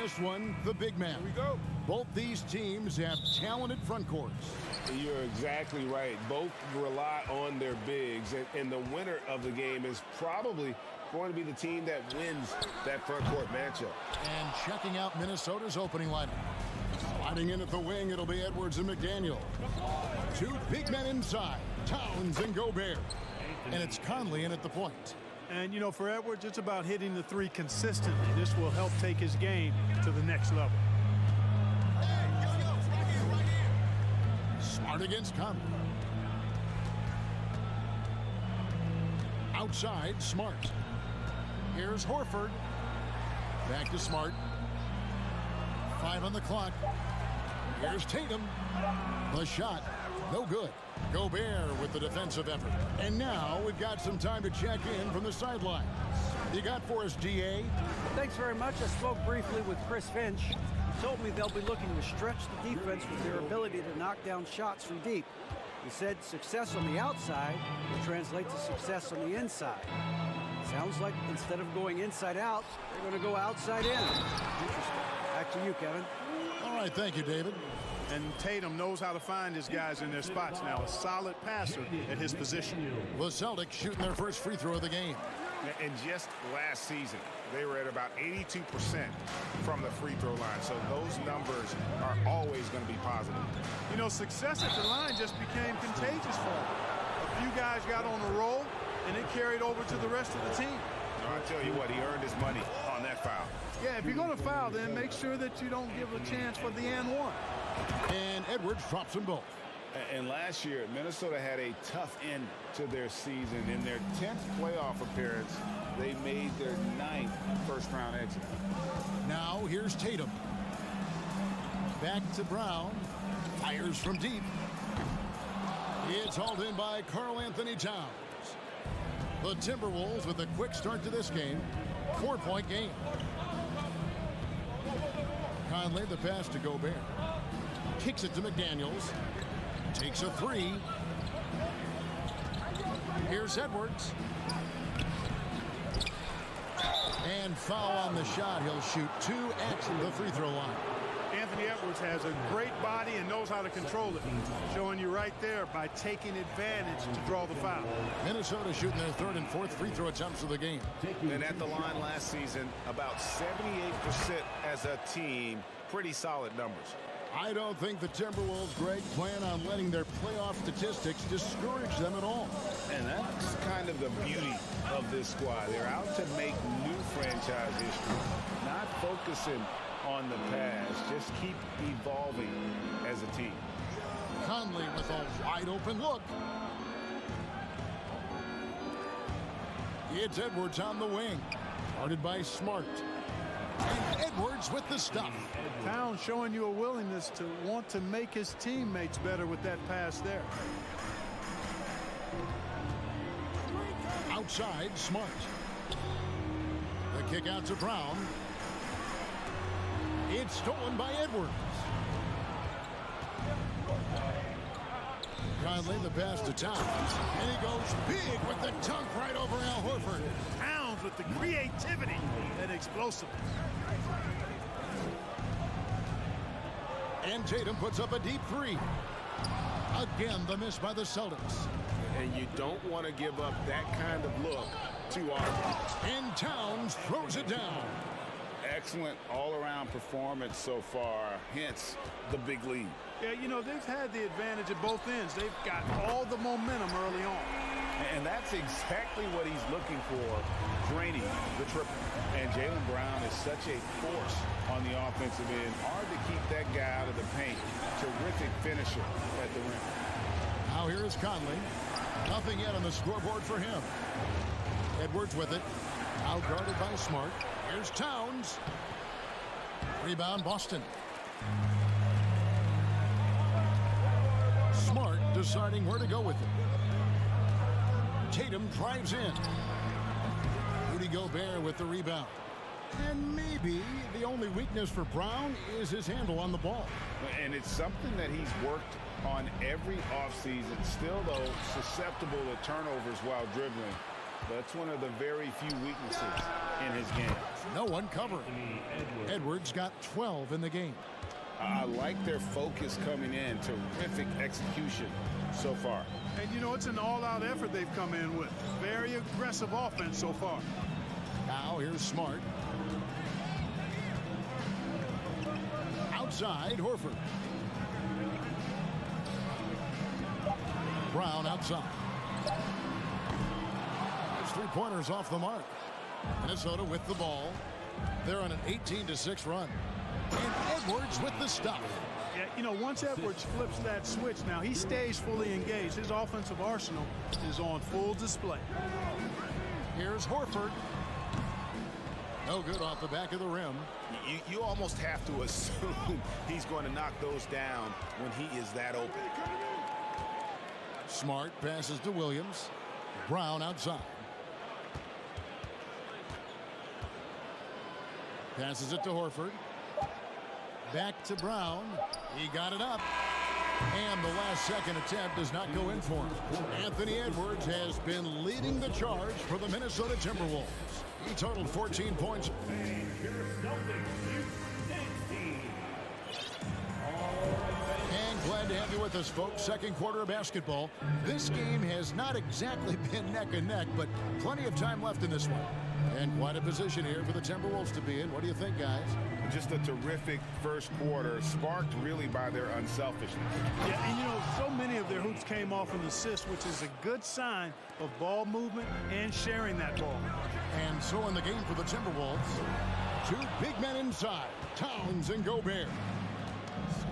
this one, the big man. Here we go. Both these teams have talented front courts. You're exactly right. Both rely on their bigs, and the winner of the game is probably going to be the team that wins that front court matchup. And checking out Minnesota's opening lineup. Sliding in at the wing, it'll be Edwards and McDaniel. Two big men inside, Towns and Gobert. And it's Conley in at the point. And, you know, for Edwards, it's about hitting the three consistently. This will help take his game to the next level. Smart against Conley. Outside, Smart. Here's Horford. Back to Smart. 5 on the clock. Here's Tatum. The shot, no good. Gobert with the defensive effort. And now we've got some time to check in from the sidelines. You got for us, DA? Thanks very much. I spoke briefly with Chris Finch. He told me they'll be looking to stretch the defense with their ability to knock down shots from deep. He said success on the outside will translate to success on the inside. Sounds like instead of going inside out, they're going to go outside in. Interesting. Back to you, Kevin. All right, thank you, David. And Tatum knows how to find his guys in their spots now. A solid passer at his position. The Celtics shooting their first free throw of the game. And just last season, they were at about 82% from the free throw line. So those numbers are always going to be positive. You know, success at the line just became contagious for him. A few guys got on a roll, and it carried over to the rest of the team. No, I tell you what, he earned his money on that foul. Yeah, if you're going to foul, then make sure that you don't give a chance for the and one. And Edwards drops them both. And last year, Minnesota had a tough end to their season. In their 10th playoff appearance, they made their 9th first-round exit. Now here's Tatum. Back to Brown. Fires from deep. It's hauled in by Karl Anthony Towns. The Timberwolves with a quick start to this game. 4-point game. Conley the pass to Gobert. Kicks it to McDaniels. Takes a three. Here's Edwards. And foul on the shot. He'll shoot 2 at the free throw line. Anthony Edwards has a great body and knows how to control it. Showing you right there by taking advantage to draw the foul. Minnesota shooting their 3rd and 4th free throw attempts of the game. And at the line last season, about 78% as a team. Pretty solid numbers. I don't think the Timberwolves, Greg, plan on letting their playoff statistics discourage them at all. And that's kind of the beauty of this squad. They're out to make new franchise history, not focusing on the past. Just keep evolving as a team. Conley with a wide open look. It's Edwards on the wing. Guarded by Smart. And Edwards with the stop. Towns showing you a willingness to want to make his teammates better with that pass there. Outside, Smart. The kick out to Brown. It's stolen by Edwards. Conley the pass to Towns. And he goes big with the dunk right over Al Horford. Towns with the creativity and explosiveness. And Tatum puts up a deep three. Again, the miss by the Celtics. And you don't want to give up that kind of look too often. And Towns throws it down. Excellent all-around performance so far, hence the big lead. Yeah, you know, they've had the advantage at both ends. They've got all the momentum early on. And that's exactly what he's looking for, draining the triple. And Jaylen Brown is such a force on the offensive end. Hard to keep that guy out of the paint. Terrific finisher at the rim. Now here is Conley. Nothing yet on the scoreboard for him. Edwards with it. Out guarded by Smart. Here's Towns. Rebound, Boston. Smart deciding where to go with it. Tatum drives in. Rudy Gobert with the rebound. And maybe the only weakness for Brown is his handle on the ball. And it's something that he's worked on every offseason. Still, though, susceptible to turnovers while dribbling. That's one of the very few weaknesses in his game. No one covering. Edwards got 12 in the game. I like their focus coming in. Terrific execution so far. And, you know, it's an all-out effort they've come in with. Very aggressive offense so far. Now here's Smart. Outside, Horford. Brown outside. There's 3-pointers off the mark. Minnesota with the ball. They're on an 18-6 run. And Edwards with the stop. Yeah, you know, once Edwards flips that switch, now he stays fully engaged. His offensive arsenal is on full display. Here's Horford. No good off the back of the rim. You almost have to assume he's going to knock those down when he is that open. Smart passes to Williams. Brown outside. Passes it to Horford. Back to Brown. He got it up. And the last second attempt does not go in for him. Anthony Edwards has been leading the charge for the Minnesota Timberwolves. He totaled 14 points. And glad to have you with us, folks. Second quarter of basketball. This game has not exactly been neck and neck, but plenty of time left in this one. And quite a position here for the Timberwolves to be in. What do you think, guys? Just a terrific first quarter, sparked really by their unselfishness. Yeah, and you know, so many of their hoops came off an assist, which is a good sign of ball movement and sharing that ball. And so in the game for the Timberwolves, 2 big men inside, Towns and Gobert.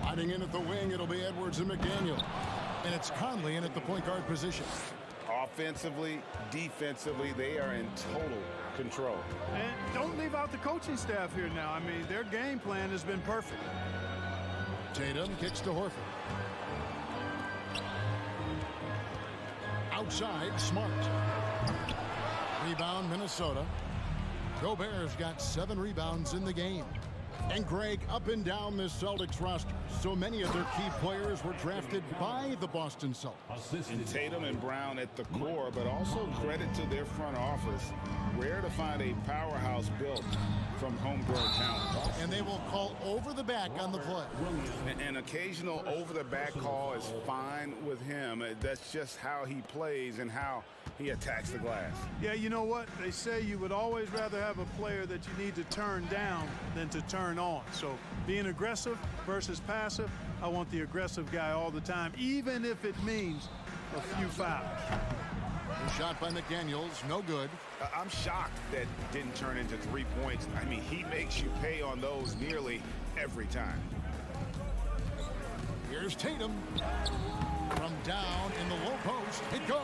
Sliding in at the wing, it'll be Edwards and McDaniel. And it's Conley in at the point guard position. Offensively, defensively, they are in total control. And don't leave out the coaching staff here now. I mean, their game plan has been perfect. Tatum kicks to Horford. Outside, Smart. Rebound, Minnesota. Gobert's got 7 rebounds in the game. And Greg, up and down this Celtics roster, so many of their key players were drafted by the Boston Celtics. And Tatum and Brown at the core, but also credit to their front office. Rare to find a powerhouse built from homegrown talent. And they will call over the back on the play. An occasional over-the-back call is fine with him. That's just how he plays and how he attacks the glass. Yeah, you know what? They say you would always rather have a player that you need to turn down than to turn on. So being aggressive versus passive, I want the aggressive guy all the time, even if it means a few fouls. Shot by McDaniels, no good. I'm shocked that didn't turn into 3 points. I mean, he makes you pay on those nearly every time. Here's Tatum. From down in the low post, it goes.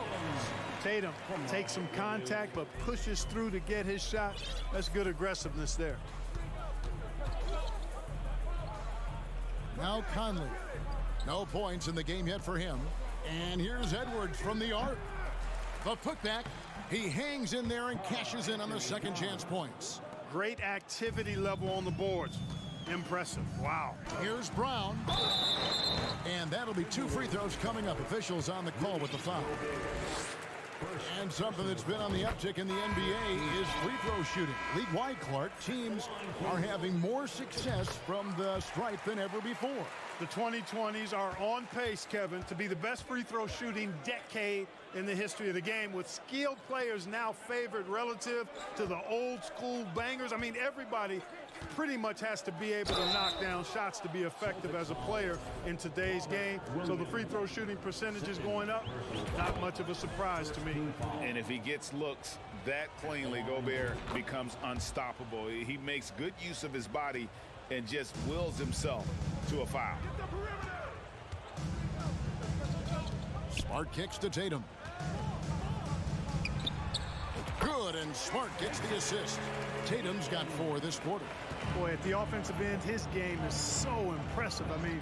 Tatum takes some contact but pushes through to get his shot. That's good aggressiveness there. Now Conley. No points in the game yet for him. And here's Edwards from the arc. The putback. He hangs in there and cashes in on the second chance points. Great activity level on the boards. Impressive. Wow. Here's Brown. And that'll be 2 free throws coming up. Officials on the call with the foul. And something that's been on the uptick in the NBA is free throw shooting. League-wide, Clark, teams are having more success from the stripe than ever before. The 2020s are on pace, Kevin, to be the best free throw shooting decade in the history of the game, with skilled players now favored relative to the old school bangers. I mean, everybody pretty much has to be able to knock down shots to be effective as a player in today's game. So the free throw shooting percentage is going up. Not much of a surprise to me. And if he gets looks that cleanly, Gobert becomes unstoppable. He makes good use of his body and just wills himself to a foul. Smart kicks to Tatum. Good, and Smart gets the assist. Tatum's got 4 this quarter. Boy, at the offensive end, his game is so impressive. I mean,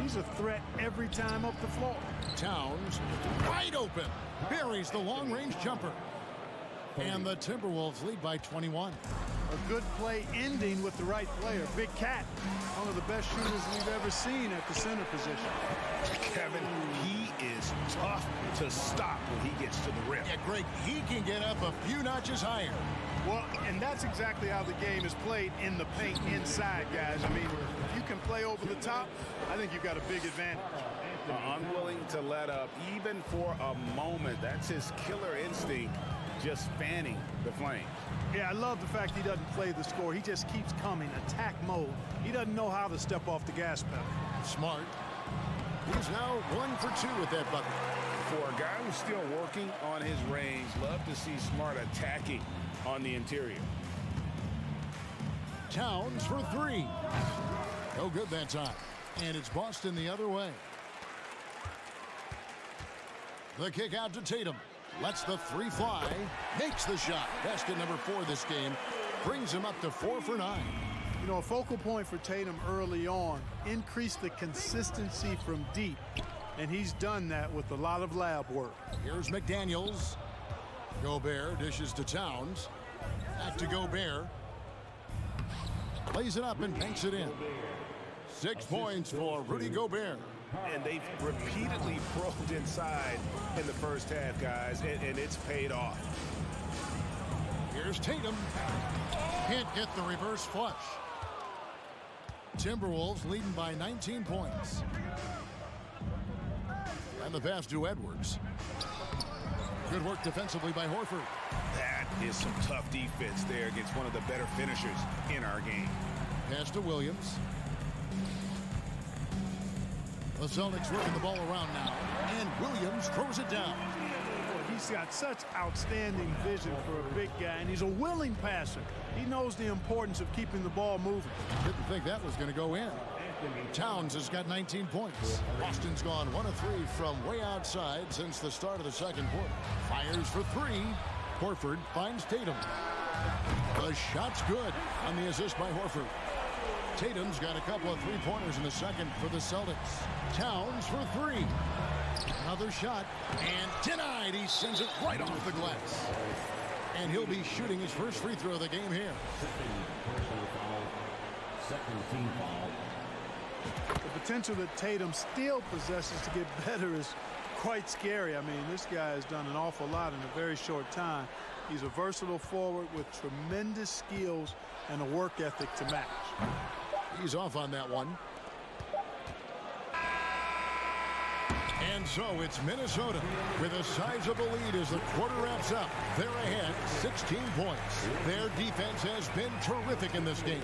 he's a threat every time up the floor. Towns, wide open, buries the long-range jumper. And the Timberwolves lead by 21. A good play ending with the right player. Big Cat, one of the best shooters we've ever seen at the center position. Kevin, he is tough to stop when he gets to the rim. Yeah, Greg, he can get up a few notches higher. Well, and that's exactly how the game is played in the paint inside, guys. I mean, if you can play over the top, I think you've got a big advantage. Unwilling to let up even for a moment. That's his killer instinct, just fanning the flames. Yeah, I love the fact he doesn't play the score. He just keeps coming, attack mode. He doesn't know how to step off the gas pedal. Smart. He's now 1 for 2 with that bucket. For a guy who's still working on his range, love to see Smart attacking on the interior. Towns for 3. No good that time. And it's Boston the other way. The kick out to Tatum. Lets the 3 fly. Makes the shot. Basket number 4 this game. Brings him up to 4 for 9. You know, a focal point for Tatum early on, increase the consistency from deep. And he's done that with a lot of lab work. Here's McDaniels. Gobert dishes to Towns. Back to Gobert. Plays it up and banks it in. 6 points for Rudy Gobert. And they've repeatedly probed inside in the first half, guys, and it's paid off. Here's Tatum. Can't get the reverse flush. Timberwolves leading by 19 points. And the pass to Edwards. Good work defensively by Horford. That is some tough defense there against one of the better finishers in our game. Pass to Williams. The Celtics working the ball around now. And Williams throws it down. He's got such outstanding vision for a big guy, and he's a willing passer. He knows the importance of keeping the ball moving. Didn't think that was going to go in. Towns has got 19 points. Boston's gone 1 of 3 from way outside since the start of the second quarter. Fires for 3. Horford finds Tatum. The shot's good on the assist by Horford. Tatum's got a couple of 3-pointers in the second for the Celtics. Towns for 3. Another shot, and denied. He sends it right off the glass. And he'll be shooting his first free throw of the game here. The potential that Tatum still possesses to get better is quite scary. I mean, this guy has done an awful lot in a very short time. He's a versatile forward with tremendous skills and a work ethic to match. He's off on that one. And so it's Minnesota with a sizable lead as the quarter wraps up. They're ahead 16 points. Their defense has been terrific in this game.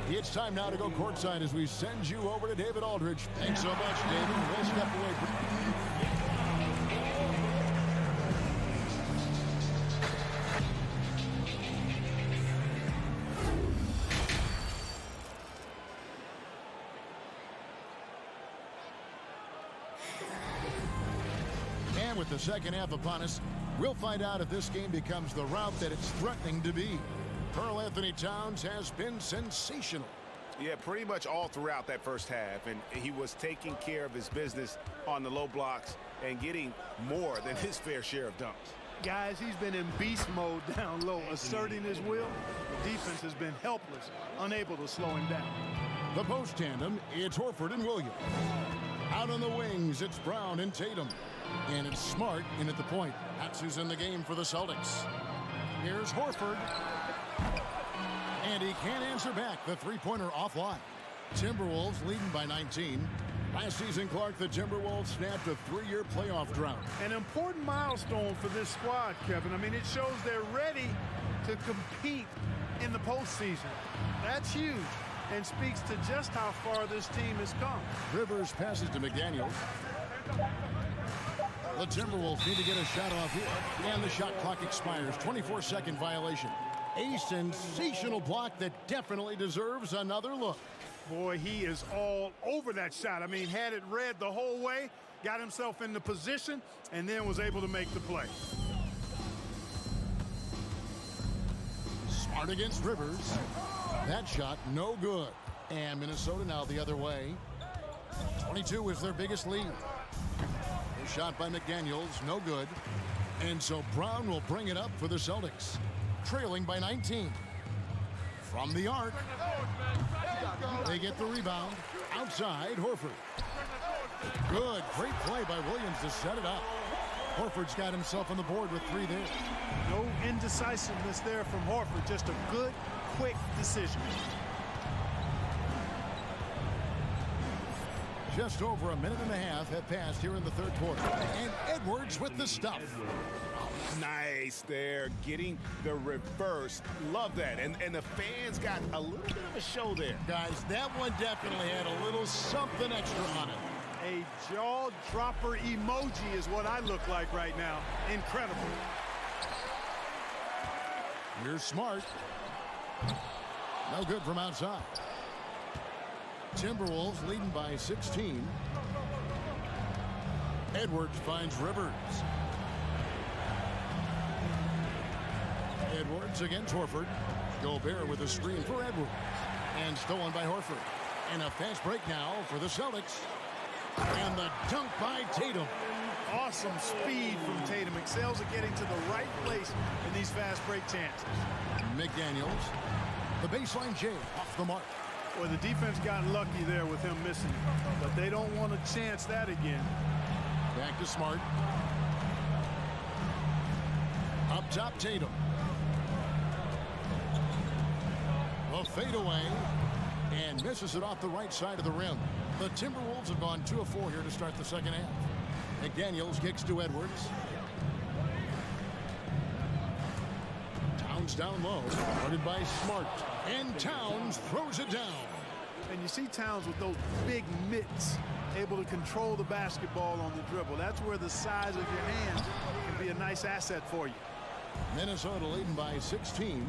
It's time now to go courtside as we send you over to David Aldridge. Thanks so much, David. We'll step away. With the second half upon us, we'll find out if this game becomes the route that it's threatening to be. Karl Anthony Towns has been sensational. Yeah, pretty much all throughout that first half, and he was taking care of his business on the low blocks and getting more than his fair share of dunks. Guys, he's been in beast mode down low, asserting his will. The defense has been helpless, unable to slow him down. The post tandem, it's Horford and Williams. Out on the wings, it's Brown and Tatum. And it's Smart in at the point. That's who's in the game for the Celtics. Here's Horford. And he can't answer back. The 3-pointer offline. Timberwolves leading by 19. Last season, Clark, the Timberwolves snapped a 3-year playoff drought. An important milestone for this squad, Kevin. I mean, it shows they're ready to compete in the postseason. That's huge and speaks to just how far this team has come. Rivers passes to McDaniels. The Timberwolves need to get a shot off here. And the shot clock expires. 24-second violation. A sensational block that definitely deserves another look. Boy, he is all over that shot. I mean, had it read the whole way, got himself in the position, and then was able to make the play. Smart against Rivers. That shot, no good. And Minnesota now the other way. 22 is their biggest lead. Shot by McDaniels, no good. And so Brown will bring it up for the Celtics, trailing by 19. From the arc, they get the rebound. Outside, Horford. Good, great play by Williams to set it up. Horford's got himself on the board with 3 there. No indecisiveness there from Horford, just a good, quick decision. Just over a minute and a half have passed here in the third quarter. And Edwards with the stuff. Nice there, getting the reverse. Love that. And the fans got a little bit of a show there. Guys, that one definitely had a little something extra on it. A jaw-dropper emoji is what I look like right now. Incredible. Here's Smart. No good from outside. Timberwolves leading by 16. Edwards finds Rivers. Edwards against Horford. Gobert with a screen for Edwards. And stolen by Horford. And a fast break now for the Celtics. And the dunk by Tatum. Awesome speed from Tatum. Excels at getting to the right place in these fast break chances. McDaniels. The baseline J off the mark. Well, the defense got lucky there with him missing. But they don't want to chance that again. Back to Smart. Up top, Tatum. A fadeaway. And misses it off the right side of the rim. The Timberwolves have gone 2 of 4 here to start the second half. McDaniels kicks to Edwards. Towns down low. Guarded by Smart. And Towns throws it down. And you see Towns with those big mitts, able to control the basketball on the dribble. That's where the size of your hands can be a nice asset for you. Minnesota leading by 16.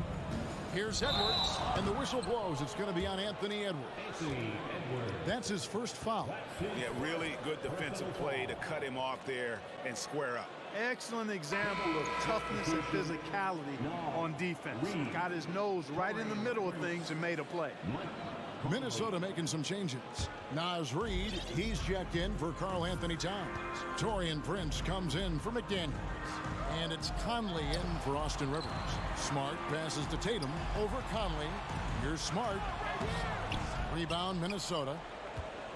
Here's Edwards, and the whistle blows. It's going to be on Anthony Edwards. That's his first foul. Yeah, really good defensive play to cut him off there and square up. Excellent example of toughness and physicality on defense. Got his nose right in the middle of things and made a play. Minnesota making some changes. Naz Reid, he's checked in for Karl Anthony Towns. Taurean Prince comes in for McDaniels. And it's Conley in for Austin Rivers. Smart passes to Tatum over Conley. Here's Smart. Rebound, Minnesota.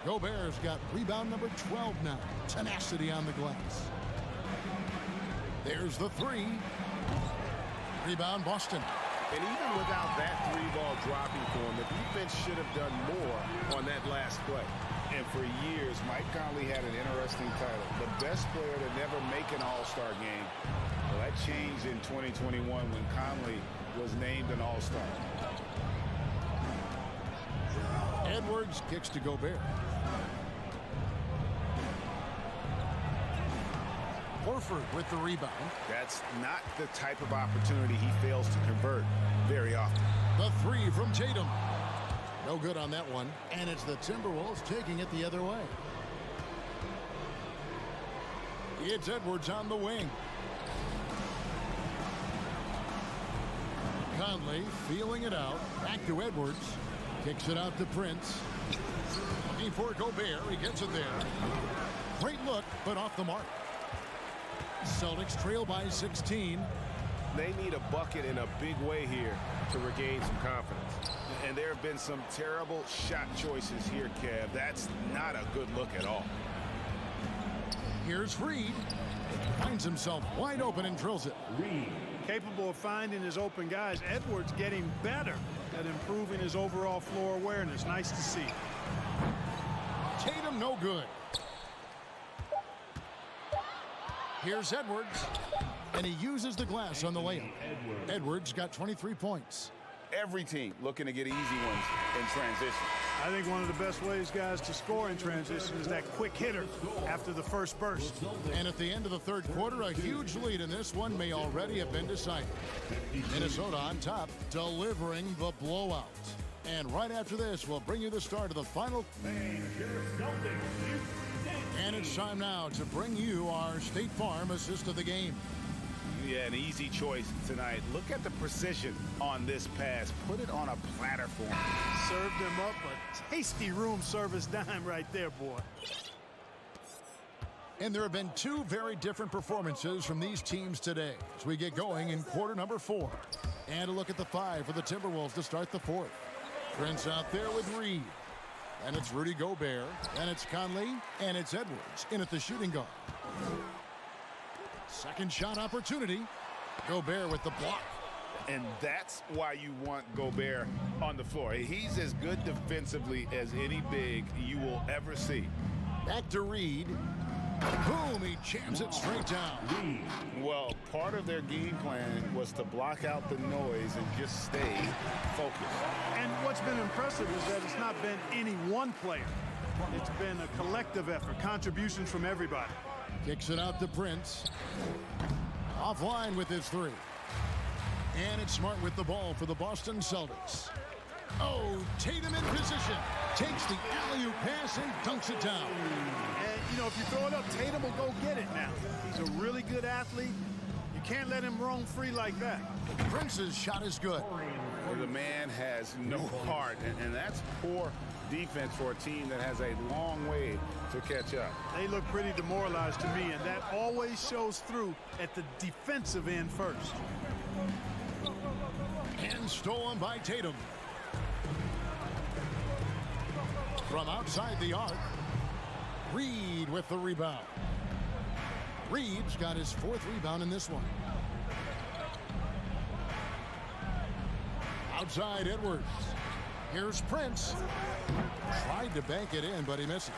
Gobert's got rebound number 12 now. Tenacity on the glass. There's the 3. Rebound, Boston. And even without that 3-ball dropping for him, the defense should have done more on that last play. And for years, Mike Conley had an interesting title. The best player to never make an All-Star game. Well, that changed in 2021 when Conley was named an All-Star. Edwards kicks to Gobert. Horford with the rebound. That's not the type of opportunity he fails to convert very often. The 3 from Tatum. No good on that one. And it's the Timberwolves taking it the other way. It's Edwards on the wing. Conley feeling it out. Back to Edwards. Kicks it out to Prince. Looking for Gobert. He gets it there. Great look, but off the mark. Celtics trail by 16. They need a bucket in a big way here to regain some confidence. And there have been some terrible shot choices here, Kev. That's not a good look at all. Here's Reid. Finds himself wide open and drills it. Reid, capable of finding his open guys. Edwards getting better at improving his overall floor awareness. Nice to see. Tatum no good. Here's Edwards, and he uses the glass on the layup. Edwards got 23 points. Every team looking to get easy ones in transition. I think one of the best ways, guys, to score in transition is that quick hitter after the first burst. And at the end of the third quarter, a huge lead in this one may already have been decided. Minnesota on top, delivering the blowout. And right after this, we'll bring you the start of the final. And it's time now to bring you our State Farm assist of the game. Yeah, an easy choice tonight. Look at the precision on this pass. Put it on a platter for him. Served him up a tasty room service dime right there, boy. And there have been two very different performances from these teams today as we get going in quarter number 4. And a look at the 5 for the Timberwolves to start the 4th. Prince out there with Reed. And it's Rudy Gobert. And it's Conley. And it's Edwards in at the shooting guard. Second shot opportunity. Gobert with the block. And that's why you want Gobert on the floor. He's as good defensively as any big you will ever see. Back to Reed. Boom, he jams it straight down. Well, part of their game plan was to block out the noise and just stay focused. And what's been impressive is that it's not been any one player. It's been a collective effort, contributions from everybody. Kicks it out to Prince. Offline with his 3. And it's Smart with the ball for the Boston Celtics. Oh, Tatum in position. Takes the alley-oop pass and dunks it down. And, you know, if you throw it up, Tatum will go get it now. He's a really good athlete. You can't let him roam free like that. Prince's shot is good. Well, the man has no heart, and that's poor defense for a team that has a long way to catch up. They look pretty demoralized to me, and that always shows through at the defensive end first. And stolen by Tatum. From outside the arc, Reed with the rebound. Reed's got his 4th rebound in this one. Outside Edwards. Here's Prince. Tried to bank it in, but he misses.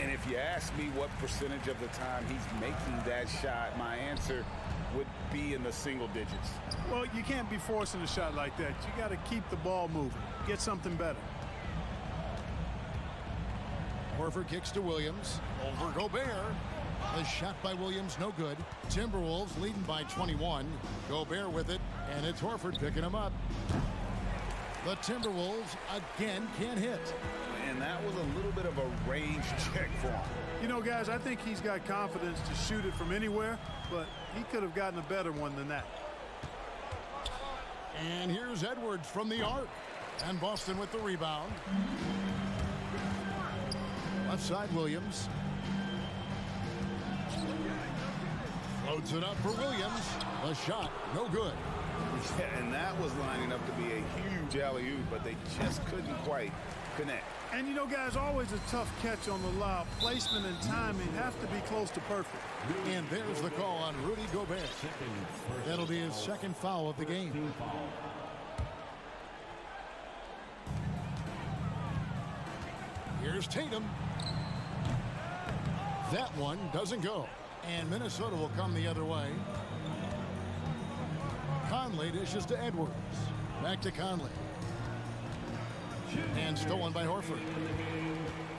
And if you ask me what percentage of the time he's making that shot, my answer would be in the single digits. Well, you can't be forcing a shot like that. You got to keep the ball moving. Get something better. Horford kicks to Williams. Over Gobert. The shot by Williams, no good. Timberwolves leading by 21. Gobert with it, and it's Horford picking him up. The Timberwolves again can't hit. And that was a little bit of a range check for him. You know, guys, I think he's got confidence to shoot it from anywhere, but he could have gotten a better one than that. And here's Edwards from the arc. And Boston with the rebound. Left side, Williams. Floats it up for Williams. The shot, no good. Yeah, and that was lining up to be a huge alley-oop, but they just couldn't quite connect. And, you know, guys, always a tough catch on the lob. Placement and timing have to be close to perfect. And there's the call on Rudy Gobert. That'll be his 2nd foul of the game. Here's Tatum. That one doesn't go. And Minnesota will come the other way. Conley dishes to Edwards. Back to Conley. And stolen by Horford.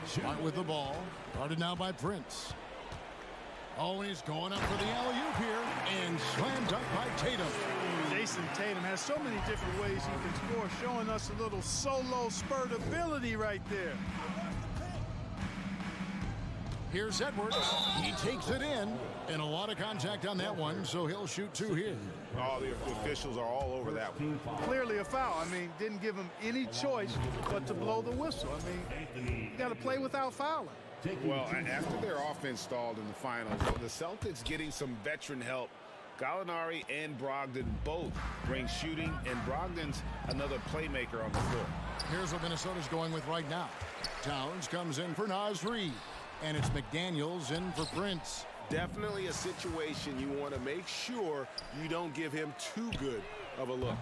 Smart with the ball. Guarded now by Prince. Oh, and he's going up for the alley-oop here. And slam dunk by Tatum. Jason Tatum has so many different ways he can score, showing us a little solo spurt ability right there. Here's Edwards. He takes it in. And a lot of contact on that one, so he'll shoot 2 here. All the officials are all over that one. Clearly a foul. I mean, didn't give him any choice but to blow the whistle. I mean, you got to play without fouling. Well, after their offense stalled in the finals, the Celtics getting some veteran help. Gallinari and Brogdon both bring shooting, and Brogdon's another playmaker on the floor. Here's what Minnesota's going with right now. Towns comes in for Naz Reid, and it's McDaniels in for Prince. Definitely a situation you want to make sure you don't give him too good of a look.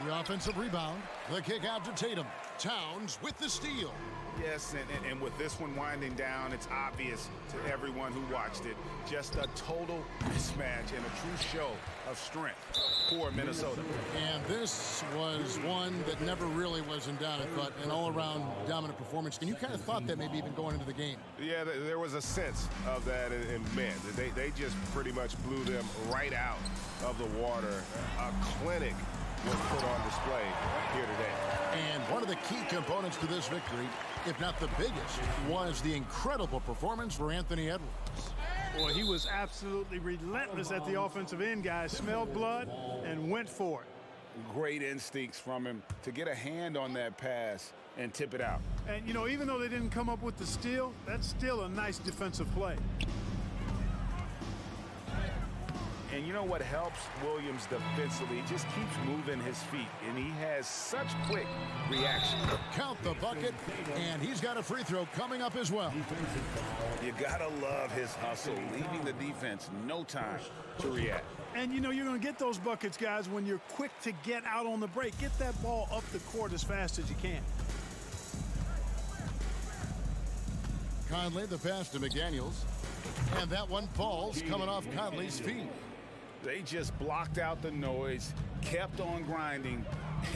The offensive rebound. The kick out to Tatum. Towns with the steal. Yes, and with this one winding down, it's obvious to everyone who watched it. Just a total mismatch and a true show of strength for Minnesota. And this was one that never really was in doubt, but an all-around dominant performance. And you kind of thought that maybe even going into the game. Yeah, there was a sense of that in men. They just pretty much blew them right out of the water. A clinic was put on display here today. And one of the key components to this victory, if not the biggest, was the incredible performance for Anthony Edwards. Boy, he was absolutely relentless at the offensive end, guys. Smelled blood and went for it. Great instincts from him to get a hand on that pass and tip it out. And, you know, even though they didn't come up with the steal, that's still a nice defensive play. And you know what helps Williams defensively? He just keeps moving his feet, and he has such quick reaction. Count the bucket, and he's got a free throw coming up as well. You gotta love his hustle, leaving the defense no time to react. And you know you're going to get those buckets, guys, when you're quick to get out on the break. Get that ball up the court as fast as you can. Conley, the pass to McDaniels. And that one falls, coming off Conley's feet. They just blocked out the noise, kept on grinding,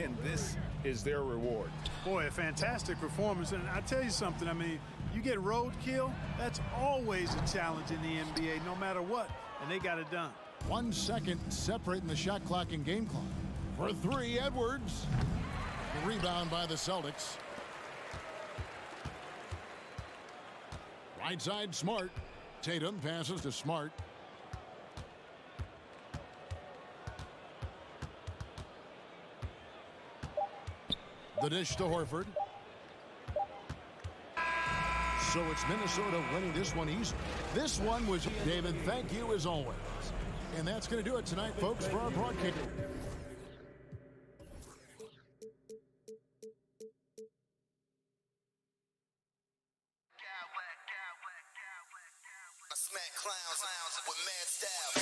and this is their reward. Boy, a fantastic performance. And I tell you something, I mean, you get roadkill, that's always a challenge in the NBA, no matter what, and they got it done. 1 second separating the shot clock and game clock. For three, Edwards. The rebound by the Celtics. Right side, Smart. Tatum passes to Smart. The dish to Horford. So it's Minnesota winning this one easily. This one was, David, thank you as always. And that's going to do it tonight, folks, for our broadcast. Smack clowns with mad style.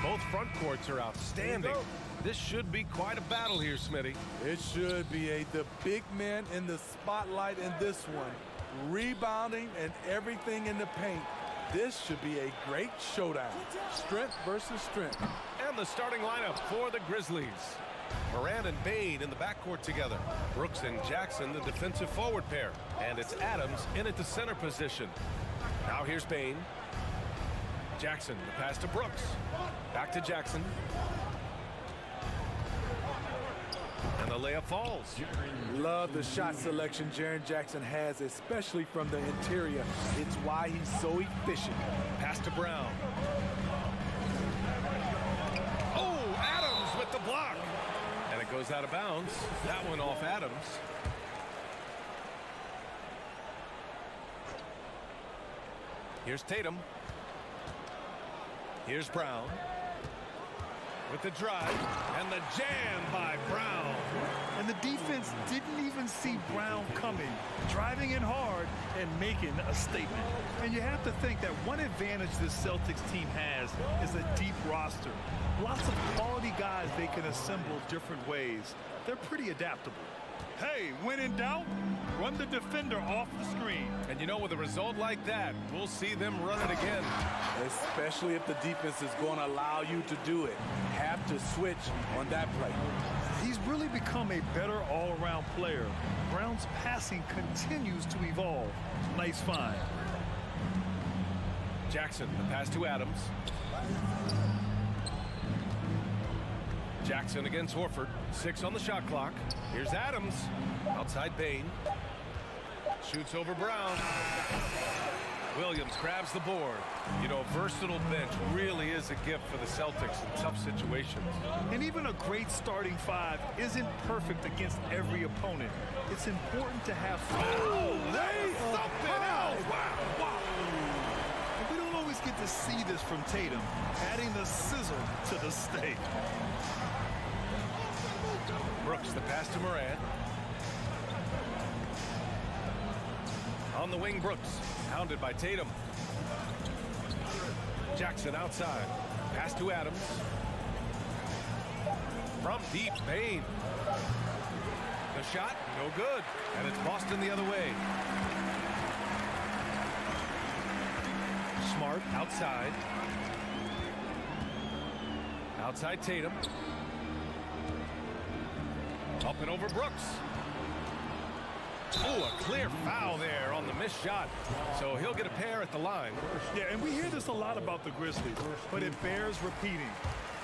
Both front courts are outstanding. This should be quite a battle here, Smitty. It should be the big man in the spotlight in this one. Rebounding and everything in the paint. This should be a great showdown. Strength versus strength. And the starting lineup for the Grizzlies. Morant and Bane in the backcourt together. Brooks and Jackson, the defensive forward pair. And it's Adams in at the center position. Now here's Bane. Jackson, the pass to Brooks. Back to Jackson. And the layup falls. Love the shot selection Jaren Jackson has, especially from the interior. It's why he's so efficient. Pass to Brown. Oh, Adams with the block. And it goes out of bounds. That one off Adams. Here's Tatum. Here's Brown with the drive and the jam by Brown. And the defense didn't even see Brown coming, driving in hard and making a statement. And you have to think that one advantage this Celtics team has is a deep roster. Lots of quality guys they can assemble different ways. They're pretty adaptable. Hey, when in doubt, run the defender off the screen. And you know, with a result like that, we'll see them run it again. Especially if the defense is going to allow you to do it. Have to switch on that play. He's really become a better all-around player. Brown's passing continues to evolve. Nice find. Jackson, the pass to Adams. Jackson against Horford. 6 on the shot clock. Here's Adams. Outside Bane. Shoots over Brown. Williams grabs the board. You know, a versatile bench really is a gift for the Celtics in tough situations. And even a great starting five isn't perfect against every opponent. It's important to have fun. Oh, something else. Wow. And we don't always get to see this from Tatum, adding the sizzle to the steak. Brooks, the pass to Morant. On the wing, Brooks, hounded by Tatum. Jackson outside. Pass to Adams. From deep, Bane. The shot, no good. And it's Boston the other way. Smart outside. Outside Tatum. Up and over Brooks. Oh, a clear foul there on the missed shot. So he'll get a pair at the line. Yeah, and we hear this a lot about the Grizzlies, but it bears repeating.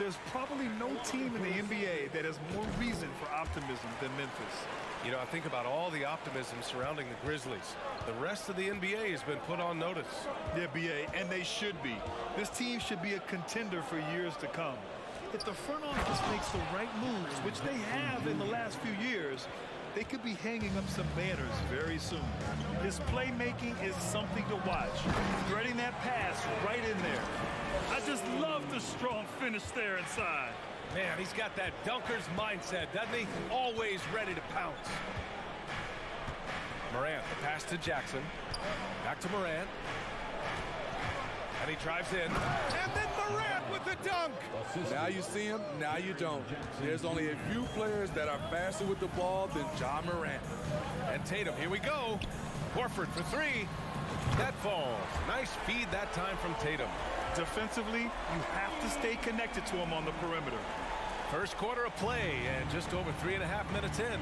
There's probably no team in the NBA that has more reason for optimism than Memphis. You know, I think about all the optimism surrounding the Grizzlies. The rest of the NBA has been put on notice. Yeah, BA, and they should be. This team should be a contender for years to come. If the front office makes the right moves, which they have in the last few years, they could be hanging up some banners very soon. His playmaking is something to watch. Threading that pass right in there. I just love the strong finish there inside. Man, he's got that dunker's mindset, doesn't he? Always ready to pounce. Morant, the pass to Jackson. Back to Morant. And he drives in. And then Morant with the dunk. Now you see him, now you don't. There's only a few players that are faster with the ball than Ja Morant. And Tatum, here we go. Horford for 3. That falls. Nice feed that time from Tatum. Defensively, you have to stay connected to him on the perimeter. First quarter of play and just over 3.5 minutes in.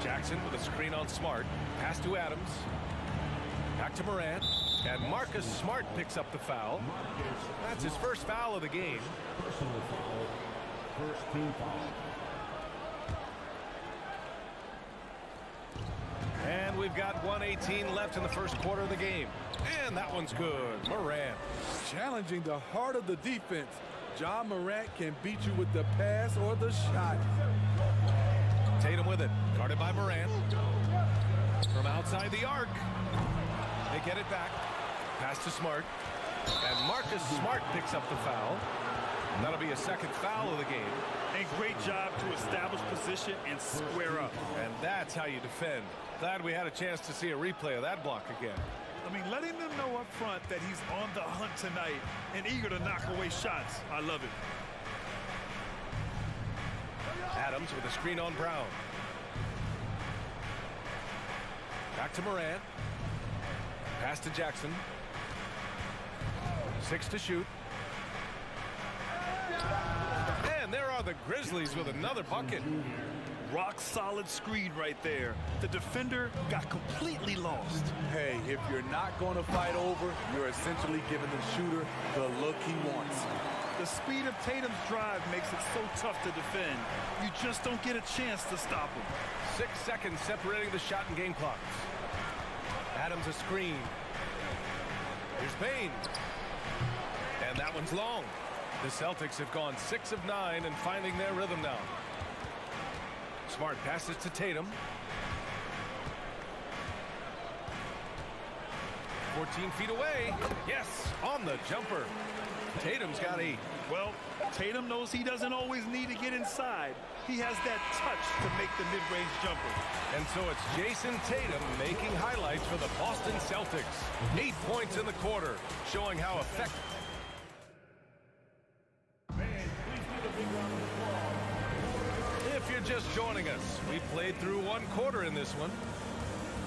Jackson with a screen on Smart. Pass to Adams. Back to Morant. And Marcus Smart picks up the foul. That's his first foul of the game. First team foul. And we've got 1:18 left in the first quarter of the game. And that one's good. Morant. Challenging the heart of the defense. Ja Morant can beat you with the pass or the shot. Tatum with it. Guarded by Morant. From outside the arc. They get it back. Pass to Smart. And Marcus Smart picks up the foul. That'll be a second foul of the game. And great job to establish position and square up. And that's how you defend. Glad we had a chance to see a replay of that block again. I mean, letting them know up front that he's on the hunt tonight and eager to knock away shots. I love it. Adams with a screen on Brown. Back to Morant. Pass to Jackson. 6 to shoot. And there are the Grizzlies with another bucket. Rock solid screen right there. The defender got completely lost. Hey, if you're not going to fight over, you're essentially giving the shooter the look he wants. The speed of Tatum's drive makes it so tough to defend. You just don't get a chance to stop him. 6 seconds separating the shot and game clocks. Adams a screen. Here's Bane. And that one's long. The Celtics have gone 6 of 9 and finding their rhythm now. Smart passes to Tatum. 14 feet away. Yes, on the jumper. Tatum's got 8. Well, Tatum knows he doesn't always need to get inside. He has that touch to make the mid-range jumper. And so it's Jason Tatum making highlights for the Boston Celtics. 8 points in the quarter, showing how effective. If you're just joining us, we played through 1 quarter in this one.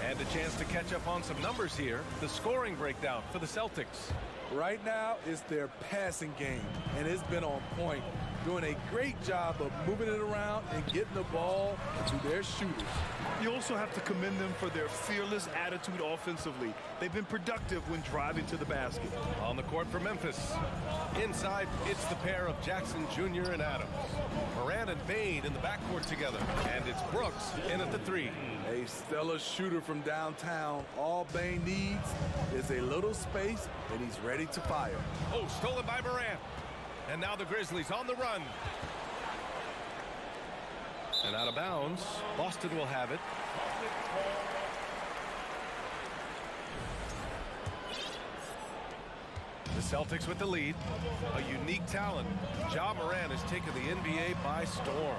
And a chance to catch up on some numbers here. The scoring breakdown for the Celtics. Right now, it's their passing game, and it's been on point. Doing a great job of moving it around and getting the ball to their shooters. You also have to commend them for their fearless attitude offensively. They've been productive when driving to the basket. On the court for Memphis. Inside, it's the pair of Jackson Jr. and Adams. Morant and Bane in the backcourt together. And it's Brooks in at the 3. A stellar shooter from downtown. All Bane needs is a little space, and he's ready to fire. Oh, stolen by Morant. And now the Grizzlies on the run. And out of bounds. Boston will have it. The Celtics with the lead. A unique talent. Ja Morant has taken the NBA by storm.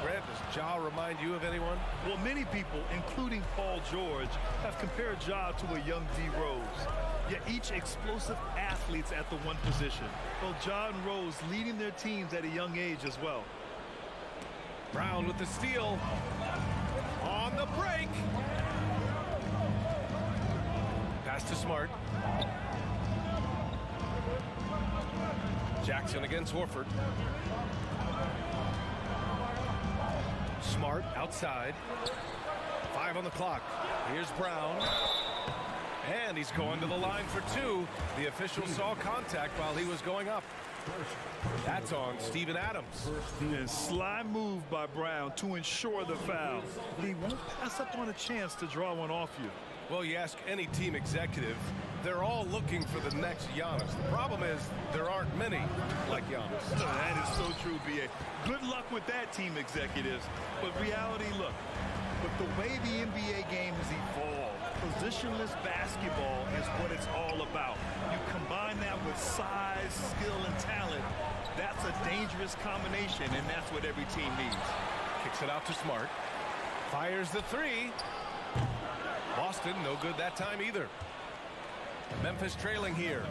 Grant, does Ja remind you of anyone? Well, many people, including Paul George, have compared Ja to a young D. Rose. Yet each explosive athletes at the one position. Well, Ja and Rose leading their teams at a young age as well. Brown with the steal. On the break. Pass to Smart. Jackson against Horford. Smart outside. 5 on the clock. Here's Brown. And he's going to the line for 2. The official saw contact while he was going up. That's on Steven Adams. And sly move by Brown to ensure the foul. He won't pass up on a chance to draw one off you. Well, you ask any team executive, they're all looking for the next Giannis. The problem is there aren't many like Giannis. That is so true, B.A. Good luck with that, team executives. But reality, look, with the way the NBA game has evolved, positionless basketball is what it's all about. You combine that with size, skill, and talent, that's a dangerous combination, and that's what every team needs. Kicks it out to Smart. Fires the 3. Boston, no good that time either. Memphis trailing here.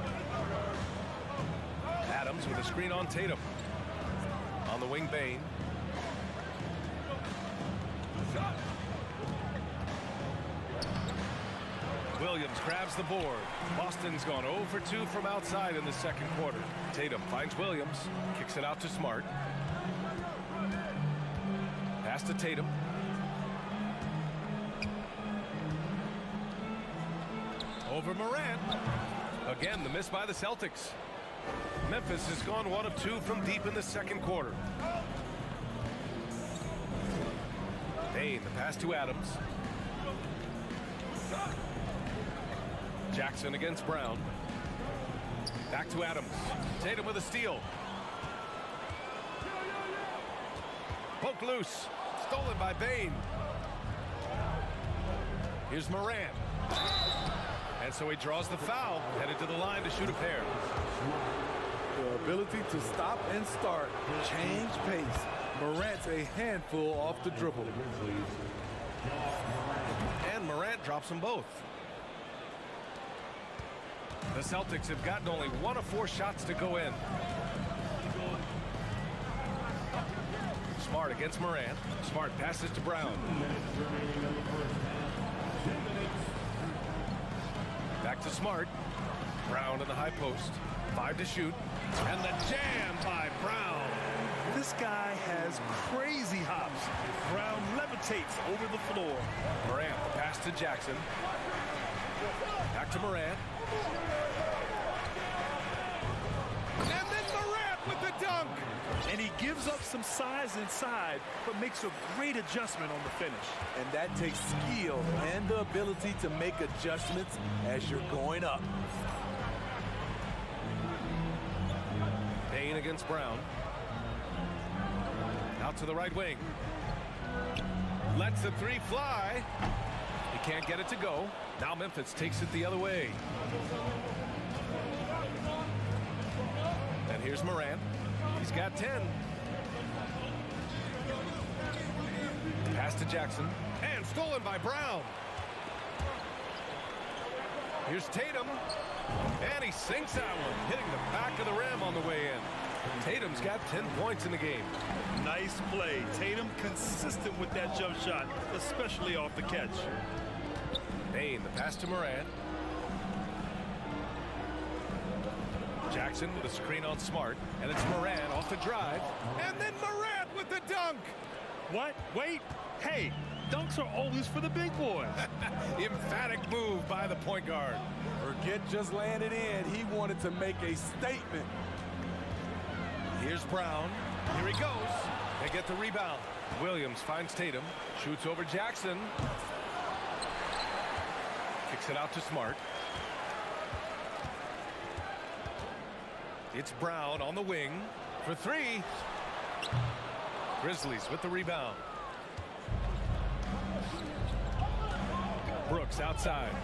Adams with a screen on Tatum. On the wing, Bane. Williams grabs the board. Boston's gone 0 for 2 from outside in the second quarter. Tatum finds Williams. Kicks it out to Smart. Pass to Tatum. Over Morant. Again, the miss by the Celtics. Memphis has gone 1 of 2 from deep in the second quarter. Bane, the pass to Adams. Jackson against Brown. Back to Adams. Tatum with a steal. Poke loose. Stolen by Bane. Here's Morant. And so he draws the foul, headed to the line to shoot a pair. The ability to stop and start, change pace. Morant's a handful off the dribble. And Morant drops them both. The Celtics have gotten only 1 of 4 shots to go in. Smart against Morant. Smart passes to Brown. Back to Smart. Brown in the high post. 5 to shoot. And the jam by Brown. This guy has crazy hops. Brown levitates over the floor. Morant, the pass to Jackson. Back to Morant. And then Morant with the dunk. And he gives up some size inside, but makes a great adjustment on the finish. And that takes skill and the ability to make adjustments as you're going up. Payne against Brown. Out to the right wing. Lets the 3 fly. He can't get it to go. Now Memphis takes it the other way. And here's Morant. He's got 10. Pass to Jackson. And stolen by Brown. Here's Tatum. And he sinks that one, hitting the back of the rim on the way in. Tatum's got 10 points in the game. Nice play. Tatum consistent with that jump shot, especially off the catch. Payne, the pass to Morant. Jackson with a screen on Smart. And it's Morant off the drive. And then Morant with the dunk. What? Wait. Hey, dunks are always for the big boys. Emphatic move by the point guard. Forget just laying it in. He wanted to make a statement. Here's Brown. Here he goes. They get the rebound. Williams finds Tatum. Shoots over Jackson. Kicks it out to Smart. It's Brown on the wing for 3. Grizzlies with the rebound. Brooks outside.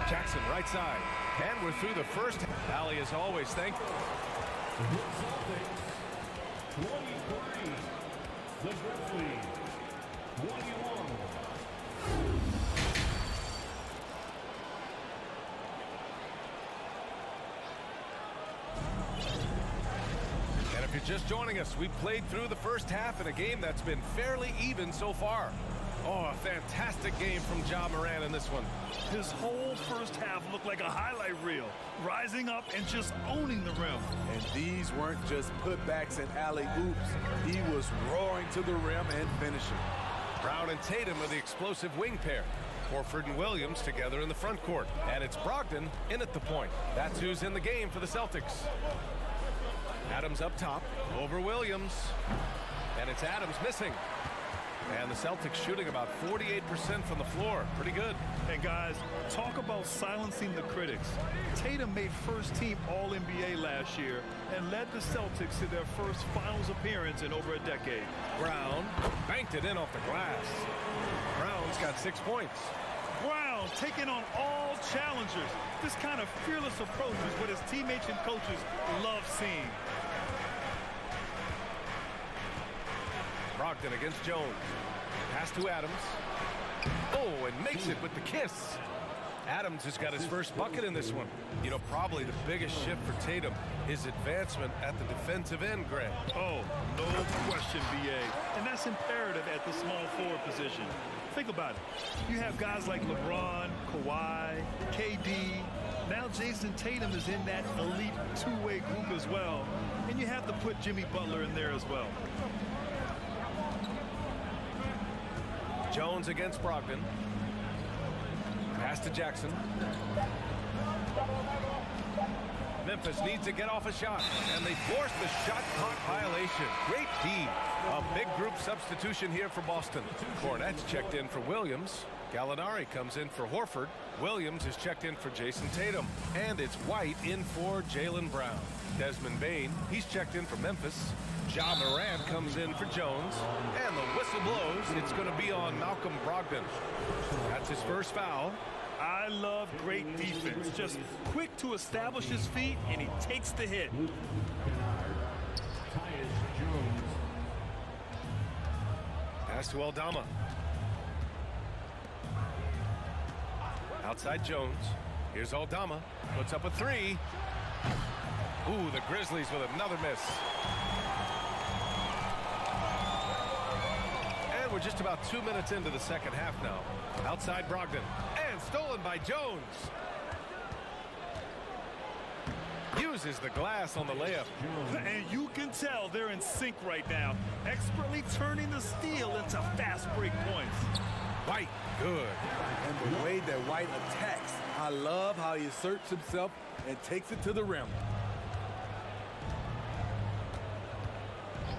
Jackson right side. And we're through the first. Allie, as always, thankful. The 23. The Grizzlies. 21. And if you're just joining us, we played through the first half in a game that's been fairly even so far. Oh, a fantastic game from Ja Morant in this one. His whole first half looked like a highlight reel, rising up and just owning the rim. And these weren't just putbacks and alley-oops. He was roaring to the rim and finishing. Brown and Tatum are the explosive wing pair. Horford and Williams together in the front court. And it's Brogdon in at the point. That's who's in the game for the Celtics. Adams up top, over Williams. And it's Adams missing. And the Celtics shooting about 48% from the floor. Pretty good. And guys, talk about silencing the critics. Tatum made first-team All-NBA last year and led the Celtics to their first finals appearance in over a decade. Brown banked it in off the glass. Brown's got 6 points. Brown taking on all challengers. This kind of fearless approach is what his teammates and coaches love seeing. Brogdon against Jones. Pass to Adams. Oh, and makes it with the kiss. Adams has got his first bucket in this one. You know, probably the biggest shift for Tatum, his advancement at the defensive end, Grant. Oh, no question, B.A. And that's imperative at the small forward position. Think about it. You have guys like LeBron, Kawhi, KD. Now Jason Tatum is in that elite two-way group as well. And you have to put Jimmy Butler in there as well. Jones against Brogdon. Pass to Jackson. Memphis needs to get off a shot, and they force the shot clock violation. Great D. A big group substitution here for Boston. Cornette's checked in for Williams. Gallinari comes in for Horford. Williams is checked in for Jason Tatum. And it's White in for Jaylen Brown. Desmond Bane, he's checked in for Memphis. Ja Morant comes in for Jones. And the whistle blows. It's going to be on Malcolm Brogdon. That's his first foul. I love great defense. Just quick to establish his feet, and he takes the hit. Pass to Aldama. Outside Jones. Here's Aldama. Puts up a three. Ooh, the Grizzlies with another miss. And we're just about 2 minutes into the second half now. Outside Brogdon. And stolen by Jones. Uses the glass on the layup. And you can tell they're in sync right now. Expertly turning the steal into fast break points. White, good. And the way that White attacks, I love how he asserts himself and takes it to the rim.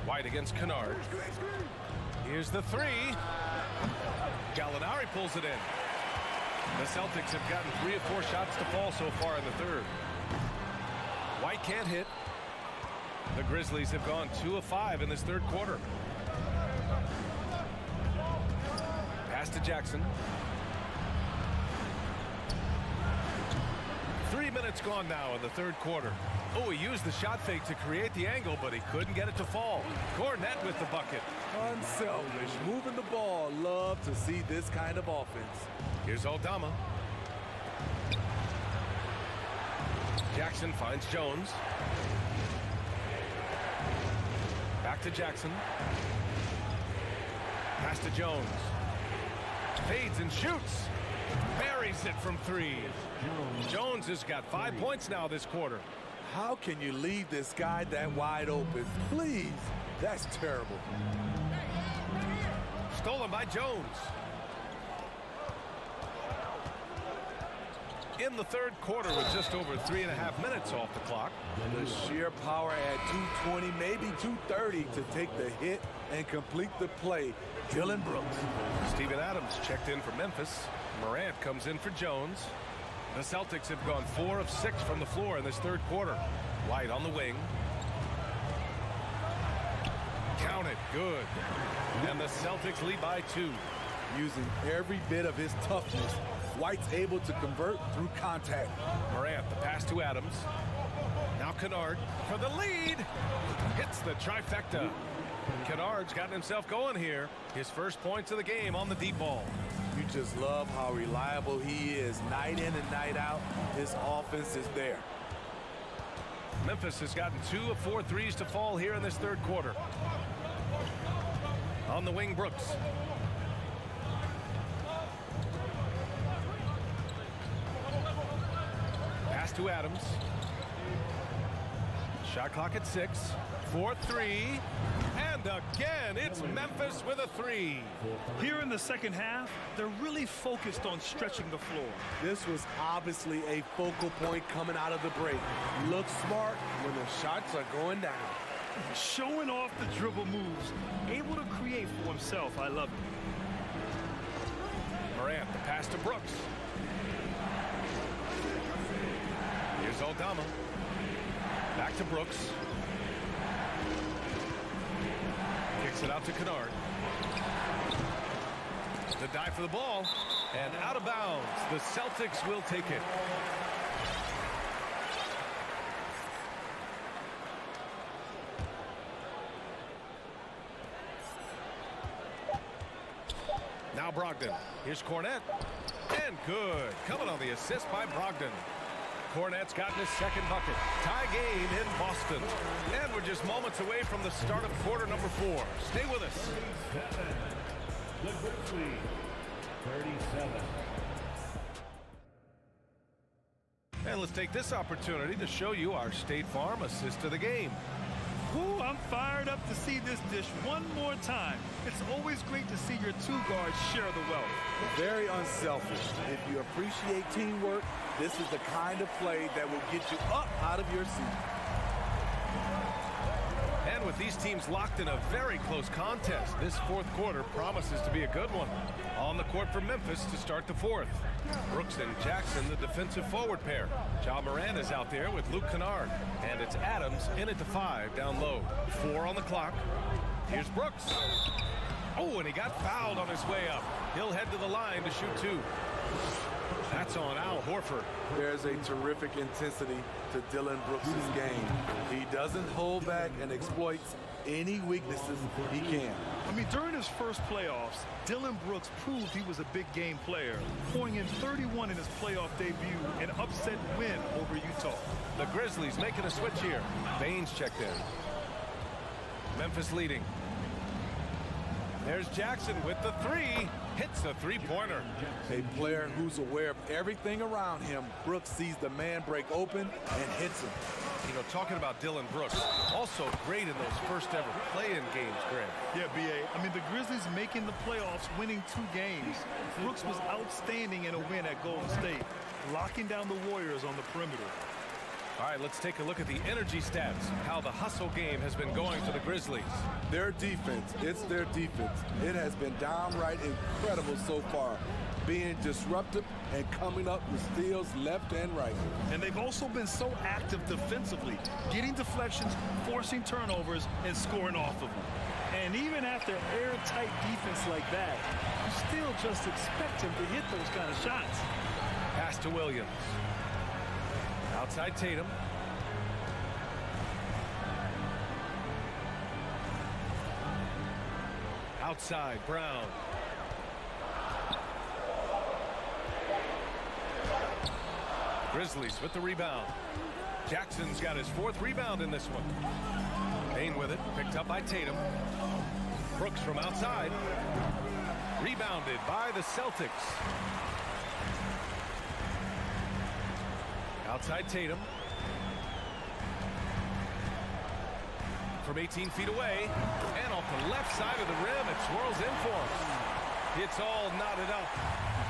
White against Kennard. Here's the three. Gallinari pulls it in. The Celtics have gotten 3 or 4 shots to fall so far in the third. White can't hit. The Grizzlies have gone 2 of 5 in this third quarter. Pass to Jackson. 3 minutes gone now in the third quarter. Oh, he used the shot fake to create the angle, but he couldn't get it to fall. Cornette with the bucket. Unselfish, moving the ball. Love to see this kind of offense. Here's Aldama. Jackson finds Jones. Back to Jackson. Pass to Jones. Fades and shoots. Buries it from 3. Jones has got 5 points now this quarter. How can you leave this guy that wide open? Please, that's terrible. Stolen by Jones. In the third quarter with just over 3.5 minutes off the clock. The sheer power at 220, maybe 230 to take the hit and complete the play. Dillon Brooks. Steven Adams checked in for Memphis. Morant comes in for Jones. The Celtics have gone 4 of 6 from the floor in this third quarter. White on the wing. Count it, good. And the Celtics lead by 2. Using every bit of his toughness, White's able to convert through contact. Morant, the pass to Adams. Now Kennard for the lead. Hits the trifecta. Kennard's gotten himself going here. His first points of the game on the deep ball. You just love how reliable he is. Night in and night out, his offense is there. Memphis has gotten 2 of 4 threes to fall here in this third quarter. On the wing, Brooks. Pass to Adams. Shot clock at 6. 4-3. And again, it's Memphis with a 3. Here in the second half, they're really focused on stretching the floor. This was obviously a focal point coming out of the break. Looks smart when the shots are going down. Showing off the dribble moves, able to create for himself. I love it. Morant, the pass to Brooks. Here's Aldama. Back to Brooks. Kicks it out to Kennard. The dive for the ball. And out of bounds. The Celtics will take it. Now Brogdon. Here's Cornette. And good. Coming on the assist by Brogdon. Cornette's gotten his second bucket. Tie game in Boston. And we're just moments away from the start of quarter number 4. Stay with us. The Grizzlies, 37. And let's take this opportunity to show you our State Farm assist of the game. Ooh, I'm fired up to see this dish one more time. It's always great to see your 2 guards share the wealth. Very unselfish. If you appreciate teamwork, this is the kind of play that will get you up out of your seat. And with these teams locked in a very close contest, this fourth quarter promises to be a good one. On the court for Memphis to start the fourth. Brooks and Jackson, the defensive forward pair. Ja Morant is out there with Luke Kennard. And it's Adams in at the 5 down low. 4 on the clock. Here's Brooks. Oh, and he got fouled on his way up. He'll head to the line to shoot 2. That's on Al Horford. There's a terrific intensity to Dillon Brooks' game. He doesn't hold back and exploits any weaknesses he can. I mean, during his first playoffs, Dillon Brooks proved he was a big game player, pouring in 31 in his playoff debut, an upset win over Utah. The Grizzlies making a switch here. Baines checked in. Memphis leading. There's Jackson with the three. Hits the three-pointer. A player who's aware of everything around him. Brooks sees the man break open and hits him. You know, talking about Dillon Brooks, also great in those first-ever play-in games, Greg. Yeah, B.A. I mean, the Grizzlies making the playoffs, winning 2 games. Brooks was outstanding in a win at Golden State, locking down the Warriors on the perimeter. All right, let's take a look at the energy stats, how the hustle game has been going for the Grizzlies. Their defense, it's their defense. It has been downright incredible so far, being disruptive and coming up with steals left and right. And they've also been so active defensively, getting deflections, forcing turnovers, and scoring off of them. And even after airtight defense like that, you still just expect him to hit those kind of shots. Pass to Williams. Outside Tatum. Outside Brown. Grizzlies with the rebound. Jackson's got his 4th rebound in this one. Payne with it, picked up by Tatum. Brooks from outside. Rebounded by the Celtics. Outside Tatum. From 18 feet away. And off the left side of the rim, it swirls in for him. It's all knotted up.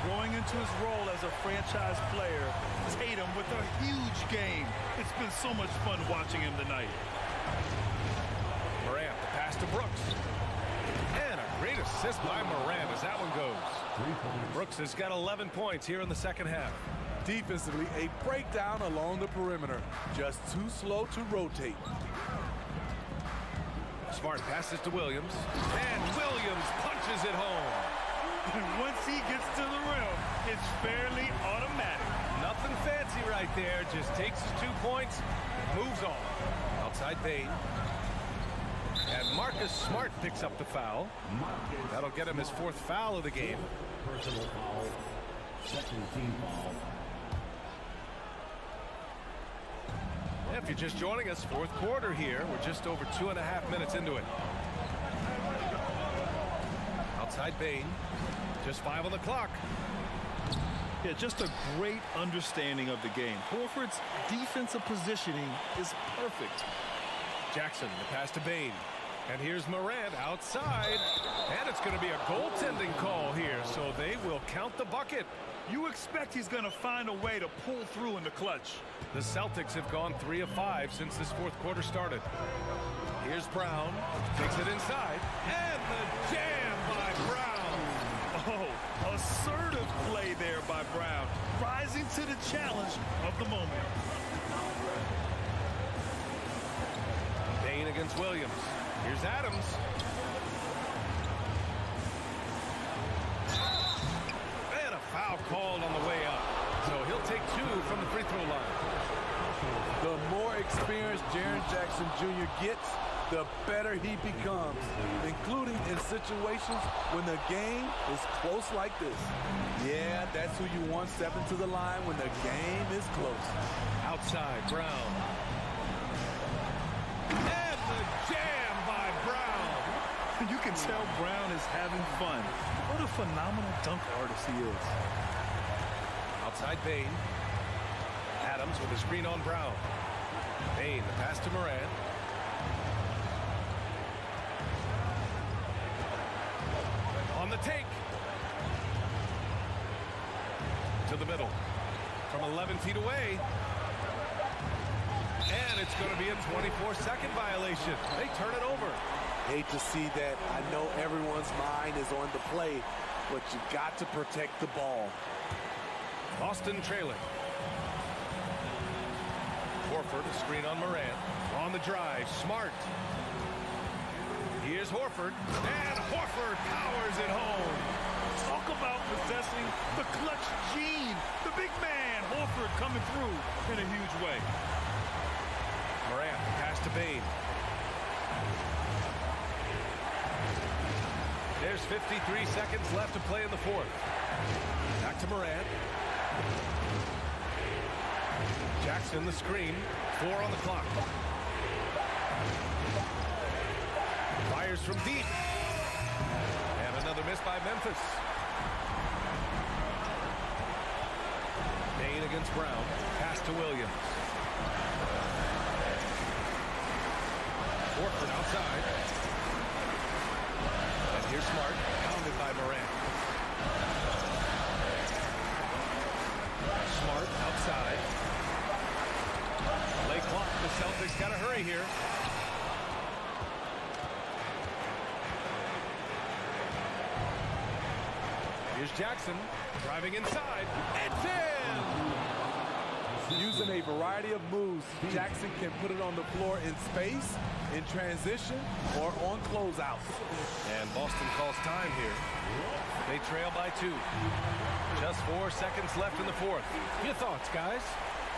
Growing into his role as a franchise player, Tatum with a huge game. It's been so much fun watching him tonight. Morant, the pass to Brooks. And a great assist by Morant as that one goes. Brooks has got 11 points here in the second half. Defensively, a breakdown along the perimeter. Just too slow to rotate. Smart passes to Williams. And Williams punches it home. And once he gets to the rim, it's fairly automatic. Nothing fancy right there. Just takes his 2 points, moves on. Outside Bain. And Marcus Smart picks up the foul. That'll get him his 4th foul of the game. Personal foul. Second team foul. If you're just joining us, 4th quarter here. We're just over 2.5 minutes into it. Outside Bain. Just 5 on the clock. Yeah, just a great understanding of the game. Horford's defensive positioning is perfect. Jackson, the pass to Bain. And here's Morant outside. And it's going to be a goaltending call here, so they will count the bucket. You expect he's going to find a way to pull through in the clutch. The Celtics have gone 3 of 5 since this 4th quarter started. Here's Brown. Takes it inside. And the jam by Brown. Oh, assertive play there by Brown, rising to the challenge of the moment. Bain against Williams. Here's Adams. And a foul called on the way up. So he'll take 2 from the free throw line. The more experienced Jaren Jackson Jr. gets, the better he becomes, including in situations when the game is close like this. Yeah, that's who you want stepping to the line when the game is close. Outside, Brown. And the jam by Brown. You can tell Brown is having fun. What a phenomenal dunk artist he is. Outside Bain. Adams with a screen on Brown. Bain, the pass to Morant. On the take. To the middle. From 11 feet away. And it's going to be a 24-second violation. They turn it over. Hate to see that. I know everyone's mind is on the play, but you got to protect the ball. Boston trailing. Horford, a screen on Morant. On the drive, Smart. Here's Horford, and Horford powers it home. Talk about possessing the clutch gene. The big man, Horford, coming through in a huge way. Morant, pass to Bane. There's 53 seconds left to play in the fourth. Back to Morant. Jackson, the screen. 4 on the clock. Fires from deep. And another miss by Memphis. Bane against Brown. Pass to Williams. Horford outside. And here's Smart, pounded by Morant. Smart outside. Late clock. The Celtics got to hurry here. Here's Jackson driving inside. It's in! Using a variety of moves, Jackson can put it on the floor in space, in transition, or on closeouts. And Boston calls time here. They trail by 2. Just 4 seconds left in the fourth. Your thoughts, guys?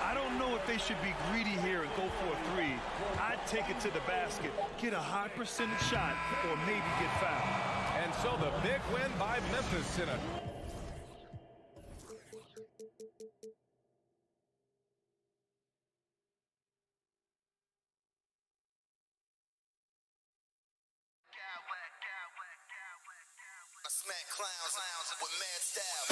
I don't know if they should be greedy here and go for a 3. I'd take it to the basket, get a high percentage shot, or maybe get fouled. And so the big win by Memphis in a... I smack clowns with mad style.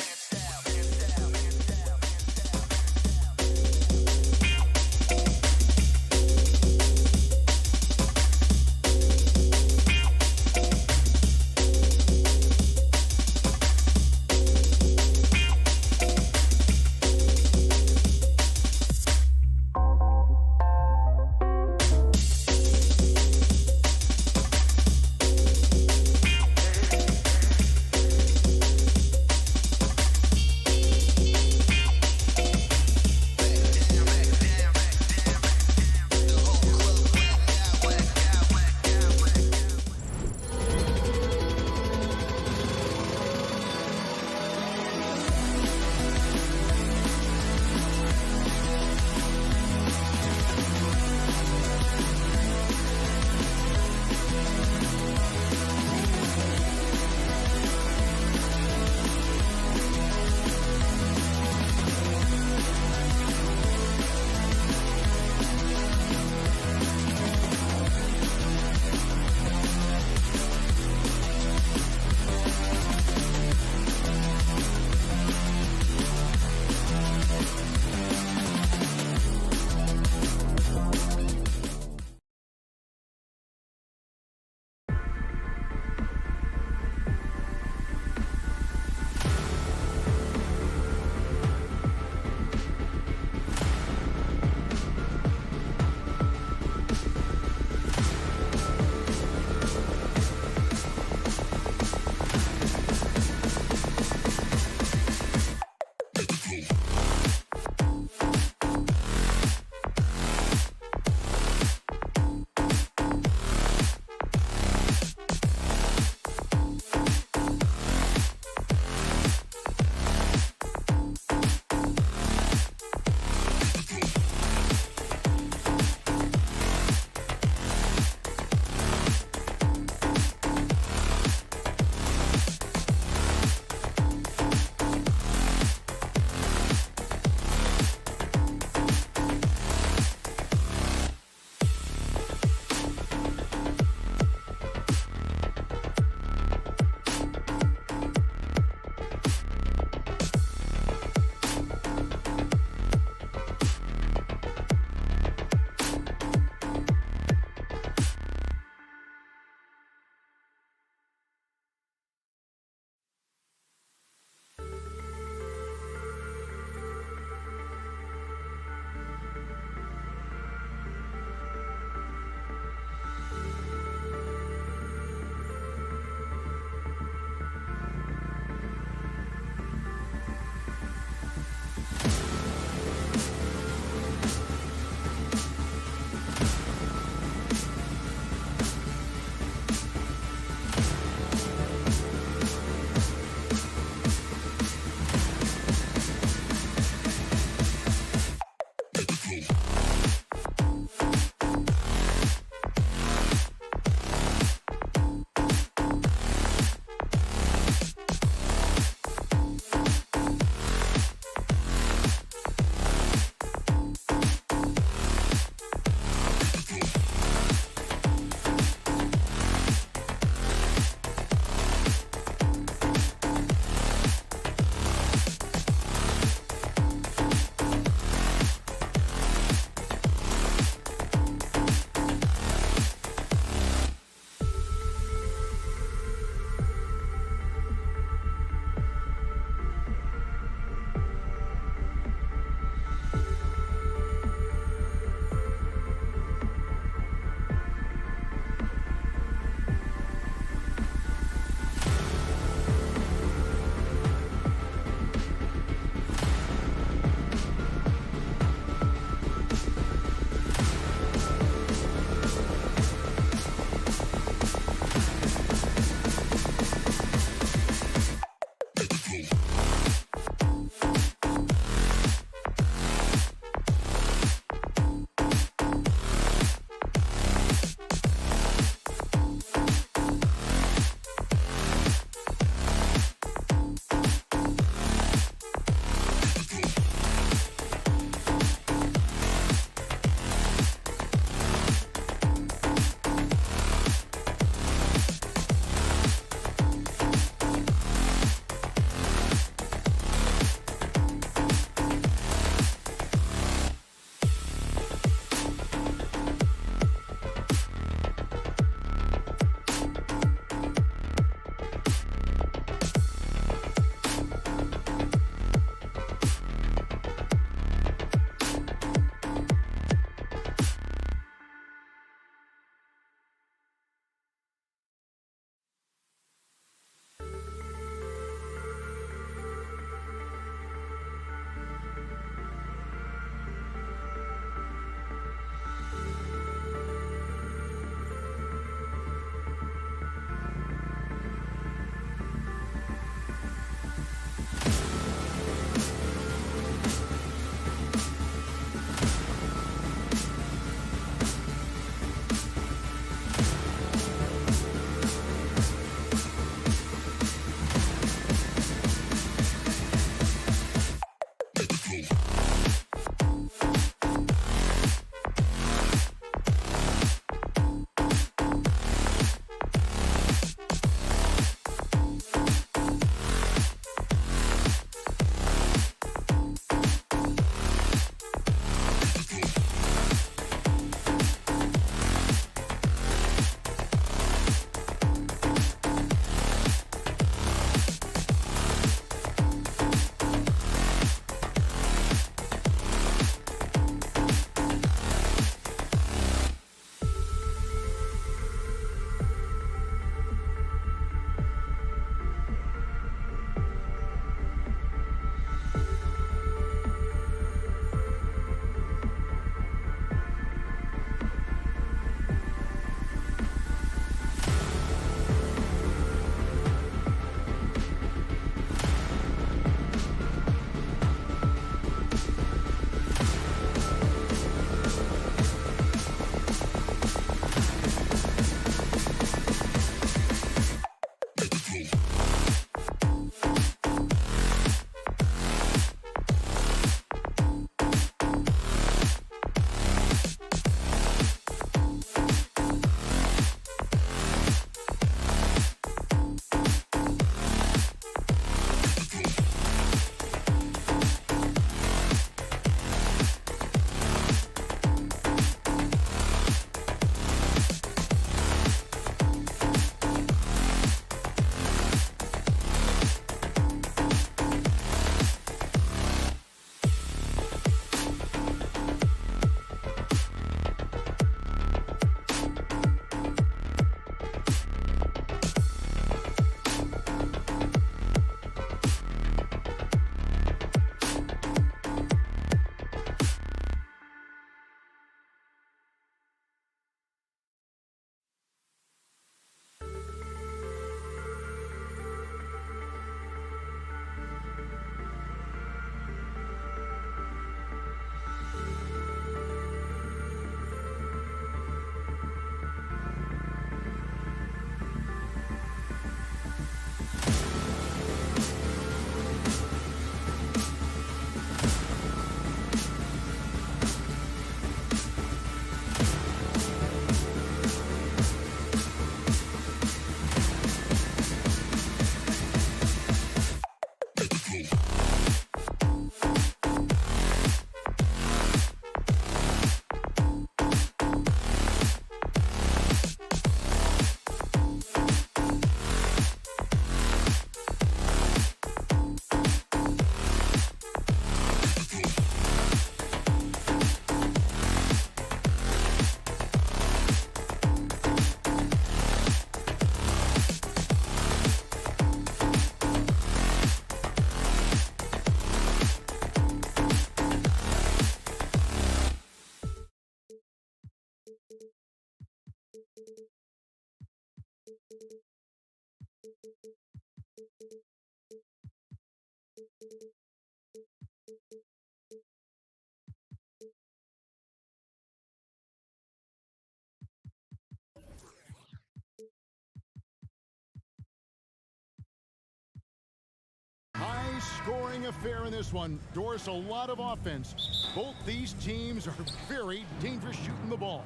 high-scoring affair in this one. Doris, a lot of offense. Both these teams are very dangerous shooting the ball.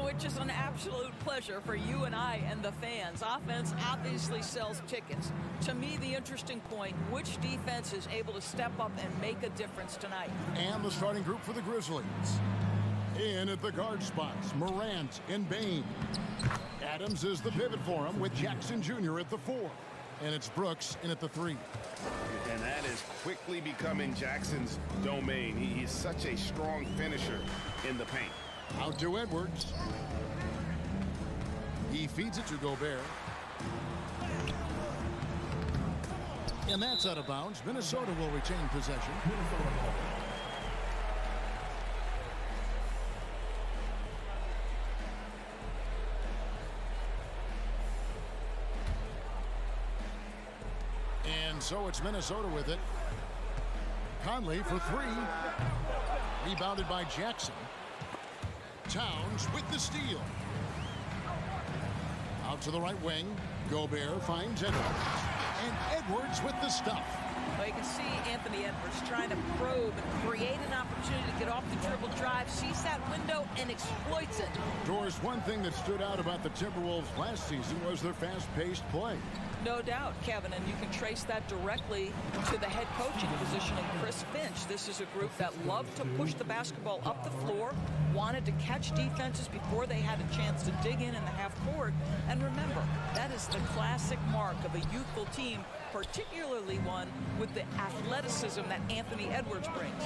Which is an absolute pleasure for you and I and the fans. Offense obviously sells tickets. To me, the interesting point, which defense is able to step up and make a difference tonight? And the starting group for the Grizzlies. In at the guard spots, Morant and Bain. Adams is the pivot for him with Jackson Jr. at the 4. And it's Brooks in at the 3. And that is quickly becoming Jackson's domain. He's such a strong finisher in the paint. Out to Edwards. He feeds it to Gobert. And that's out of bounds. Minnesota will retain possession. And so it's Minnesota with it. Conley for 3. Rebounded by Jackson. Towns with the steal. Out to the right wing. Gobert finds Edwards. And Edwards with the stuff. Well, you can see Anthony Edwards trying to probe and create an opportunity to get off the dribble drive, sees that window, and exploits it. Doris, one thing that stood out about the Timberwolves last season was their fast-paced play. No doubt, Kevin, and you can trace that directly to the head coaching position of Chris Finch. This is a group that loved to push the basketball up the floor, wanted to catch defenses before they had a chance to dig in the half court. And remember, that is the classic mark of a youthful team, particularly one with the athleticism that Anthony Edwards brings.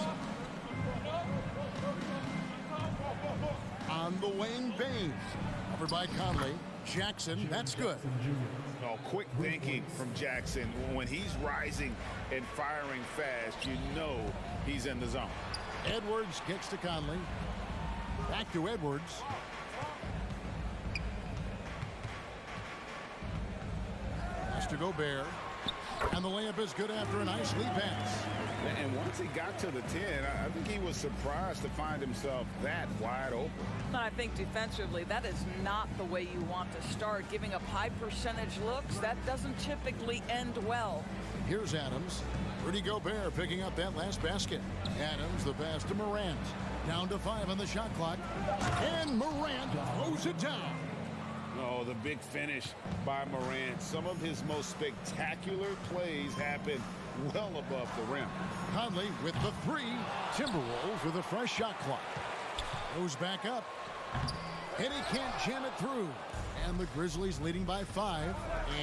On the wing, Bain. Covered by Conley. Jackson, that's good. Oh, quick thinking from Jackson. When he's rising and firing fast, you know he's in the zone. Edwards kicks to Conley. Back to Edwards. Pass to Gobert. And the layup is good after a nice lead pass. And once he got to the 10, I think he was surprised to find himself that wide open. I think defensively, that is not the way you want to start. Giving up high percentage looks, that doesn't typically end well. Here's Adams. Rudy Gobert picking up that last basket. Adams, the pass to Morant. Down to 5 on the shot clock. And Morant throws it down. Oh, the big finish by Morant. Some of his most spectacular plays happen well above the rim. Conley with the 3. Timberwolves with a fresh shot clock. Goes back up. And he can't jam it through. And the Grizzlies leading by 5.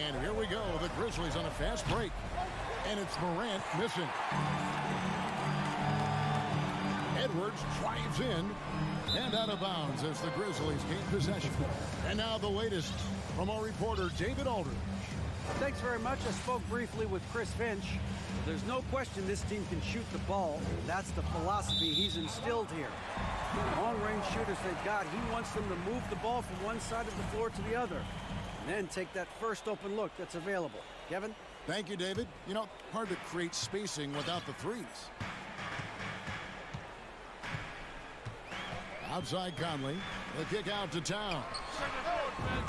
And here we go. The Grizzlies on a fast break. And it's Morant missing. Edwards drives in. And out of bounds as the Grizzlies gain possession. And now the latest from our reporter, David Aldridge. Thanks very much. I spoke briefly with Chris Finch. There's no question this team can shoot the ball. That's the philosophy he's instilled here. Long-range shooters they've got, he wants them to move the ball from one side of the floor to the other. And then take that first open look that's available. Kevin? Thank you, David. You know, hard to create spacing without the threes. Outside Conley. The kick out to Towns.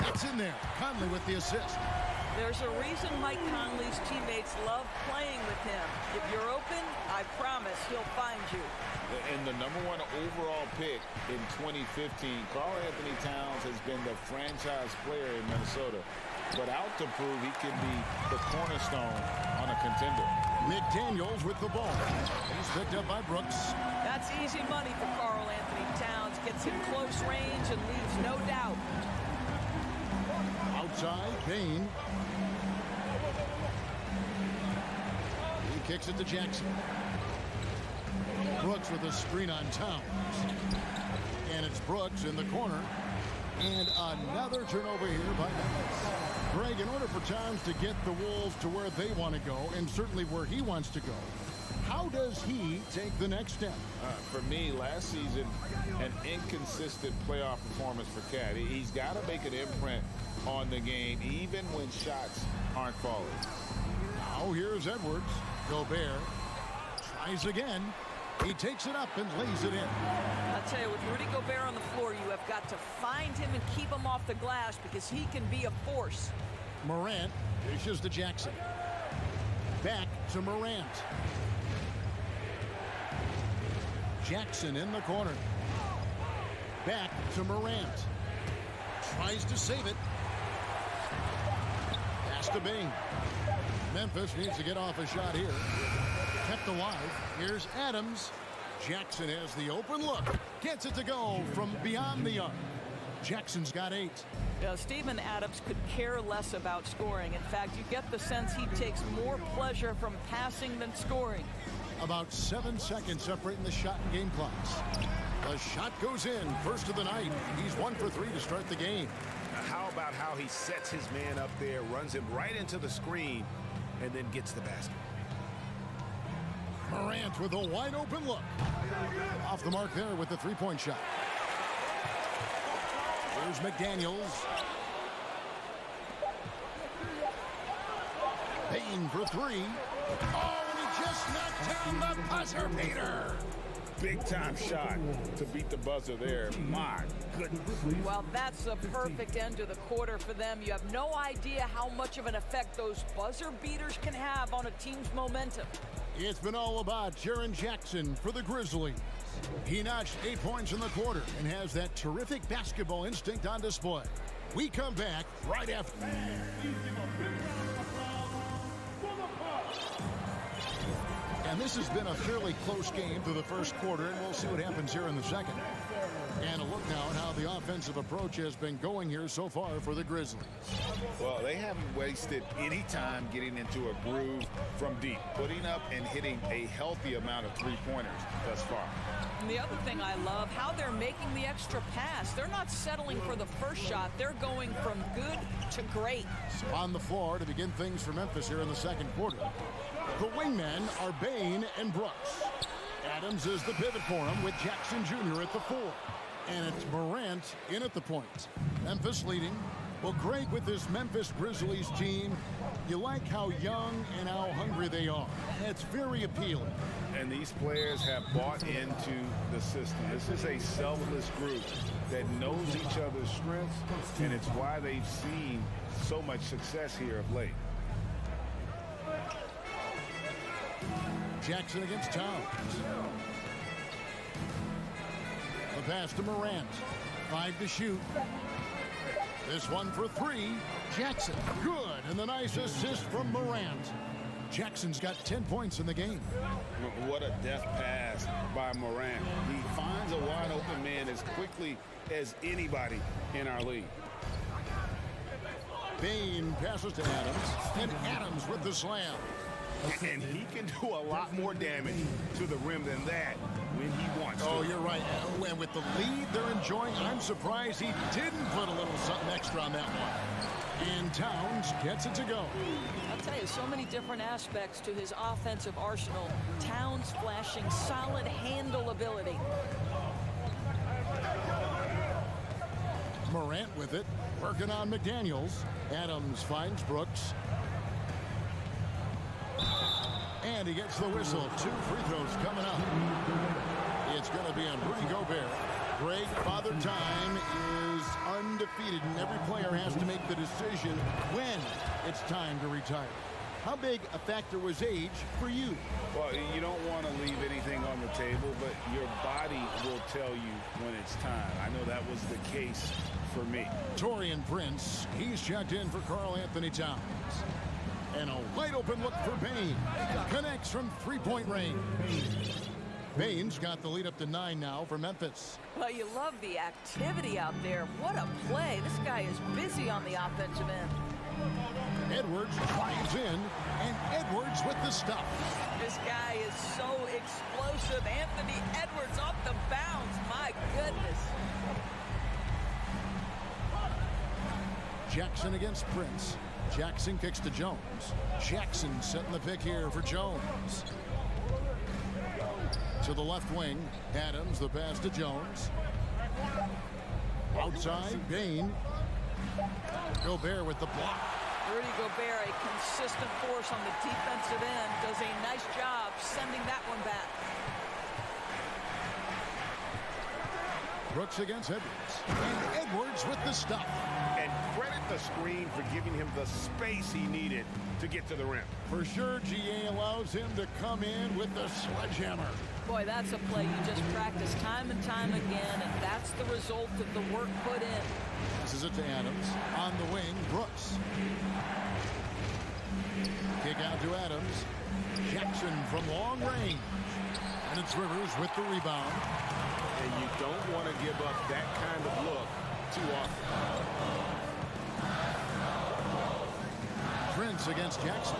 That's in there. Conley with the assist. There's a reason Mike Conley's teammates love playing with him. If you're open, I promise he'll find you. And the #1 overall pick in 2015, Karl Anthony Towns has been the franchise player in Minnesota. But out to prove he can be the cornerstone on a contender. McDaniels with the ball. He's picked up by Brooks. That's easy money for Karl Anthony Towns. Gets in close range and leaves no doubt. Outside, Bain. He kicks it to Jackson. Brooks with a screen on Towns. And it's Brooks in the corner. And another turnover here by Memphis. Greg, in order for Towns to get the Wolves to where they want to go, and certainly where he wants to go, how does he take the next step? For me, last season, an inconsistent playoff performance for Cat. He's got to make an imprint on the game, even when shots aren't falling. Now here's Edwards. Gobert tries again. He takes it up and lays it in. I'll tell you, with Rudy Gobert on the floor, you have got to find him and keep him off the glass because he can be a force. Morant dishes to Jackson. Back to Morant. Jackson in the corner. Back to Morant. Tries to save it. Pass to Bing. Memphis needs to get off a shot here. Kept alive. Here's Adams. Jackson has the open look. Gets it to go from beyond the arc. Jackson's got 8. Steven Adams could care less about scoring. In fact, you get the sense he takes more pleasure from passing than scoring. About 7 seconds separating the shot and game clocks. The shot goes in. First of the night. He's 1 for 3 to start the game. Now, how about how he sets his man up there, runs him right into the screen, and then gets the basket. Morant with a wide open look. Off the mark there with the three-point shot. Here's McDaniels. Payne for 3. Oh, and he just knocked down the buzzer beater. Big-time shot to beat the buzzer there. My goodness. Well, that's a perfect end to the quarter for them. You have no idea how much of an effect those buzzer beaters can have on a team's momentum. It's been all about Jaren Jackson for the Grizzlies. He notched 8 points in the quarter and has that terrific basketball instinct on display. We come back right after. And this has been a fairly close game through the first quarter, and we'll see what happens here in the second. And a look now at how the offensive approach has been going here so far for the Grizzlies. Well, they haven't wasted any time getting into a groove from deep, putting up and hitting a healthy amount of three-pointers thus far. And the other thing I love, how they're making the extra pass. They're not settling for the first shot. They're going from good to great. On the floor to begin things for Memphis here in the second quarter. The wingmen are Bane and Brooks. Adams is the pivot for him with Jackson Jr. at the 4. And it's Morant in at the point. Memphis leading. Well, Greg, with this Memphis Grizzlies team, you like how young and how hungry they are. It's very appealing. And these players have bought into the system. This is a selfless group that knows each other's strengths, and it's why they've seen so much success here of late. Jackson against Towns. The pass to Morant. 5 to shoot. This one for 3. Jackson, good. And the nice assist from Morant. Jackson's got 10 points in the game. What a deft pass by Morant. He finds a wide open man as quickly as anybody in our league. Bane passes to Adams. And Adams with the slam. And he can do a lot more damage to the rim than that when he wants to. Oh, you're right. And with the lead they're enjoying, I'm surprised he didn't put a little something extra on that one. And Towns gets it to go. I'll tell you, so many different aspects to his offensive arsenal. Towns flashing solid handle ability. Morant with it, working on McDaniels. Adams finds Brooks. And he gets the whistle. 2 free throws coming up. It's going to be on Rudy Gobert. Greg, Father Time is undefeated, and every player has to make the decision when it's time to retire. How big a factor was age for you? Well, you don't want to leave anything on the table, but your body will tell you when it's time. I know that was the case for me. Taurean Prince, he's checked in for Karl Anthony Towns. And a wide open look for Bane. Connects from three-point range. Bane's got the lead up to 9 now for Memphis. Well, you love the activity out there. What a play. This guy is busy on the offensive end. Edwards drives in, and Edwards with the stop. This guy is so explosive. Anthony Edwards off the bounce. My goodness. Jackson against Prince. Jackson kicks to Jones. Jackson setting the pick here for Jones. To the left wing. Adams, the pass to Jones. Outside, Bane. Gobert with the block. Rudy Gobert, a consistent force on the defensive end, does a nice job sending that one back. Brooks against Edwards. And Edwards with the stop. And credit the screen for giving him the space he needed to get to the rim. For sure, GA allows him to come in with the sledgehammer. Boy, that's a play you just practice time and time again, and that's the result of the work put in. Passes it to Adams. On the wing, Brooks. Kick out to Adams. Jackson from long range. And it's Rivers with the rebound. And you don't want to give up that kind of look too often. Prince against Jackson.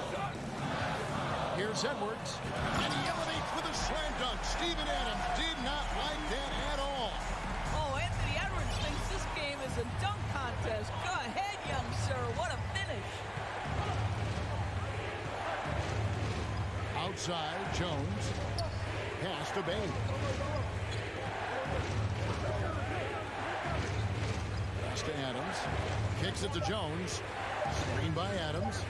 Here's Edwards. And he elevates with a slam dunk. Steven Adams did not like that at all. Oh, Anthony Edwards thinks this game is a dunk contest. Go ahead, young sir. What a finish. Outside, Jones. Pass to Bain. Pass to Adams. Kicks it to Jones. Screen by Adams.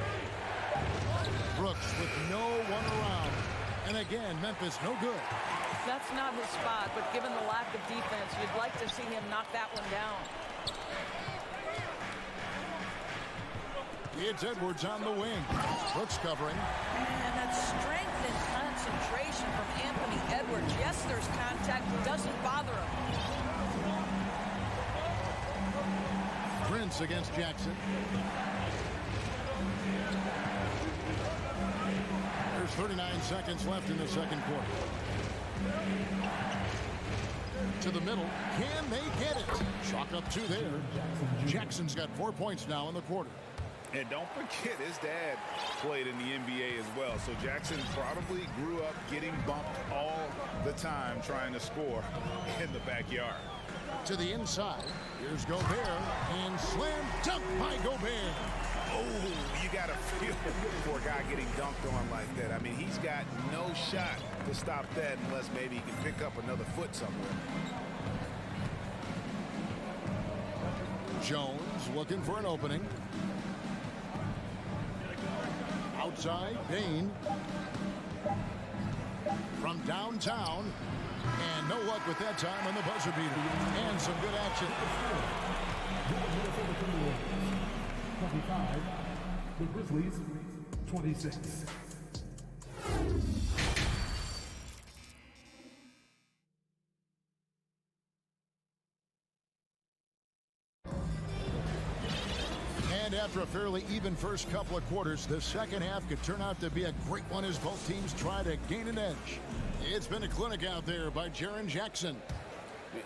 Brooks with no one around. And again, Memphis no good. That's not his spot, but given the lack of defense, you'd like to see him knock that one down. It's Edwards on the wing. Brooks covering. And that strength and concentration from Anthony Edwards. Yes, there's contact. It doesn't bother him. Prince against Jackson. There's 39 seconds left in the second quarter. To the middle. Can they get it? Chalk up 2 there. Jackson's got 4 points now in the quarter. And don't forget, his dad played in the NBA as well. So Jackson probably grew up getting bumped all the time trying to score in the backyard. To the inside. Here's Gobert. And slam dunk by Gobert. Oh, you got to feel for a guy getting dunked on like that. I mean, he's got no shot to stop that unless maybe he can pick up another foot somewhere. Jones looking for an opening. Outside, Bain. From downtown. And no luck with that time on the buzzer beater. And some good action. 25. The Grizzlies, 26. And after a fairly even first couple of quarters, the second half could turn out to be a great one as both teams try to gain an edge. It's been a clinic out there by Jaren Jackson.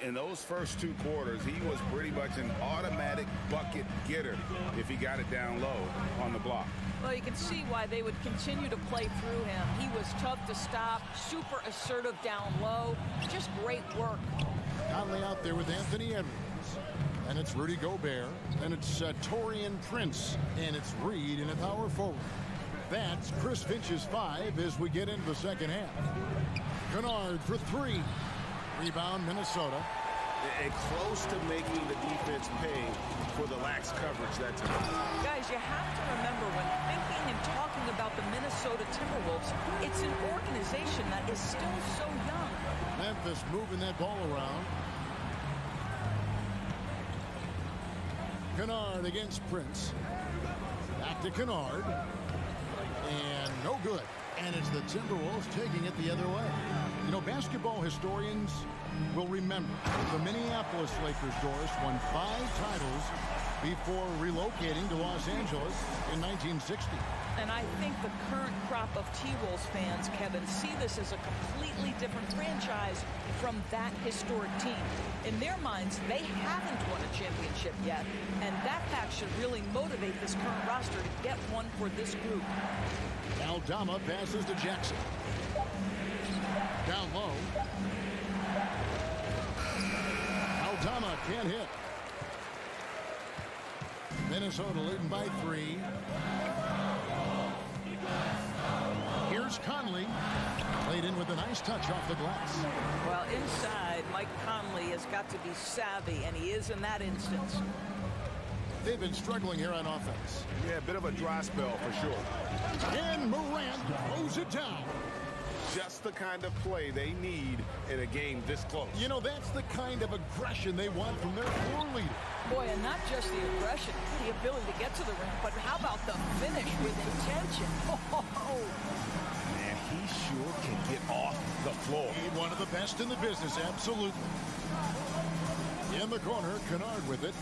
In those first 2 quarters, he was pretty much an automatic bucket getter if he got it down low on the block. Well, you can see why they would continue to play through him. He was tough to stop, super assertive down low. Just great work. Conley out there with Anthony Edwards. And it's Rudy Gobert. And it's Taurean Prince. And it's Reed in a power forward. That's Chris Finch's 5 as we get into the second half. Kennard for 3. Rebound, Minnesota. And close to making the defense pay for the lax coverage that time. Guys, you have to remember when thinking and talking about the Minnesota Timberwolves, it's an organization that is still so young. Memphis moving that ball around. Kennard against Prince. Back to Kennard. And no good. And it's the Timberwolves taking it the other way. You know, basketball historians will remember the Minneapolis Lakers, Doris, won 5 titles before relocating to Los Angeles in 1960. And I think the current crop of T-Wolves fans, Kevin, see this as a completely different franchise from that historic team. In their minds, they haven't won a championship yet, and that fact should really motivate this current roster to get one for this group. Aldama passes to Jackson. Down low. Aldama can't hit. Minnesota leading by 3. Here's Conley. Played in with a nice touch off the glass. Well, inside, Mike Conley has got to be savvy, and he is in that instance. They've been struggling here on offense. Yeah, a bit of a dry spell for sure. And Morant throws it down. just the kind of play they need in a game this close. You know, that's the kind of aggression they want from their floor leader. Boy, and not just the aggression, the ability to get to the rim, but how about the finish with intention? And he sure can get off the floor. He's one of the best in the business, absolutely. In the corner, Kennard with it.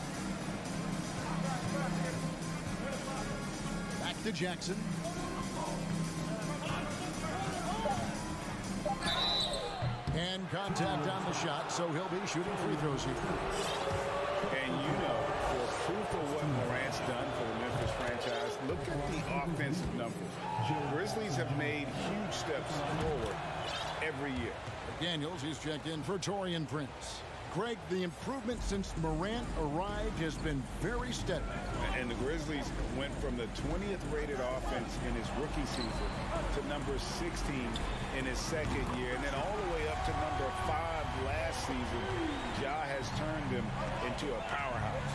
Back to Jackson. And contact on the shot, so he'll be shooting free throws here. And you know, for proof of what Morant's done for the Memphis franchise, look at the offensive numbers. The Grizzlies have made huge steps forward every year. Daniels, he's checked in for Taurean Prince. Greg, the improvement since Morant arrived has been very steady. And the Grizzlies went from the 20th rated offense in his rookie season to number 16 in his second year, and then all the way up to number 5 last season. Ja has turned them into a powerhouse.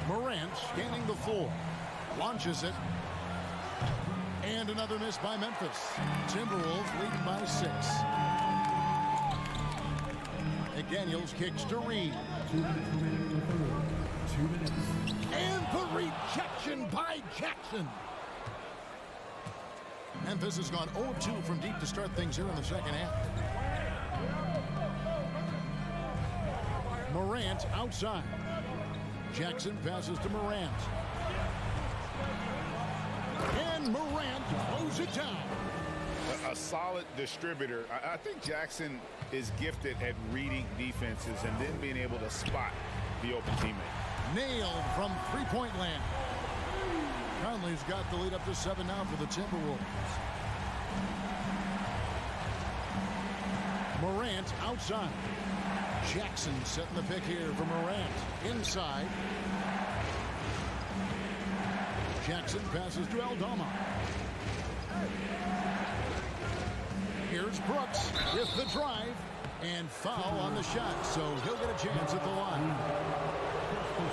Morant scanning the floor, launches it, and another miss by Memphis. Timberwolves leading by 6. McDaniels kicks to Reed. 2 minutes remaining in the third. 2 minutes. And the rejection by Jackson. Memphis has gone 0-2 from deep to start things here in the second half. Morant outside. Jackson passes to Morant. And Morant throws it down. A solid distributor. I think Jackson is gifted at reading defenses and then being able to spot the open teammate. Nailed from three-point land. Conley's got the lead up to 7 now for the Timberwolves. Morant outside. Jackson setting the pick here for Morant. Inside. Jackson passes to Eldorado. Here's Brooks with the drive and foul on the shot, so he'll get a chance at the line.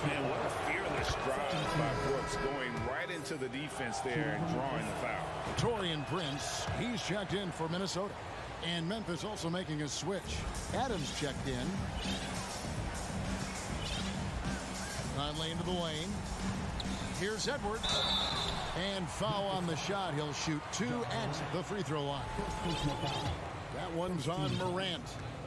Man, what a fearless drive by Brooks, going right into the defense there and drawing the foul. Taurean Prince, he's checked in for Minnesota. And Memphis also making a switch. Adams checked in. Conley into the lane. Here's Edwards. And foul on the shot. He'll shoot 2 at the free throw line. That one's on Morant.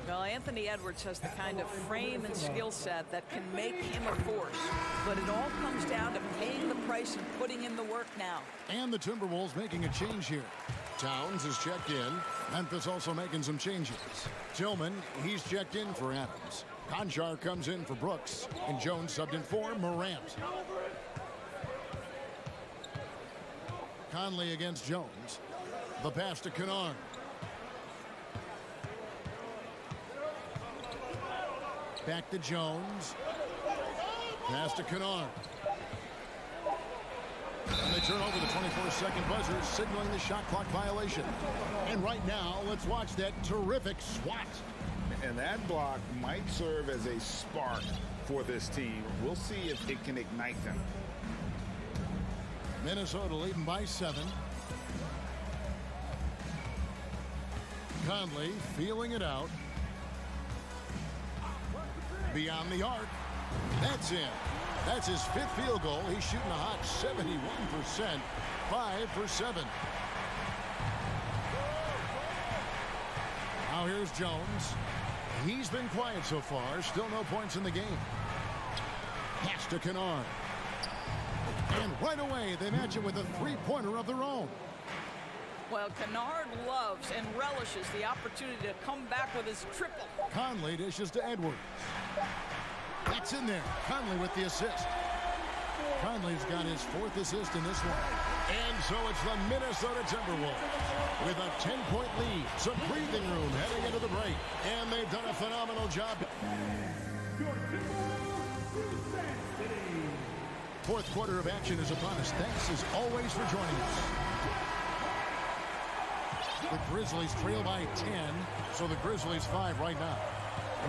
Well, Anthony Edwards has the kind of frame and skill set that can make him a force. But it all comes down to paying the price and putting in the work now. And the Timberwolves making a change here. Towns is checked in. Memphis also making some changes. Tillman, he's checked in for Adams. Conchar comes in for Brooks. And Jones subbed in for Morant. Conley against Jones. The pass to Kennard. Back to Jones. Pass to Kennard. And they turn over the 24-second buzzer, signaling the shot clock violation. And right now, let's watch that terrific swat. And that block might serve as a spark for this team. We'll see if it can ignite them. Minnesota leading by 7. Conley feeling it out. Beyond the arc. That's in. That's his 5th field goal. He's shooting a hot 71%. 5 for 7. Now here's Jones. He's been quiet so far. Still no points in the game. Pass to Kennard. And right away, they match it with a three-pointer of their own. Well, Kennard loves and relishes the opportunity to come back with his triple. Conley dishes to Edwards. That's in there. Conley with the assist. Conley's got his 4th assist in this one. And so it's the Minnesota Timberwolves with a 10-point lead. Some breathing room heading into the break. And they've done a phenomenal job. 4th quarter of action is upon us. Thanks as always for joining us. The Grizzlies trail by 10, so the Grizzlies 5 right now.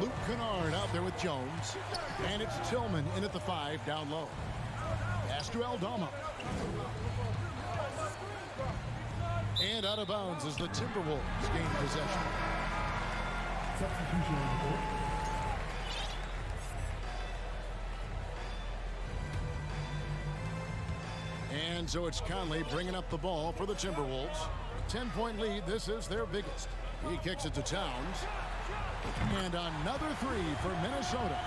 Luke Kennard out there with Jones. And it's Tillman in at the 5 down low. Pass to Eldorado. And out of bounds as the Timberwolves gain possession. Substitution on the board. And so it's Conley bringing up the ball for the Timberwolves. 10-point lead. This is their biggest. He kicks it to Towns. And another three for Minnesota.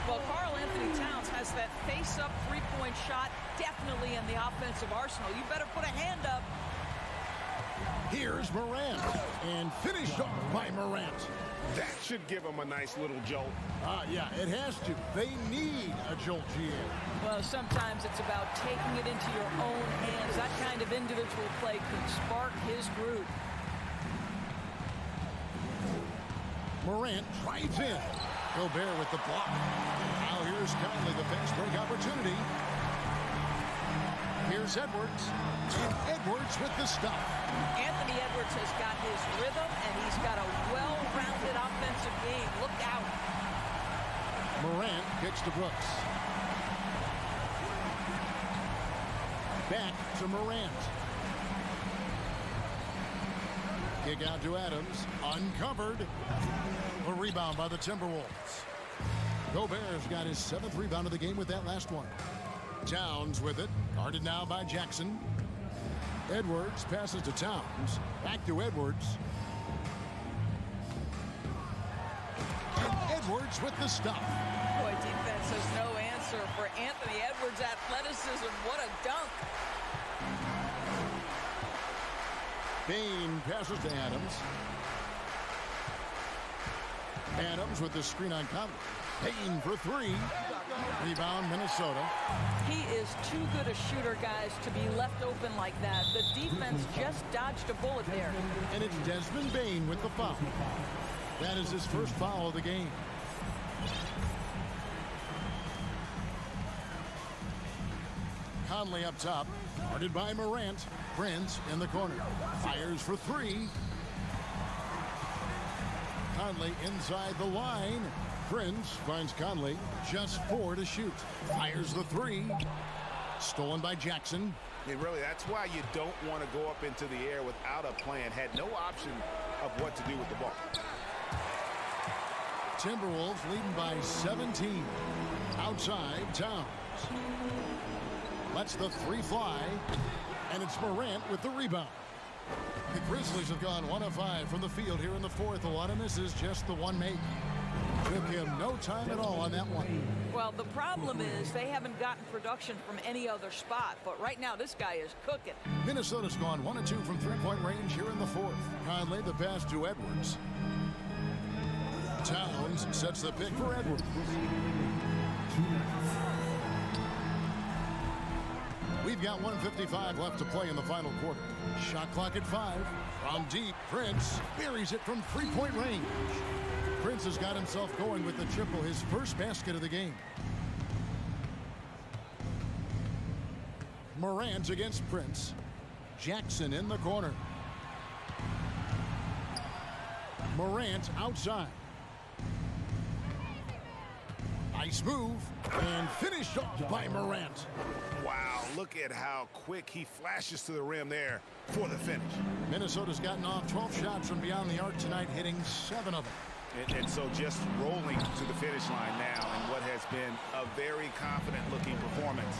Well, Karl Anthony Towns has that face-up three-point shot definitely in the offensive arsenal. You better put a hand up. Here's Morant. And finished off by Morant. That should give him a nice little jolt. Yeah, it has to. They need a jolt, GA. Well, sometimes it's about taking it into your own hands. That kind of individual play can spark his groove. Morant drives in. Gobert with the block. Now here's Conley, the fast break opportunity. Here's Edwards. And Edwards with the stop. Anthony Edwards has got his rhythm, and he's got a well-rounded offensive game. Look out. Morant kicks to Brooks. Back to Morant. Kick out to Adams. Uncovered. A rebound by the Timberwolves. Gobert's got his 7th rebound of the game with that last one. Towns with it. Guarded now by Jackson. Edwards passes to Towns. Back to Edwards. And Edwards with the stop. Boy, defense has no answer for Anthony Edwards' athleticism. What a dunk. Bane passes to Adams. Adams with the screen on Conley. Payne for three. Rebound, Minnesota. He is too good a shooter, guys, to be left open like that. The defense just dodged a bullet there. And it's Desmond Bane with the foul. That is his first foul of the game. Conley up top. Guarded by Morant. Prince in the corner. Fires for three. Conley inside the line. Prince finds Conley. Just 4 to shoot. Fires the three. Stolen by Jackson. Really, that's why you don't want to go up into the air without a plan. Had no option of what to do with the ball. Timberwolves leading by 17. Outside, Towns. Lets the three fly. And it's Morant with the rebound. The Grizzlies have gone 1 of 5 from the field here in the fourth. A lot of misses, just the one make. Took him no time at all on that one. Well, the problem is they haven't gotten production from any other spot. But right now, this guy is cooking. Minnesota's gone 1 of 2 from three-point range here in the fourth. Conley, the pass to Edwards. Towns sets the pick for Edwards. We've got 1:55 left to play in the final quarter. Shot clock at 5. From deep, Prince buries it from three-point range. Prince has got himself going with the triple, his first basket of the game. Morant against Prince. Jackson in the corner. Morant outside. Nice move. And finished off by Morant. Wow, look at how quick he flashes to the rim there for the finish. Minnesota's gotten off 12 shots from beyond the arc tonight, hitting 7 of them. And so just rolling to the finish line now in what has been a very confident-looking performance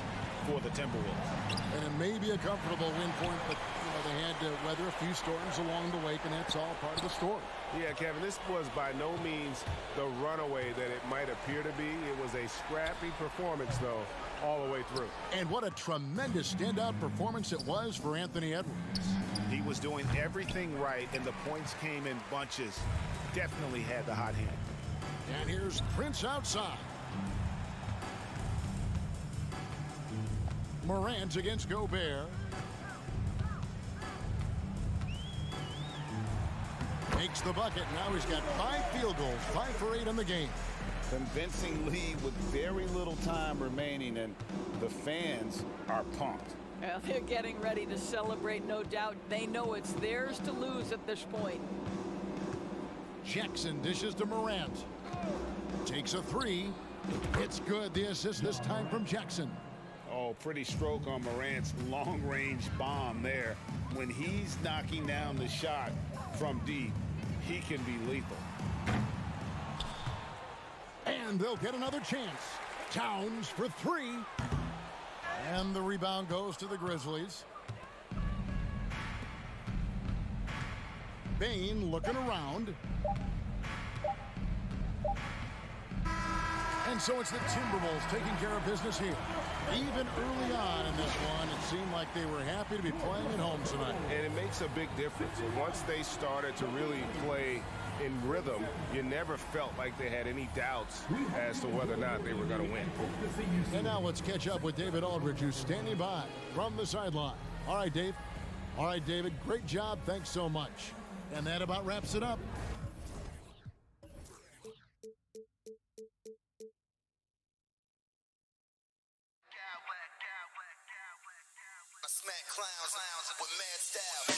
for the Timberwolves. And it may be a comfortable win point, but they had to weather a few storms along the way, and that's all part of the story. Yeah, Kevin, this was by no means the runaway that it might appear to be. It was a scrappy performance, though, all the way through. And what a tremendous standout performance it was for Anthony Edwards. He was doing everything right, and the points came in bunches. Definitely had the hot hand. And here's Prince outside. Morant against Gobert. Makes the bucket. Now he's got 5 field goals, 5 for 8 in the game. Convincing lead with very little time remaining, and the fans are pumped. Well, they're getting ready to celebrate, no doubt. They know it's theirs to lose at this point. Jackson dishes to Morant. Takes a 3. It's good. The assist this time from Jackson. Oh, pretty stroke on Morant's long-range bomb there. when he's knocking down the shot from deep, he can be lethal. And they'll get another chance. Towns for three. And the rebound goes to the Grizzlies. Bane looking around. And so it's the Timberwolves taking care of business here. Even early on in this one, it seemed like they were happy to be playing at home tonight. And it makes a big difference. Once they started to really play in rhythm, you never felt like they had any doubts as to whether or not they were going to win. And now let's catch up with David Aldridge, who's standing by from the sideline. All right, Dave. All right, David, great job. Thanks so much. And that about wraps it up. I smack clowns with mad style.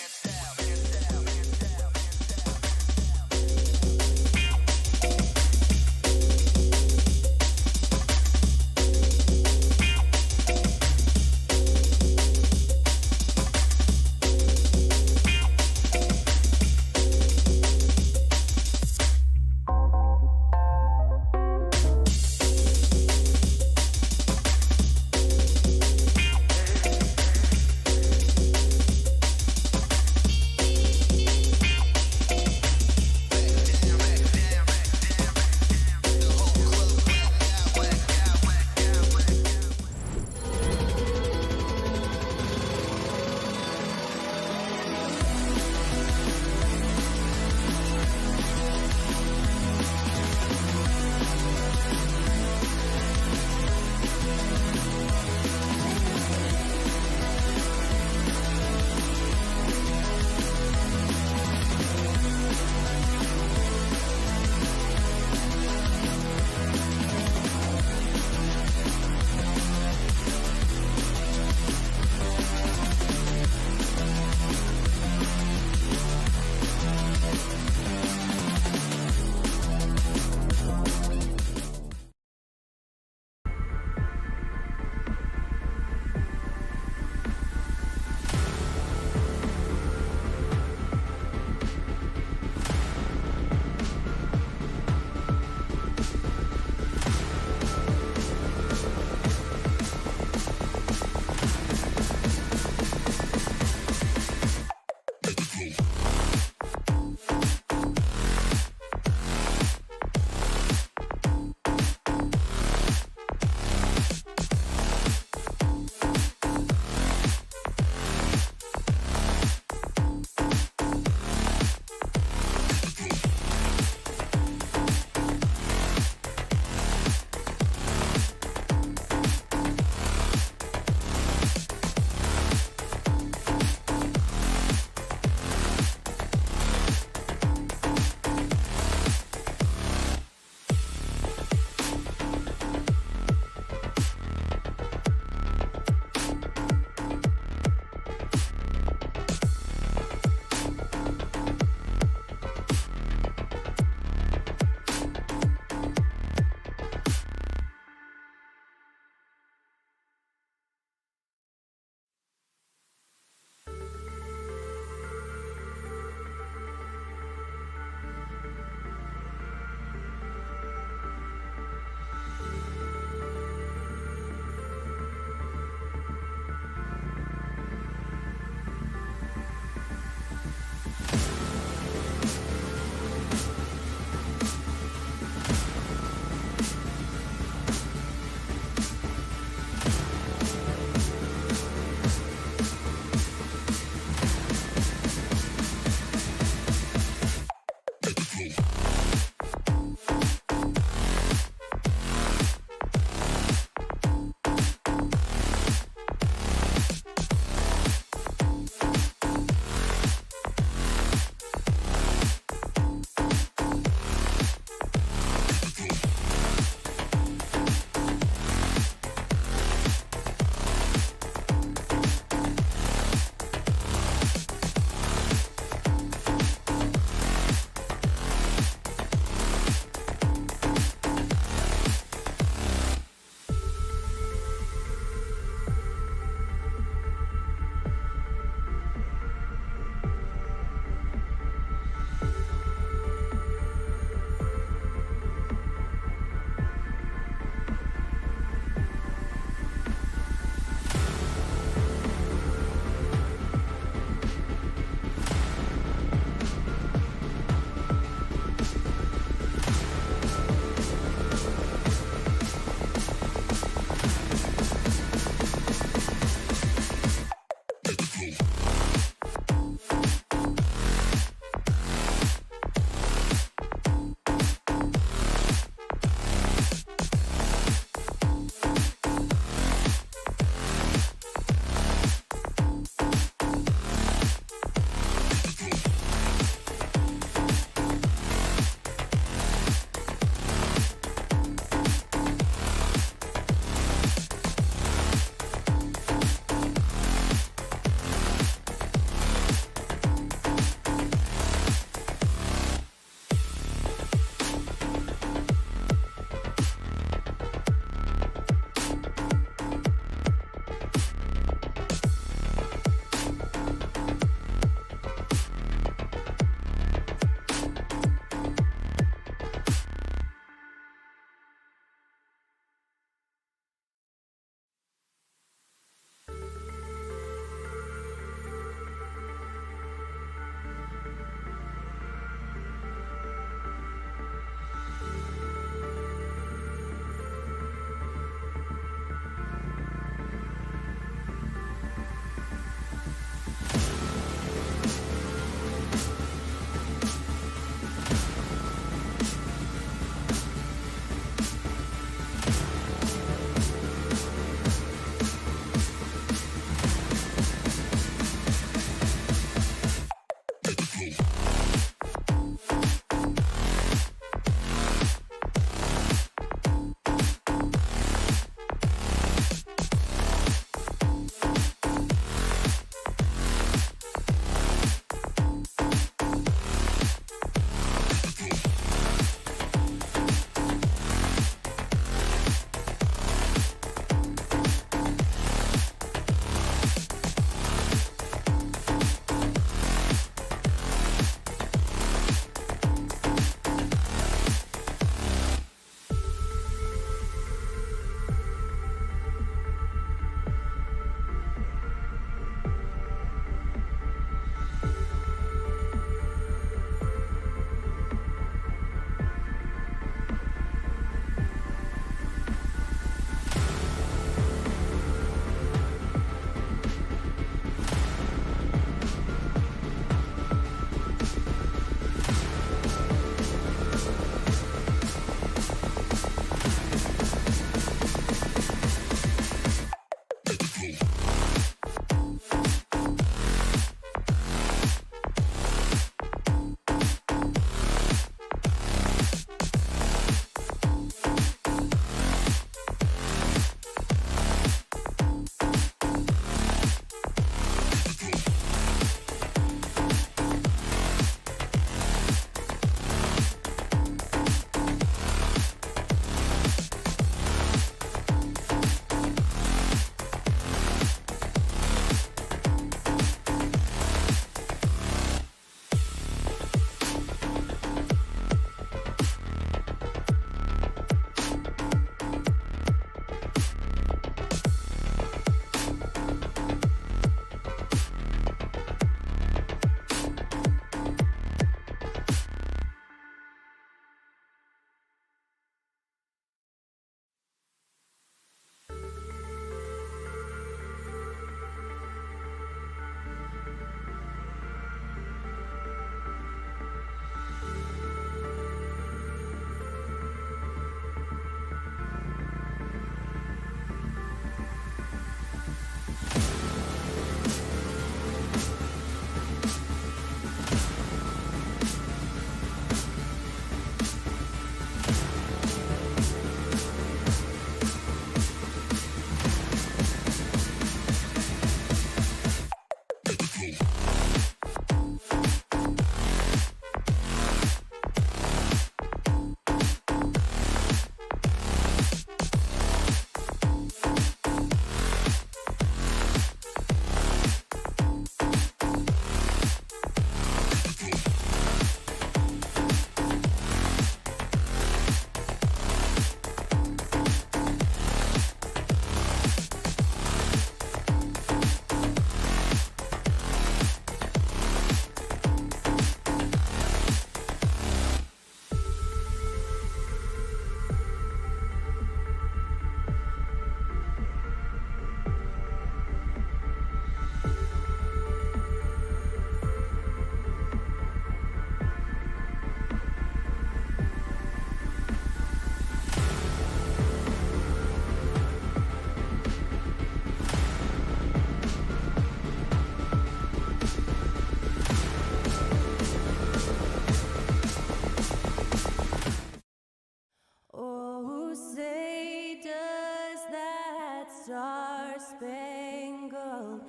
Star-Spangled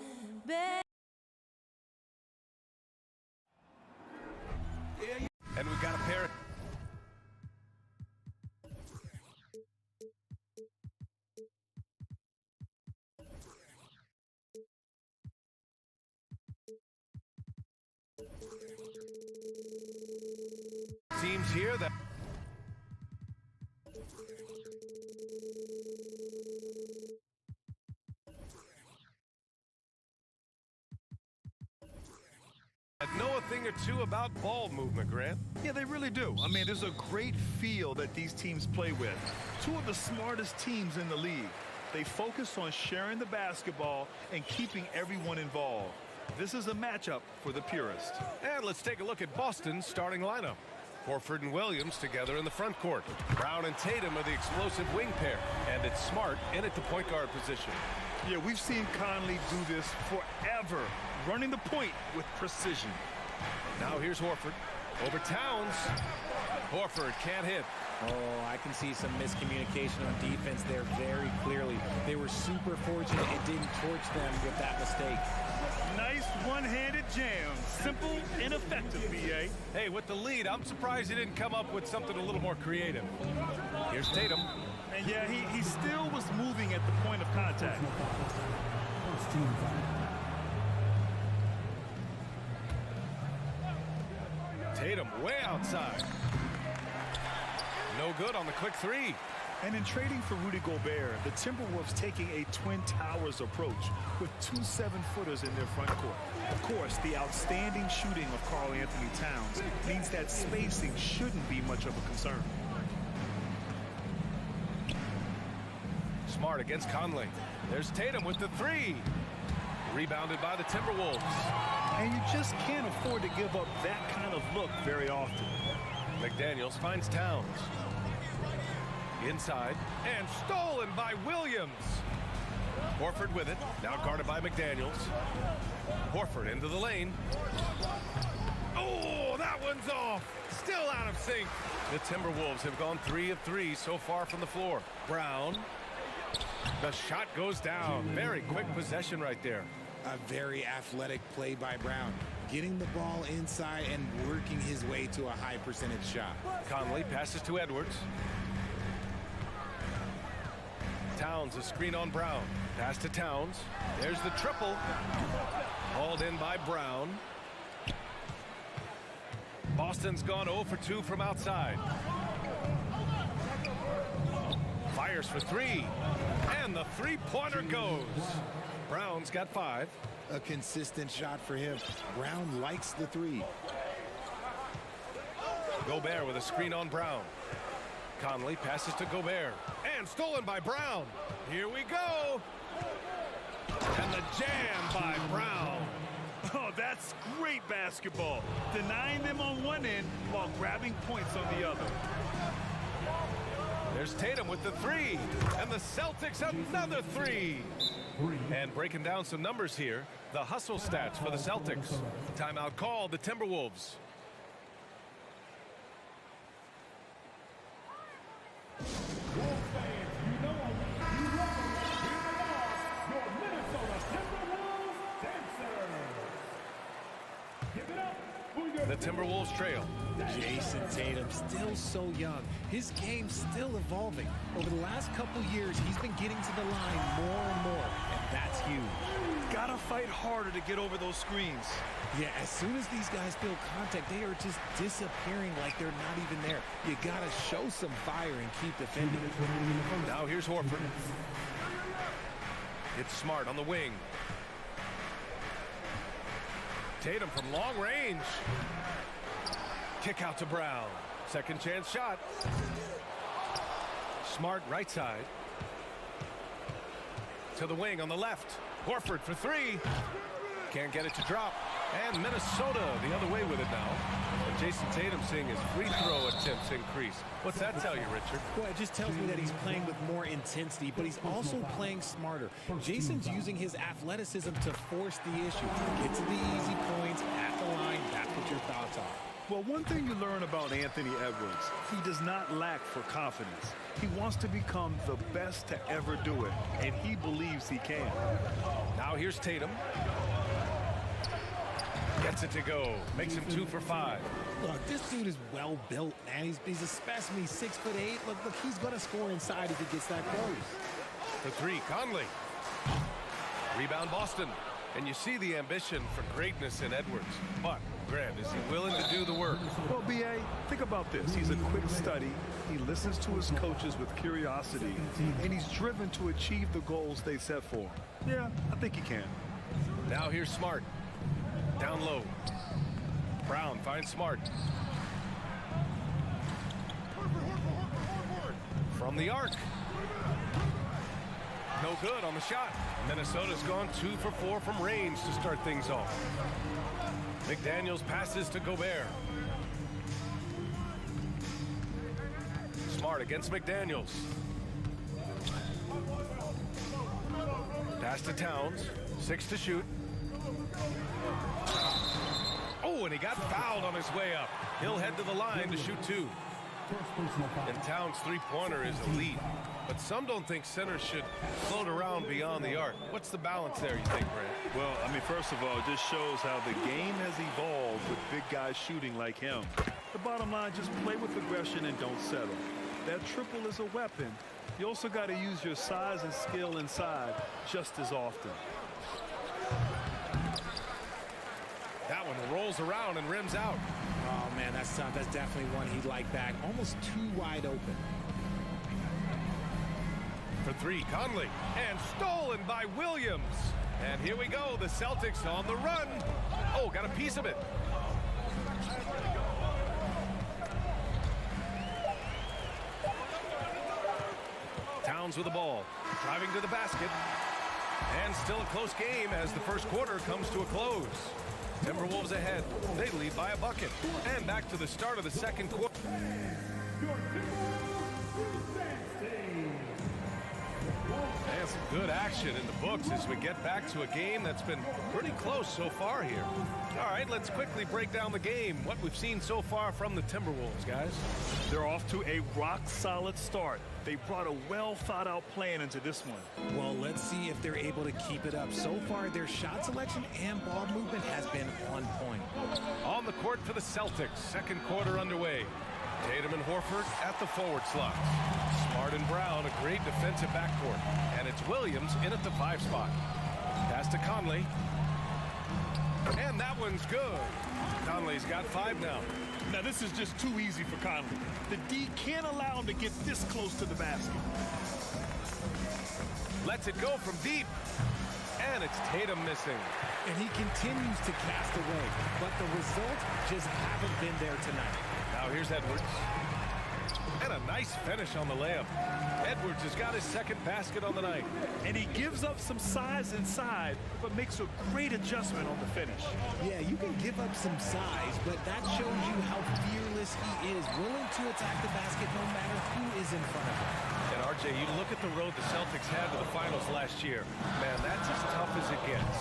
Banner. And we've got a pair. Teams here that know a thing or two about ball movement, Grant. Yeah, they really do. I mean, there's a great feel that these teams play with. Two of the smartest teams in the league. They focus on sharing the basketball and keeping everyone involved. This is a matchup for the purist. And let's take a look at Boston's starting lineup. Horford and Williams together in the front court. Brown and Tatum are the explosive wing pair. And it's Smart in at the point guard position. Yeah, we've seen Conley do this forever, running the point with precision. Now here's Horford. Over Towns. Horford can't hit. Oh, I can see some miscommunication on defense there very clearly. They were super fortunate it didn't torch them with that mistake. Nice one-handed jam. Simple and effective, B.A. Hey, with the lead, I'm surprised he didn't come up with something a little more creative. Here's Tatum. And yeah, he still was moving at the point of contact. Tatum way outside. No good on the quick three. And in trading for Rudy Gobert, the Timberwolves taking a Twin Towers approach with two 7-footers in their front court. Of course, the outstanding shooting of Karl Anthony Towns means that spacing shouldn't be much of a concern. Smart against Conley. There's Tatum with the three. Rebounded by the Timberwolves. And you just can't afford to give up that kind of look very often. McDaniels finds Towns. Inside and stolen by Williams. Horford with it, now guarded by McDaniels. Horford into the lane. Oh, that one's off. Still out of sync. The Timberwolves have gone 3 of 3 so far from the floor. Brown. The shot goes down. Very quick possession right there. A very athletic play by Brown, getting the ball inside and working his way to a high percentage shot. Conley passes to Edwards. Towns, a screen on Brown. Pass to Towns. There's the triple. Hauled in by Brown. Boston's gone 0 for 2 from outside. Fires for three. And the three-pointer goes. Brown's got 5. A consistent shot for him. Brown likes the three. Gobert with a screen on Brown. Conley passes to Gobert. And stolen by Brown. Here we go. And the jam by Brown. Oh, that's great basketball. Denying them on one end while grabbing points on the other. There's Tatum with the three. And the Celtics another three. And breaking down some numbers here. The hustle stats for the Celtics. Timeout called the Timberwolves. The Timberwolves trail. Jason Tatum, still so young. His game's still evolving. Over the last couple years, he's been getting to the line more and more, and that's huge. Gotta fight harder to get over those screens. Yeah, as soon as these guys feel contact, they are just disappearing like they're not even there. You gotta show some fire and keep defending. Now here's Horford. It's Smart on the wing. Tatum from long range. Kick out to Brown. Second chance shot. Smart right side. To the wing on the left. Horford for three. Can't get it to drop. And Minnesota the other way with it now. And Jason Tatum seeing his free throw attempts increase. What's that tell you, Richard? Well, it just tells me that he's playing with more intensity, but he's also playing smarter. Jason's using his athleticism to force the issue. Get to the easy points at the line. That's what your thoughts are. Well, one thing you learn about Anthony Edwards, he does not lack for confidence. He wants to become the best to ever do it, and he believes he can. Now here's Tatum. Gets it to go. Makes him 2 for 5. Look, this dude is well built, man. He's a specimen. He's 6'8". Look, he's going to score inside if he gets that close. For 3, Conley. Rebound, Boston. And you see the ambition for greatness in Edwards. But, Grant, is he willing to do the work? Well, B.A., think about this. He's a quick study. He listens to his coaches with curiosity, and he's driven to achieve the goals they set for him. Yeah, I think he can. Now here's Smart. Down low. Brown finds Smart. From the arc. No good on the shot. Minnesota's gone 2 for 4 from range to start things off. McDaniels passes to Gobert. Smart against McDaniels. Pass to Towns. 6 to shoot. Oh, and he got fouled on his way up. He'll head to the line to shoot 2. And Towns' three-pointer is elite. But some don't think centers should float around beyond the arc. What's the balance there, you think, Brad? Well, I mean, first of all, it just shows how the game has evolved with big guys shooting like him. The bottom line, just play with aggression and don't settle. That triple is a weapon. You also got to use your size and skill inside just as often. That one rolls around and rims out. Oh, man, that's tough. That's definitely one he'd like back. Almost too wide open. For 3, Conley. And stolen by Williams. And here we go. The Celtics on the run. Oh, got a piece of it. Towns with the ball. Driving to the basket. And still a close game as the first quarter comes to a close. Timberwolves ahead. They lead by a bucket. And back to the start of the second quarter. And some good action in the books as we get back to a game that's been pretty close so far here. All right, let's quickly break down the game. What we've seen so far from the Timberwolves, guys. They're off to a rock-solid start. They brought a well-thought-out plan into this one. Well, let's see if they're able to keep it up. So far, their shot selection and ball movement has been on point. On the court for the Celtics, second quarter underway. Tatum and Horford at the forward slot. Smart and Brown, a great defensive backcourt. And it's Williams in at the 5 spot. Pass to Conley. And that one's good. Conley's got 5 now. Now, this is just too easy for Conley. The D can't allow him to get this close to the basket. Lets it go from deep. And it's Tatum missing. And he continues to cast away. But the results just haven't been there tonight. Now here's Edwards. And a nice finish on the layup. Edwards has got his second basket on the night. And he gives up some size inside, but makes a great adjustment on the finish. Yeah, you can give up some size, but that shows you how fearless he is, willing to attack the basket no matter who is in front of him. And RJ, you look at the road the Celtics had to the finals last year. Man, that's as tough as it gets.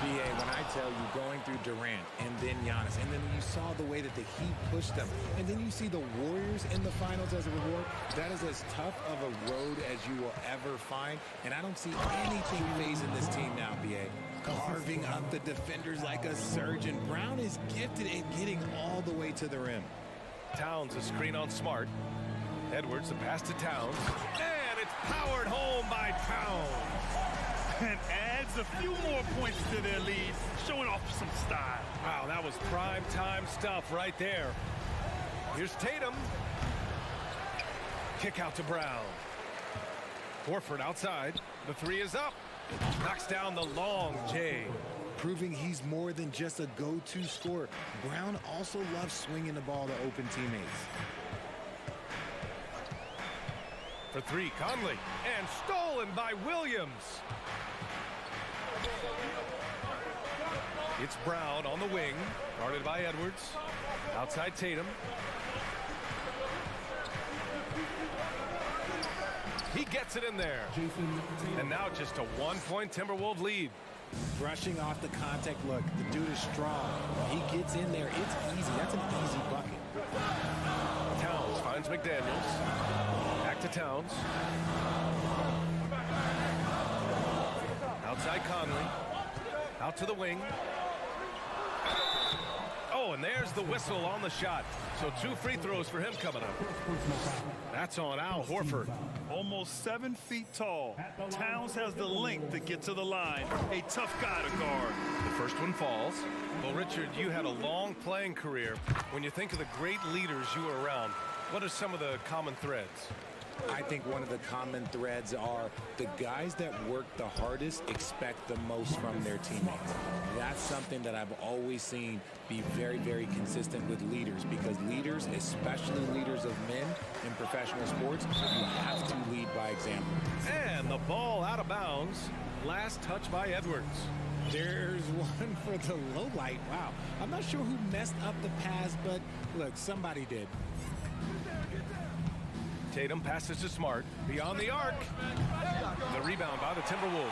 BA, when I tell you, going through Durant and then Giannis, and then you saw the way that the Heat pushed them, and then you see the Warriors in the finals as a reward, that is as tough of a road as you will ever find, and I don't see anything phasing this team now, BA. Carving up the defenders like a surgeon. Brown is gifted at getting all the way to the rim. Towns a screen on Smart. Edwards, the pass to Towns. And it's powered home by Towns. And adds a few more points to their lead, showing off some style. Wow, that was prime time stuff right there. Here's Tatum. Kick out to Brown. Horford outside. The 3 is up. Knocks down the long J. Proving he's more than just a go-to scorer. Brown also loves swinging the ball to open teammates. For 3, Conley. And stolen by Williams. It's Brown on the wing. Guarded by Edwards. Outside Tatum. He gets it in there. And now just a 1-point Timberwolves lead. Brushing off the contact. Look, the dude is strong. When he gets in there, it's easy. That's an easy bucket. Towns finds McDaniels. Back to Towns. Outside Conley. Out to the wing. Oh, and there's the whistle on the shot. So 2 free throws for him coming up. That's on Al Horford. Almost 7 feet tall. Towns has the length to get to the line. A tough guy to guard. The first one falls. Well, Richard, you had a long playing career. When you think of the great leaders you were around, what are some of the common threads? I think one of the common threads are the guys that work the hardest expect the most from their teammates. That's something that I've always seen be very, very consistent with leaders, because leaders, especially leaders of men in professional sports, you have to lead by example. And the ball out of bounds. Last touch by Edwards. There's one for the low light. Wow. I'm not sure who messed up the pass, but look, somebody did. Tatum passes to Smart. Beyond the arc. The rebound by the Timberwolves.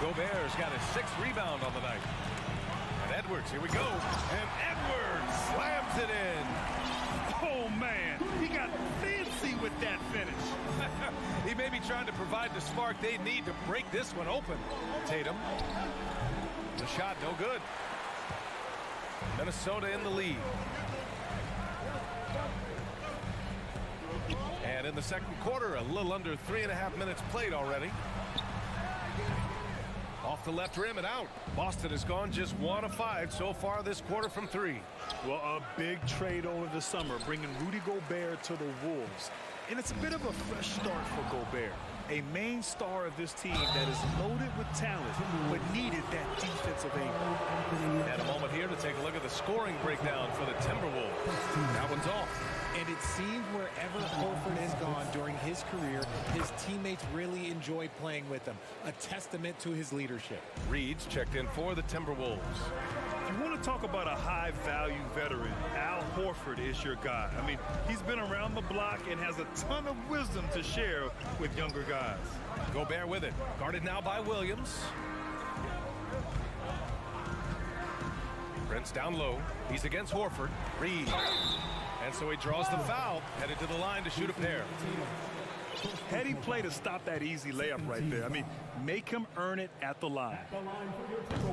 Gobert's got his 6th rebound on the night. And Edwards, here we go. And Edwards slams it in. Oh, man. He got fancy with that finish. He may be trying to provide the spark they need to break this one open. Tatum. The shot, no good. Minnesota in the lead. And in the second quarter, a little under 3.5 minutes played already. Off the left rim and out. Boston has gone just 1 of 5 so far this quarter from 3. Well, a big trade over the summer, bringing Rudy Gobert to the Wolves. And it's a bit of a fresh start for Gobert, a main star of this team that is loaded with talent, but needed that defensive angle. And a moment here to take a look at the scoring breakdown for the Timberwolves. That one's off. And it seems wherever Horford has gone during his career, his teammates really enjoy playing with him. A testament to his leadership. Reed's checked in for the Timberwolves. If you want to talk about a high-value veteran, Al Horford is your guy. I mean, he's been around the block and has a ton of wisdom to share with younger guys. Gobert with it. Guarded now by Williams. Prince down low. He's against Horford. Reed. And so he draws the foul, headed to the line to shoot a pair. Heady play to stop that easy layup right there. I mean, make him earn it at the line.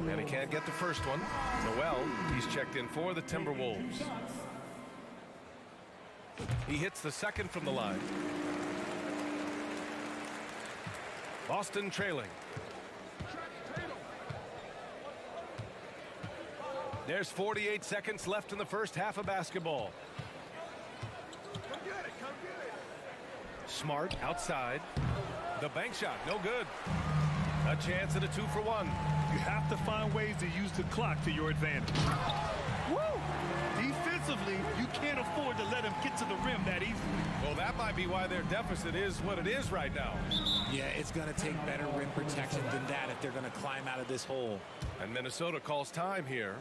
And he can't get the first one. Noel, he's checked in for the Timberwolves. He hits the second from the line. Boston trailing. There's 48 seconds left in the first half of basketball. Smart outside. The bank shot, no good. A chance at a 2-for-1. You have to find ways to use the clock to your advantage. Woo! Defensively, you can't afford to let him get to the rim that easily. Well, that might be why their deficit is what it is right now. Yeah, it's going to take better rim protection than that if they're going to climb out of this hole. And Minnesota calls time here.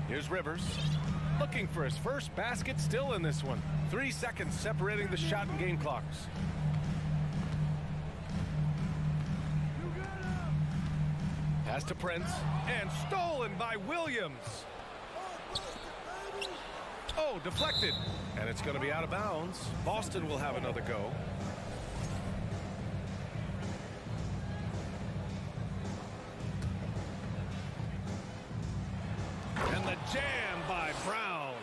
Here's Rivers, looking for his first basket, still in this one. 3 seconds separating the shot and game clocks. Pass to Prince, and stolen by Williams. Oh, deflected, and it's going to be out of bounds. Boston will have another go. And the jam by Brown.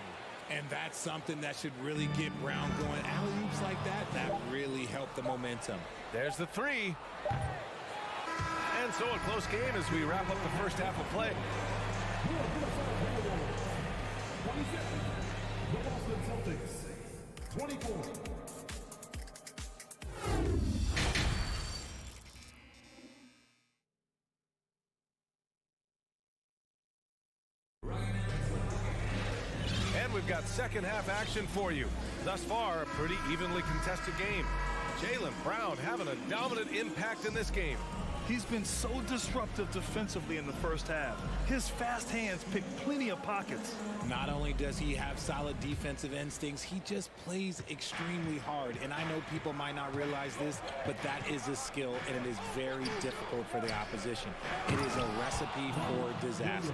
And that's something that should really get Brown going. Alley-oops like that, that really helped the momentum. There's the 3. And so a close game as we wrap up the first half of play. The Boston Celtics, 24. And we've got second half action for you. Thus far, a pretty evenly contested game. Jaylen Brown having a dominant impact in this game. He's been so disruptive defensively in the first half. His fast hands pick plenty of pockets. Not only does he have solid defensive instincts, he just plays extremely hard. And I know people might not realize this, but that is a skill, and it is very difficult for the opposition. It is a recipe for disaster.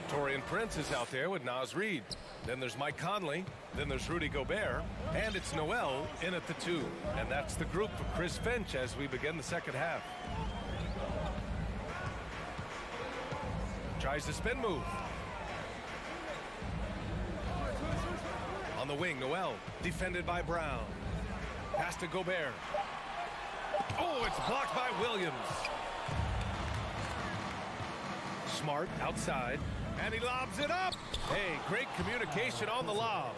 Taurean Prince is out there with Naz Reid. Then there's Mike Conley. Then there's Rudy Gobert. And it's Noel in at the 2. And that's the group for Chris Finch as we begin the second half. Tries the spin move. On the wing, Noel, defended by Brown. Pass to Gobert. Oh, it's blocked by Williams. Smart outside, and he lobs it up. Hey, great communication on the lob.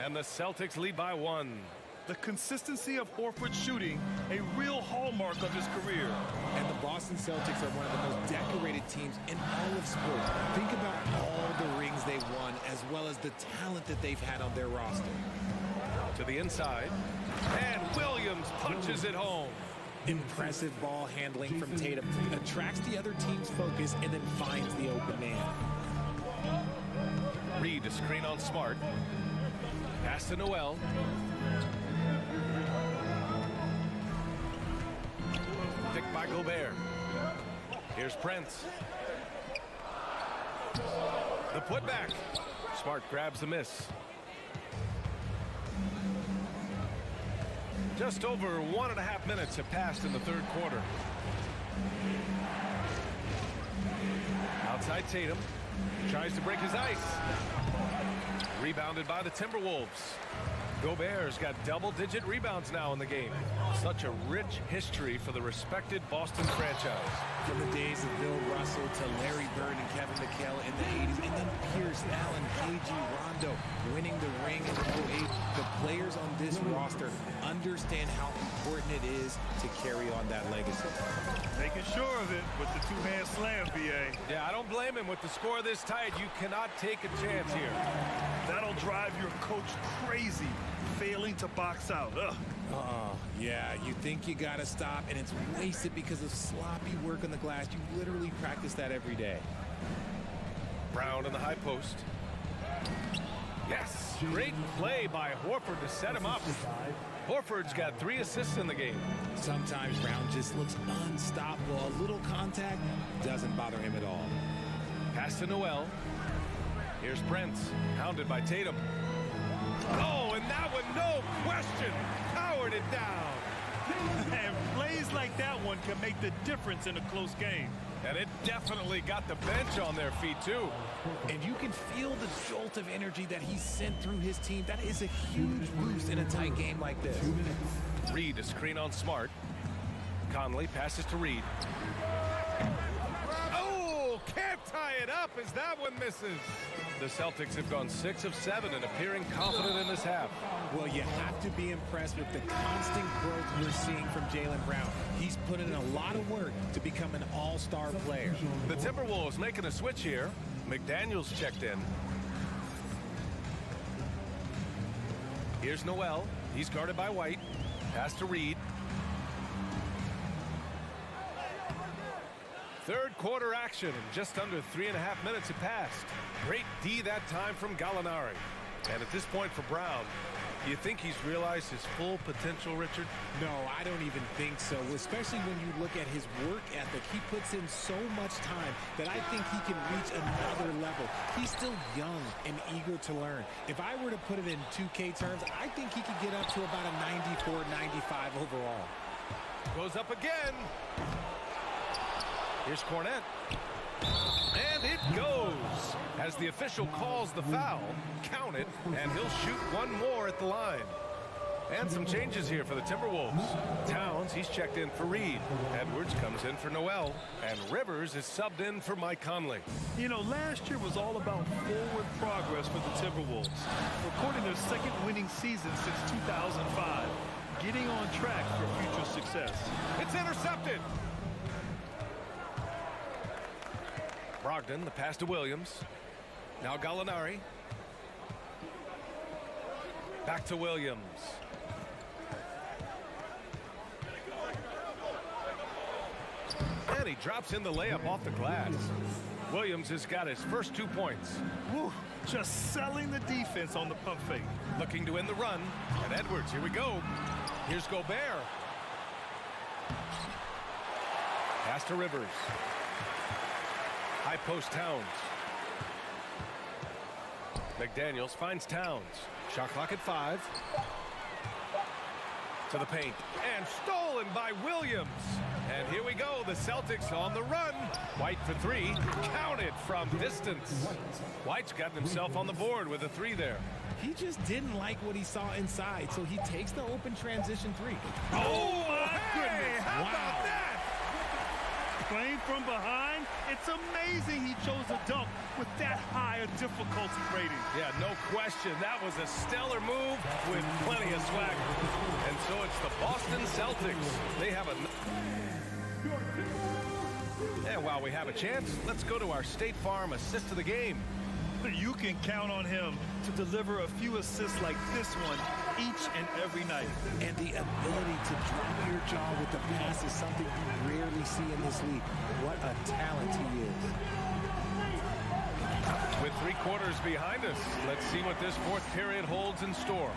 And the Celtics lead by 1. The consistency of Horford's shooting, a real hallmark of his career. And the Boston Celtics are one of the most decorated teams in all of sports. Think about all the rings they've won, as well as the talent that they've had on their roster. To the inside, and Williams punches it home. Impressive ball handling from Tatum. Attracts the other team's focus and then finds the open man. Reid to screen on Smart. Pass to Noel. Picked by Gobert. Here's Prince. The putback. Smart grabs the miss. Just over 1.5 minutes have passed in the third quarter. Outside Tatum. Tries to break his ice. Rebounded by the Timberwolves. Gobert's got double-digit rebounds now in the game. Such a rich history for the respected Boston franchise. From the days of Bill Russell to Larry Bird and Kevin McHale in the 80s, and then Pierce Allen, KG Rondo winning the ring in 08. The players on this roster understand how important it is to carry on that legacy. Making sure of it with the two-hand slam, BA. Yeah, I don't blame him. With the score this tight, you cannot take a chance here. That'll drive your coach crazy, failing to box out. Ugh. Oh, yeah, you think you got to stop, and it's wasted because of sloppy work on the glass. You literally practice that every day. Brown in the high post. Yes, great play by Horford to set him up. Horford's got 3 assists in the game. Sometimes Brown just looks unstoppable. A little contact doesn't bother him at all. Pass to Noel. Here's Prince, hounded by Tatum. Oh, and that one, no question, powered it down. And plays like that one can make the difference in a close game. And it definitely got the bench on their feet, too. And you can feel the jolt of energy that he sent through his team. That is a huge boost in a tight game like this. Reid to screen on Smart. Conley passes to Reid. Oh, can't tie it up as that one misses. The Celtics have gone 6 of 7 and appearing confident in this half. Well, you have to be impressed with the constant growth we're seeing from Jaylen Brown. He's put in a lot of work to become an all-star player. The Timberwolves making a switch here. McDaniels checked in. Here's Noel. He's guarded by White. Pass to Reid. Third quarter action, and just under 3.5 minutes have passed. Great D that time from Gallinari. And at this point for Brown, do you think he's realized his full potential, Richard? No, I don't even think so, especially when you look at his work ethic. He puts in so much time that I think he can reach another level. He's still young and eager to learn. If I were to put it in 2K terms, I think he could get up to about a 94, 95 overall. Goes up again. Here's Cornette. And it goes. As the official calls the foul, count it, and he'll shoot one more at the line. And some changes here for the Timberwolves. Towns, he's checked in for Reid. Edwards comes in for Noel. And Rivers is subbed in for Mike Conley. You know, last year was all about forward progress for the Timberwolves. Recording their second winning season since 2005. Getting on track for future success. It's intercepted. Brogdon, the pass to Williams. Now Gallinari. Back to Williams. And he drops in the layup off the glass. Williams has got his first 2 points. Woo, just selling the defense on the pump fake. Looking to end the run. And Edwards, here we go. Here's Gobert. Pass to Rivers. High post Towns. McDaniels finds Towns. Shot clock at 5. To the paint. And stolen by Williams. And here we go. The Celtics on the run. White for 3. Counted from distance. White's gotten himself on the board with a 3 there. He just didn't like what he saw inside, so he takes the open transition 3. Oh, my goodness. How about that? Playing from behind, it's amazing he chose a dunk with that high a difficulty rating. Yeah, no question. That was a stellar move with plenty of swagger. And so it's the Boston Celtics. They have a... And while we have a chance, let's go to our State Farm assist of the game. You can count on him to deliver a few assists like this one each and every night. And the ability to drop your jaw with the pass is something you rarely see in this league. What a talent he is. With 3 quarters behind us, let's see what this 4th period holds in store.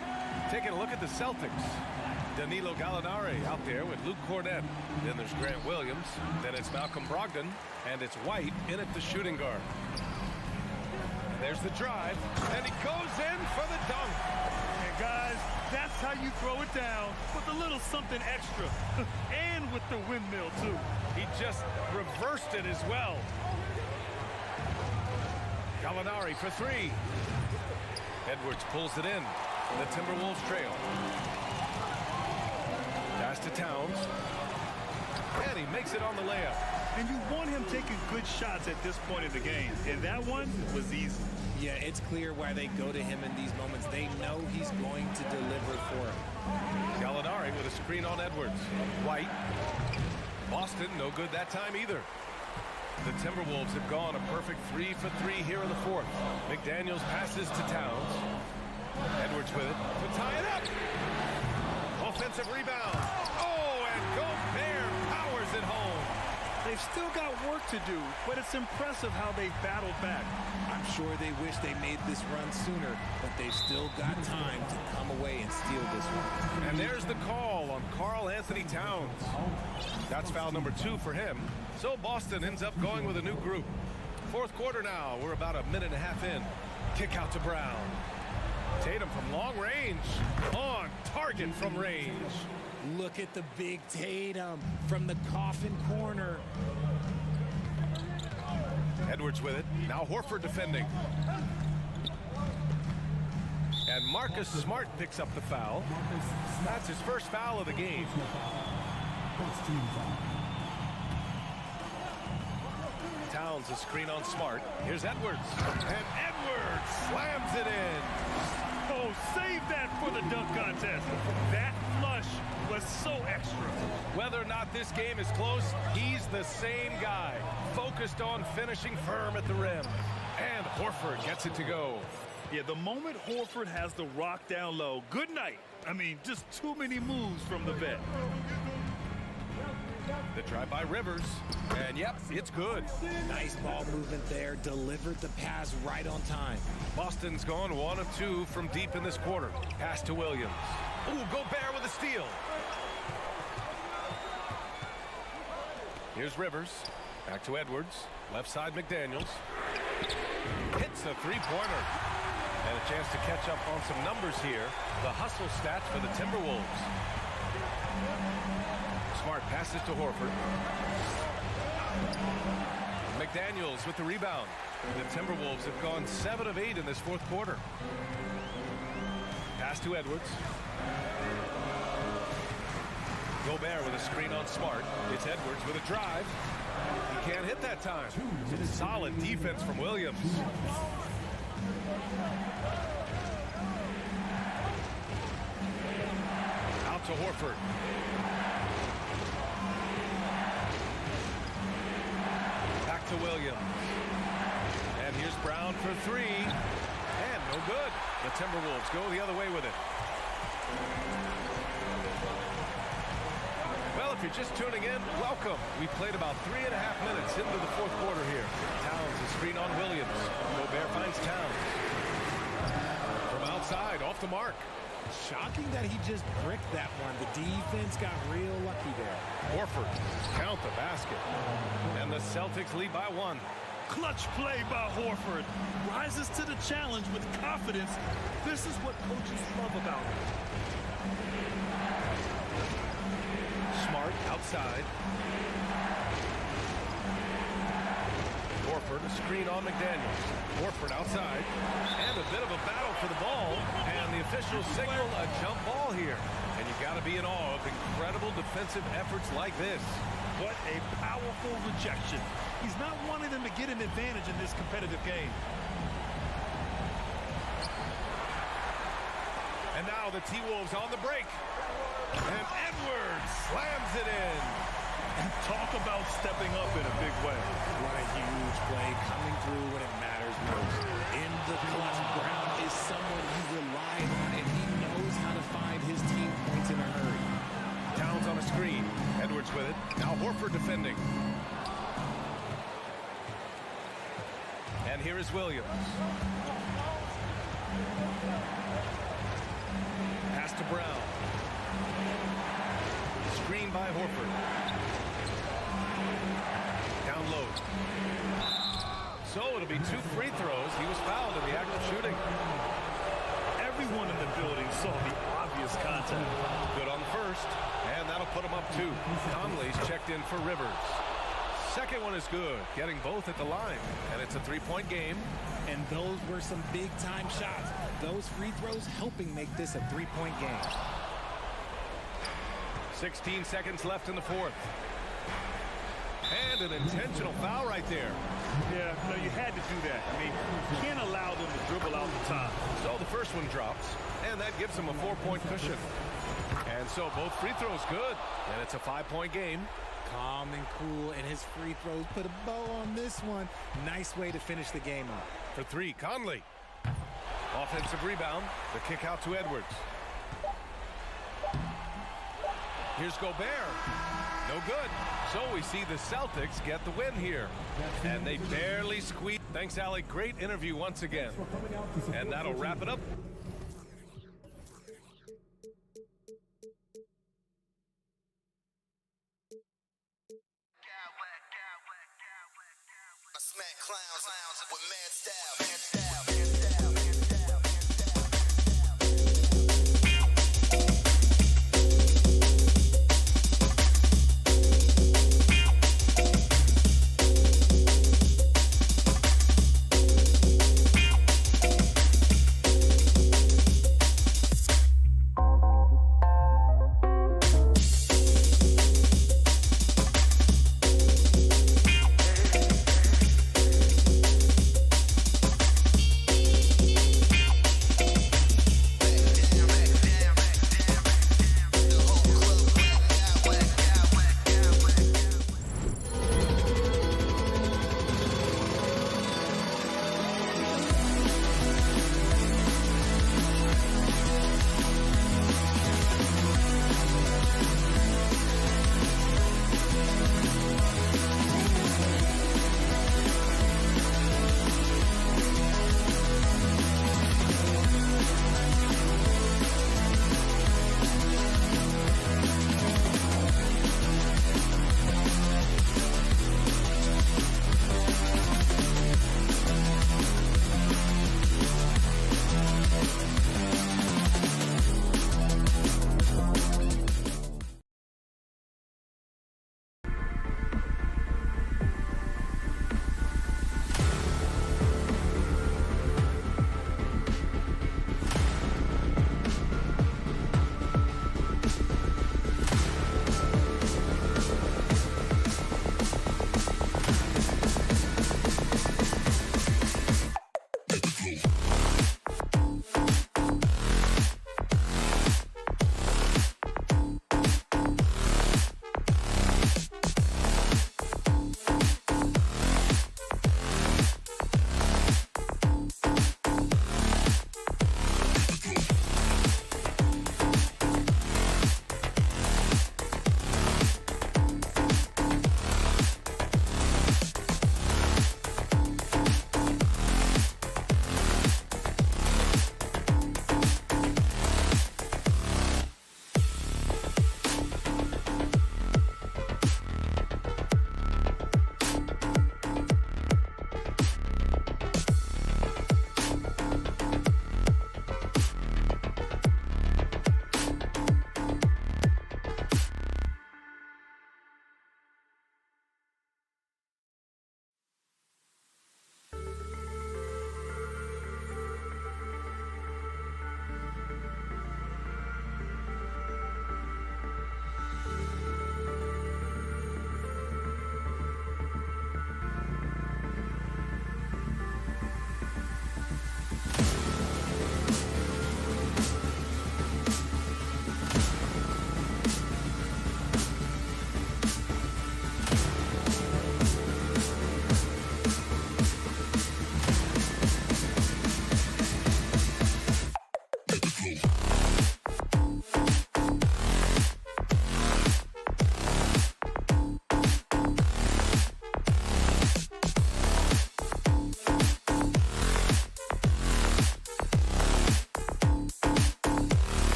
Taking a look at the Celtics. Danilo Gallinari out there with Luke Cornett. Then there's Grant Williams. Then it's Malcolm Brogdon. And it's White in at the shooting guard. There's the drive, and he goes in for the dunk. And guys, that's how you throw it down with a little something extra. And with the windmill, too. He just reversed it as well. Gallinari for 3. Edwards pulls it in. The Timberwolves trail. Pass to Towns. And he makes it on the layup. And you want him taking good shots at this point in the game. And that one was easy. Yeah, it's clear why they go to him in these moments. They know he's going to deliver for him. Gallinari with a screen on Edwards. White. Boston, no good that time either. The Timberwolves have gone a perfect 3 for 3 here in the 4th. McDaniels passes to Towns. Edwards with it. To tie it up. Offensive rebound. Oh, and Gobert powers it home. They've still got work to do, but it's impressive how they've battled back. I'm sure they wish they made this run sooner, but they've still got time to come away and steal this one. And there's the call on Karl Anthony Towns. That's foul number 2 for him. So Boston ends up going with a new group. 4th quarter now. We're about a minute and a half in. Kick out to Brown. Tatum from long range. On target from range. Look at the big Tatum from the coffin corner. Edwards with it. Now Horford defending. And Marcus Smart picks up the foul. That's his first foul of the game. Towns a screen on Smart. Here's Edwards. And Edwards slams it in. Oh, save that for the dunk contest. That flush was so extra. Whether or not this game is close, he's the same guy. Focused on finishing firm at the rim. And Horford gets it to go. Yeah, the moment Horford has the rock down low, good night. I mean, just too many moves from the vet. The drive by Rivers. And yep, it's good. Nice ball movement there. Delivered the pass right on time. Boston's gone 1 of 2 from deep in this quarter. Pass to Williams. Ooh, Gobert with a steal. Here's Rivers. Back to Edwards. Left side McDaniels. Hits a 3-pointer. And a chance to catch up on some numbers here. The hustle stats for the Timberwolves. Smart passes to Horford. McDaniels with the rebound. The Timberwolves have gone 7 of 8 in this 4th quarter. Pass to Edwards. Gobert with a screen on Smart. It's Edwards with a drive. He can't hit that time. Solid defense from Williams. Out to Horford. Back to Williams. And here's Brown for 3. And no good. The Timberwolves go the other way with it. Well, if you're just tuning in, welcome. We played about 3.5 minutes into the fourth quarter here. Towns, a screen on Williams. Gobert finds Towns. From outside, off the mark. Shocking that he just bricked that one. The defense got real lucky there. Horford, count the basket. And the Celtics lead by 1. Clutch play by Horford. Rises to the challenge with confidence. This is what coaches love about him. Smart outside. Horford, a screen on McDaniels. Horford outside. And a bit of a battle for the ball. And the officials signal a jump ball here. And you got to be in awe of incredible defensive efforts like this. What a powerful rejection. He's not wanting them to get an advantage in this competitive game. And now the T-Wolves on the break. And Edwards slams it in. And talk about stepping up in a big way. What a huge play coming through when it matters most. In the clutch, Brown is someone you rely on, and he knows how to find his team points in a hurry. Towns on a screen. Edwards with it. Now Horford defending. And here is Williams. Pass to Brown. Screen by Horford. Down low. So it'll be 2 free throws. He was fouled in the act of shooting. Everyone in the building saw the obvious contact. Good on the first. And that'll put him up 2. Conley's checked in for Rivers. Second one is good. Getting both at the line. And it's a 3-point game. And those were some big-time shots. Those free throws helping make this a 3-point game. 16 seconds left in the fourth. And an intentional foul right there. Yeah, no, you had to do that. I mean, you can't allow them to dribble out the top. So the first one drops, and that gives them a 4-point cushion. And so both free throws good, and it's a 5-point game. Calm and cool, and his free throws put a bow on this one. Nice way to finish the game up. For 3, Conley. Offensive rebound. The kick out to Edwards. Here's Gobert. No good. So we see the Celtics get the win here. And they barely squeeze. Thanks, Alec. Great interview once again. And that'll wrap it up. I smack clowns with mad style.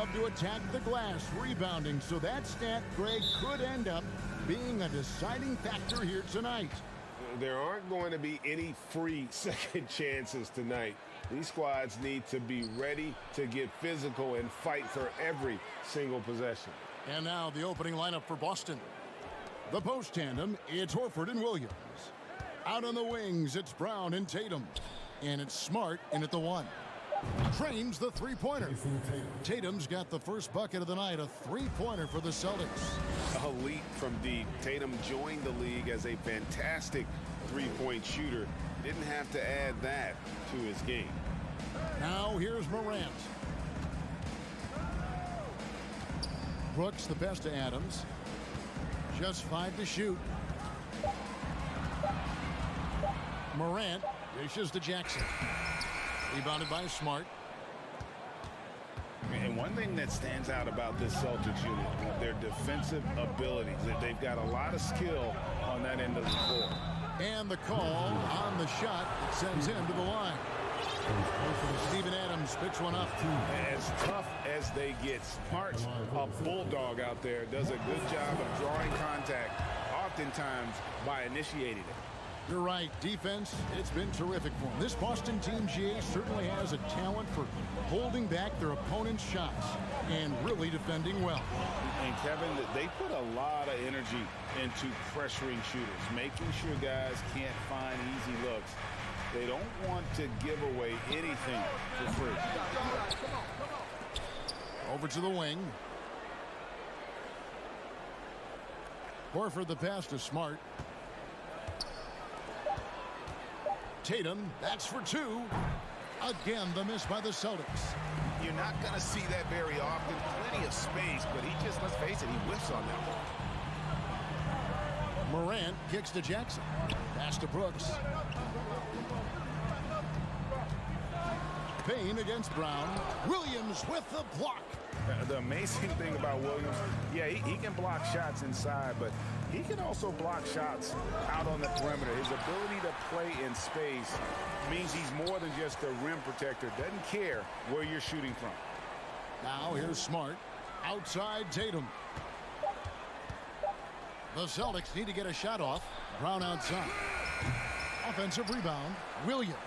love to attack the glass, rebounding, so that stat, Greg, could end up being a deciding factor here tonight. There aren't going to be any free second chances tonight. These squads need to be ready to get physical and fight for every single possession. And now the opening lineup for Boston. The post tandem, it's Horford and Williams. Out on the wings, it's Brown and Tatum. And it's Smart in at the one. Trains the three-pointer. Tatum's got the first bucket of the night, a three-pointer for the Celtics. Elite from deep. Tatum joined the league as a fantastic three-point shooter. Didn't have to add that to his game. Now here's Morant. Brooks the best to Adams. Just 5 to shoot. Morant dishes to Jackson. Rebounded by Smart. And one thing that stands out about this Celtics unit, their defensive abilities. They've got a lot of skill on that end of the floor. And the call on the shot that sends him to the line. Steven Adams picks one up. As tough as they get, Smart's a bulldog out there, does a good job of drawing contact, oftentimes by initiating it. You're right. Defense, it's been terrific for them. This Boston team, GA, certainly has a talent for holding back their opponent's shots and really defending well. And, Kevin, they put a lot of energy into pressuring shooters, making sure guys can't find easy looks. They don't want to give away anything for free. Over to the wing. Horford the pass to Smart. Tatum, that's for 2. Again, the miss by the Celtics. You're not going to see that very often. Plenty of space, but he just, let's face it, he whiffs on that one. Morant kicks to Jackson. Pass to Brooks. Payne against Brown. Williams with the block. The amazing thing about Williams, yeah, he can block shots inside, but he can also block shots out on the perimeter. His ability to play in space means he's more than just a rim protector. Doesn't care where you're shooting from. Now here's Smart. Outside Tatum. The Celtics need to get a shot off. Brown outside. Offensive rebound. Williams.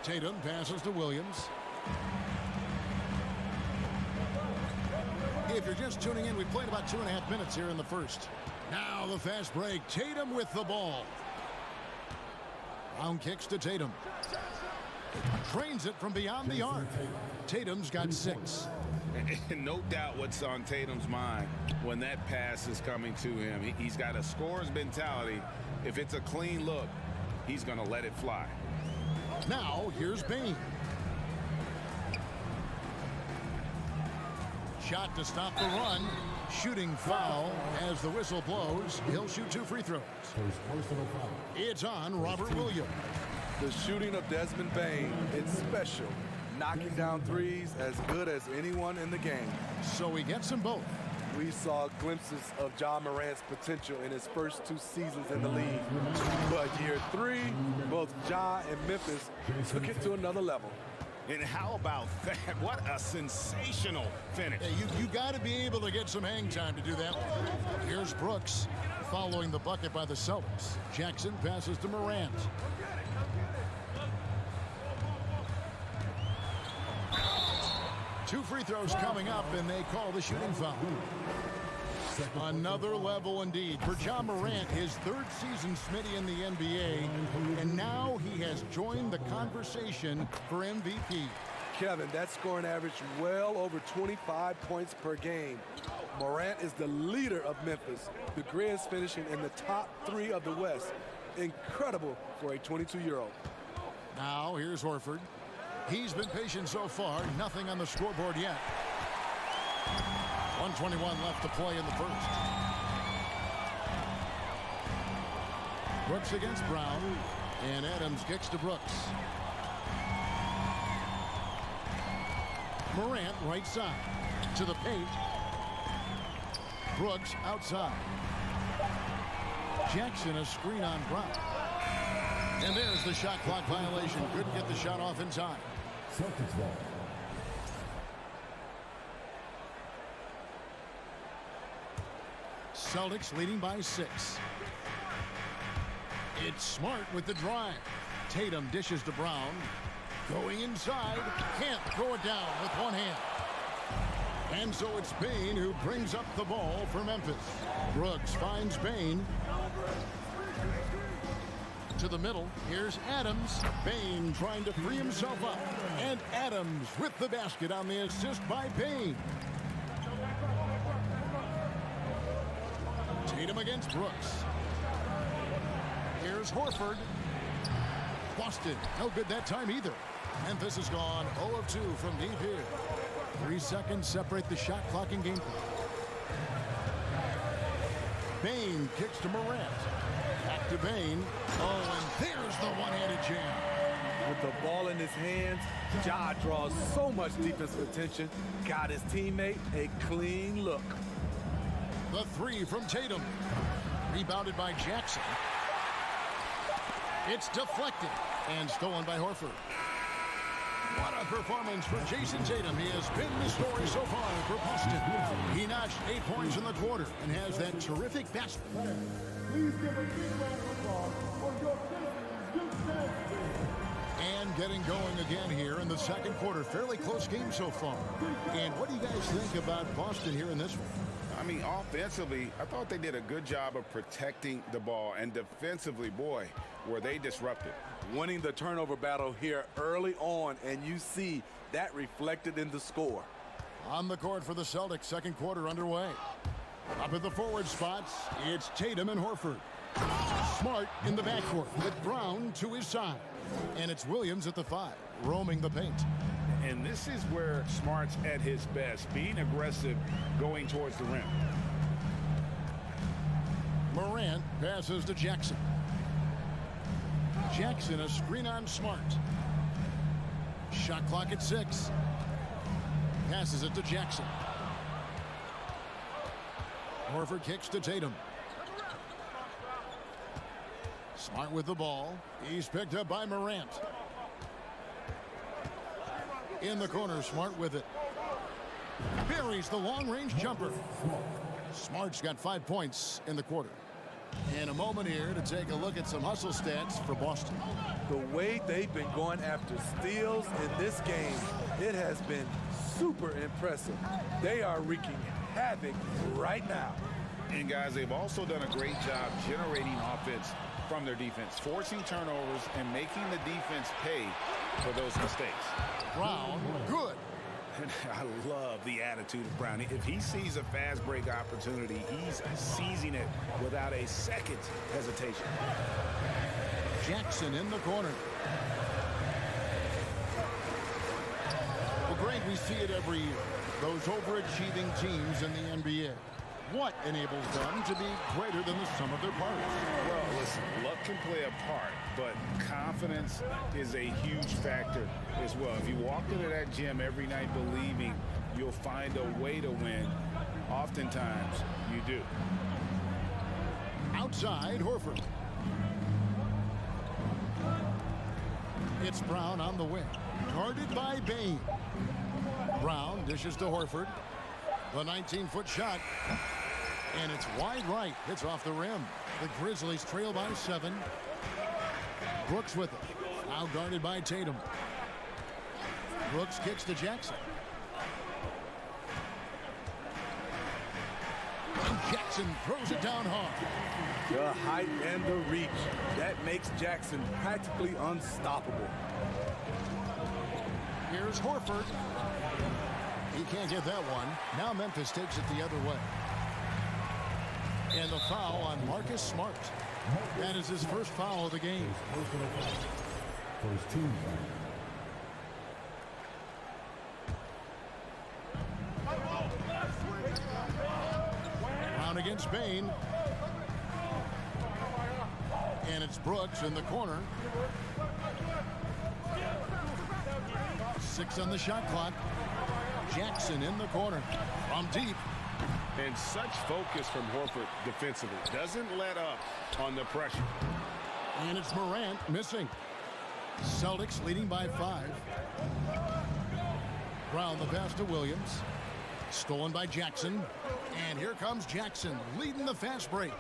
Tatum passes to Williams. If you're just tuning in, we played about 2.5 minutes here in the first. Now the fast break. Tatum with the ball. Brown kicks to Tatum. Trains it from beyond the arc. Tatum's got 6. And no doubt what's on Tatum's mind when that pass is coming to him. He's got a scorer's mentality. If it's a clean look, he's going to let it fly. Now here's Payne. Shot to stop the run. Shooting foul as the whistle blows. He'll shoot 2 free throws. It's on Robert Williams. The shooting of Desmond Bain, it's special. Knocking down threes as good as anyone in the game. So he gets them both. We saw glimpses of Ja Morant's potential in his first 2 seasons in the league. But year 3, both Ja and Memphis took it to another level. And how about that? What a sensational finish. Hey, you got to be able to get some hang time to do that. Here's Brooks following the bucket by the Celtics. Jackson passes to Morant. Two free throws coming up, and they call the shooting foul. Another level indeed for Ja Morant, his 3rd season, Smitty, in the NBA, and now he has joined the conversation for MVP. Kevin, that scoring average well over 25 points per game. Morant is the leader of Memphis. The Grizz finishing in the top 3 of the West. Incredible for a 22-year-old. Now here's Horford. He's been patient so far. Nothing on the scoreboard yet. 1:21 left to play in the first. Brooks against Brown. And Adams kicks to Brooks. Morant right side. To the paint. Brooks outside. Jackson a screen on Brown. And there's the shot clock violation. Couldn't get the shot off in time. Celtics ball. Celtics leading by 6. It's Smart with the drive. Tatum dishes to Brown. Going inside. Can't throw it down with one hand. And so it's Bane who brings up the ball for Memphis. Brooks finds Bane. To the middle. Here's Adams. Bane trying to free himself up. And Adams with the basket on the assist by Bane. Tatum against Brooks. Here's Horford. Boston, no good that time either. Memphis is gone 0 of 2 from deep here. 3 seconds separate the shot clock and game clock. Bane kicks to Morant. Back to Bane. Oh, and there's the one-handed jam. With the ball in his hands, Ja draws so much defensive attention. Got his teammate a clean look. The 3 from Tatum. Rebounded by Jackson. It's deflected and stolen by Horford. What a performance for Jason Tatum. He has been the story so far for Boston. He notched 8 points in the quarter and has that terrific basket. Please give a big round of applause for your and getting going again here in the second quarter. Fairly close game so far. And what do you guys think about Boston here in this one? I mean, offensively, I thought they did a good job of protecting the ball. And defensively, boy, were they disruptive. Winning the turnover battle here early on, and you see that reflected in the score. On the court for the Celtics, second quarter underway. Up at the forward spots, it's Tatum and Horford. Smart in the backcourt with Brown to his side. And it's Williams at the 5, roaming the paint. And this is where Smart's at his best, being aggressive, going towards the rim. Morant passes to Jackson. Jackson, a screen on Smart. Shot clock at 6. Passes it to Jackson. Horford kicks to Tatum. Smart with the ball. He's picked up by Morant. In the corner, Smart with it. Buries the long-range jumper. Smart's got 5 points in the quarter. And a moment here to take a look at some hustle stats for Boston. The way they've been going after steals in this game, it has been super impressive. They are wreaking havoc right now. And guys, they've also done a great job generating offense from their defense, forcing turnovers and making the defense pay for those mistakes. Brown, good. I love the attitude of Brown. If he sees a fast break opportunity, he's seizing it without a second's hesitation. Jackson in the corner. Well, Greg, we see it every year. Those overachieving teams in the NBA. What enables them to be greater than the sum of their parts? Well, listen, luck can play a part, but confidence is a huge factor as well. If you walk into that gym every night believing you'll find a way to win, oftentimes you do. Outside, Horford. It's Brown on the wing. Guarded by Bane. Brown dishes to Horford. The 19-foot shot. And it's wide right. Hits off the rim. The Grizzlies trail by 7. Brooks with it. Now guarded by Tatum. Brooks kicks to Jackson. And Jackson throws it down hard. The height and the reach. That makes Jackson practically unstoppable. Here's Horford. He can't get that one. Now Memphis takes it the other way. And the foul on Marcus Smart. That is his first foul of the game. First team. Brown against Bane. And it's Brooks in the corner. 6 on the shot clock. Jackson in the corner. From deep. And such focus from Horford defensively. Doesn't let up on the pressure. And it's Morant missing. Celtics leading by 5. Brown the pass to Williams. Stolen by Jackson. And here comes Jackson leading the fast break.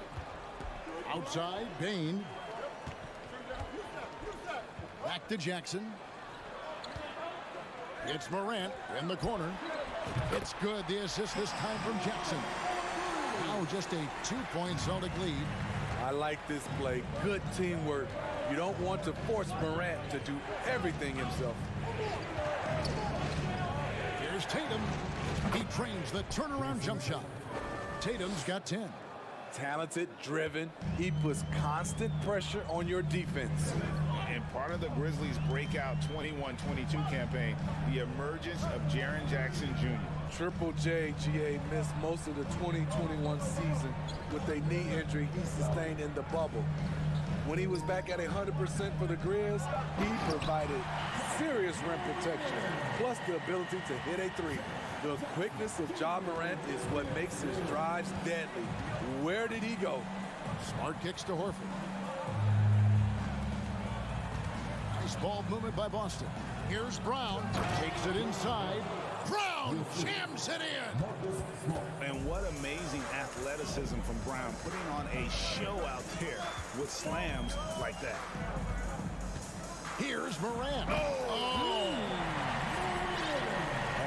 Outside, Bain. Back to Jackson. It's Morant in the corner. It's good. The assist this time from Jackson. Now just a 2-point Celtic lead. I like this play. Good teamwork. You don't want to force Morant to do everything himself. Here's Tatum. He trains the turnaround jump shot. Tatum's got 10. Talented, driven. He puts constant pressure on your defense. And part of the Grizzlies' breakout 21-22 campaign, the emergence of Jaren Jackson Jr. Triple J, GA, missed most of the 2021 season with a knee injury he sustained in the bubble. When he was back at 100% for the Grizz, he provided serious rim protection, plus the ability to hit a three. The quickness of Ja Morant is what makes his drives deadly. Where did he go? Smart kicks to Horford. Nice ball movement by Boston. Here's Brown. Takes it inside. Brown jams it in. And what amazing athleticism from Brown, putting on a show out there with slams like that. Here's Morant.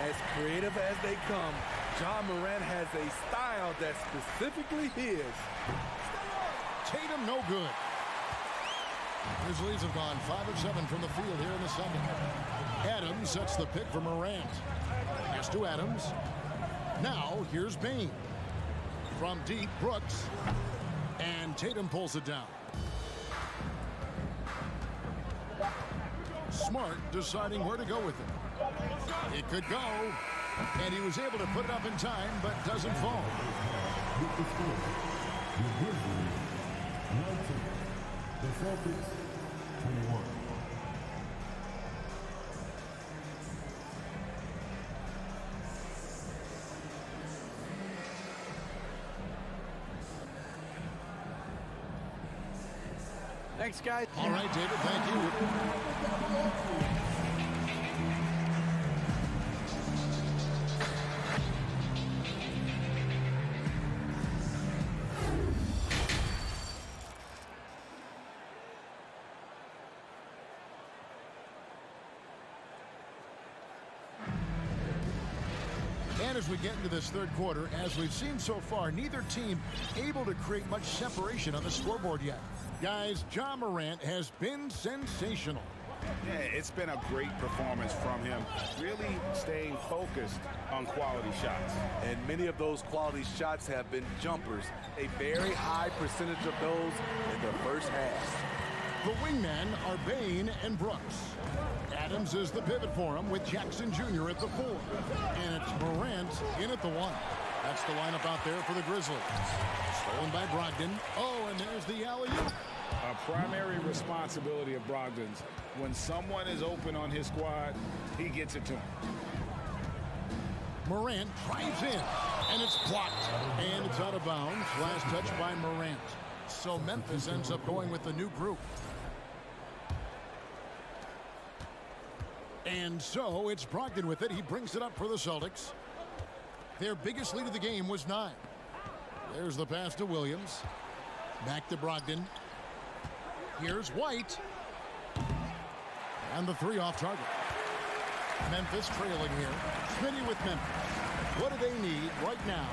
As creative as they come, Ja Morant has a style that's specifically his. Tatum no good. Grizzlies have gone 5 of 7 from the field here in the second. Adams sets the pick for Morant. Pass to Adams. Now here's Bain. From deep, Brooks. And Tatum pulls it down. Smart deciding where to go with it. It could go. And he was able to put it up in time, but doesn't fall. The Celtics, 21. Thanks, guys. All right, David, thank you. And as we get into this third quarter, as we've seen so far, neither team able to create much separation on the scoreboard yet. Guys, Ja Morant has been sensational. Yeah, it's been a great performance from him, really staying focused on quality shots. And many of those quality shots have been jumpers, a very high percentage of those in the first half. The wingmen are Bain and Brooks. Adams is the pivot for him with Jackson Jr. at the 4. And it's Morant in at the 1. That's the lineup out there for the Grizzlies. Stolen by Brogdon. Oh, and there's the alley-oop. A primary responsibility of Brogdon's. When someone is open on his squad, he gets it to him. Morant drives in, and it's blocked. And it's out of bounds. Last touch by Morant. So Memphis ends up going with the new group. And so it's Brogdon with it. He brings it up for the Celtics. Their biggest lead of the game was 9. There's the pass to Williams. Back to Brogdon. Here's White. And the 3 off target. Memphis trailing here. Smitty with Memphis. What do they need right now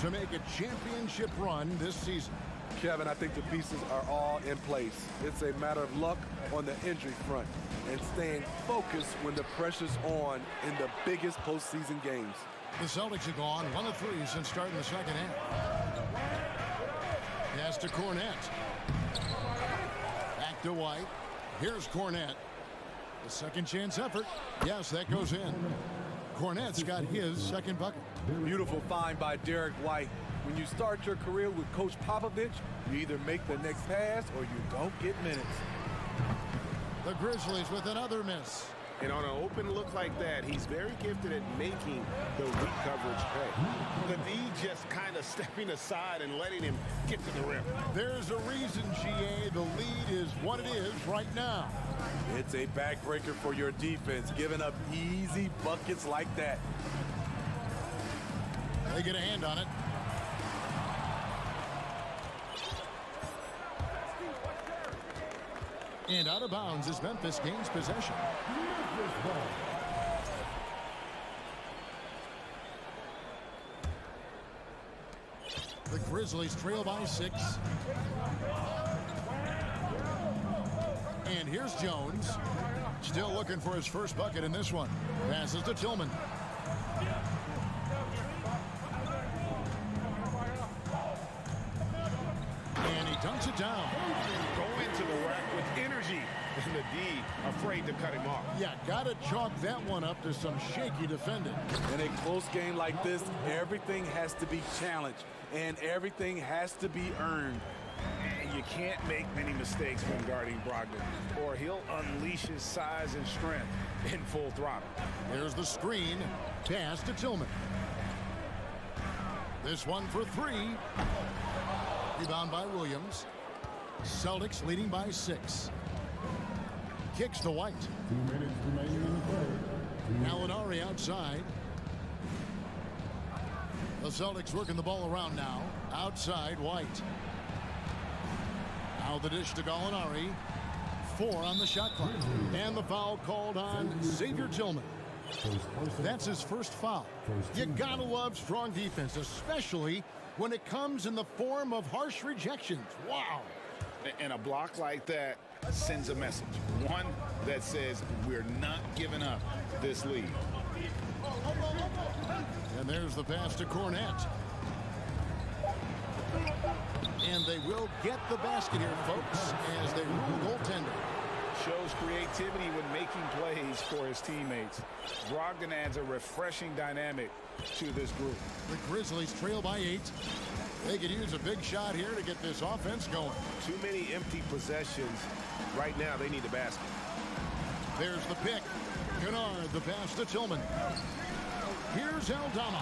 to make a championship run this season? Kevin, I think the pieces are all in place. It's a matter of luck on the injury front and staying focused when the pressure's on in the biggest postseason games. The Celtics have gone 1 of 3 since starting the second half. Pass to Cornette. Back to White. Here's Cornette. The second chance effort. Yes, that goes in. Cornette's got his second bucket. Beautiful find by Derek White. When you start your career with Coach Popovich, you either make the next pass or you don't get minutes. The Grizzlies with another miss. And on an open look like that, he's very gifted at making the weak coverage pay. The D just kind of stepping aside and letting him get to the rim. There's a reason, GA. The lead is what it is right now. It's a backbreaker for your defense, giving up easy buckets like that. They get a hand on it. And out of bounds as Memphis gains possession. The Grizzlies trail by 6. And here's Jones. Still looking for his first bucket in this one. Passes to Tillman. And he dunks it down. Go into the rack with energy. And the D afraid to cut him off. Yeah, got to chalk that one up to some shaky defending. In a close game like this, everything has to be challenged, and everything has to be earned. And you can't make many mistakes when guarding Brogdon, or he'll unleash his size and strength in full throttle. There's the screen. Pass to Tillman. This one for 3. Rebound by Williams. Celtics leading by 6. Kicks to White. 2 minutes remaining in the third. Alinari outside. The Celtics working the ball around now. Outside, White. Now the dish to Gallinari. 4 on the shot clock. And the foul called on Xavier Tillman. That's his first foul. You gotta love strong defense, especially when it comes in the form of harsh rejections. Wow. And a block like that sends a message. One that says we're not giving up this lead. And there's the pass to Cornette. And they will get the basket here, folks, as they rule goaltender. Shows creativity when making plays for his teammates. Brogdon adds a refreshing dynamic to this group. The Grizzlies trail by 8. They could use a big shot here to get this offense going. Too many empty possessions. Right now, they need a basket. There's the pick. Kennard, the pass to Tillman. Here's Eldorado.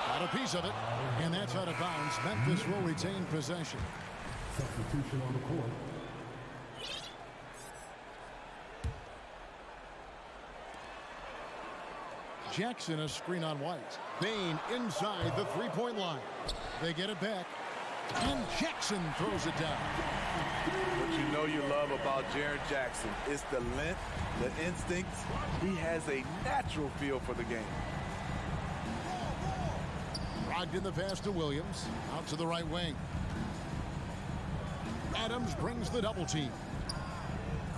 Got a piece of it, and that's out of bounds. Memphis will retain possession. Substitution on the court. Jackson a screen on White. Bane inside the three-point line. They get it back, and Jackson throws it down. What you know you love about Jaren Jackson is the length, the instincts. He has a natural feel for the game. Brogdon the pass to Williams. Out to the right wing. Adams brings the double team.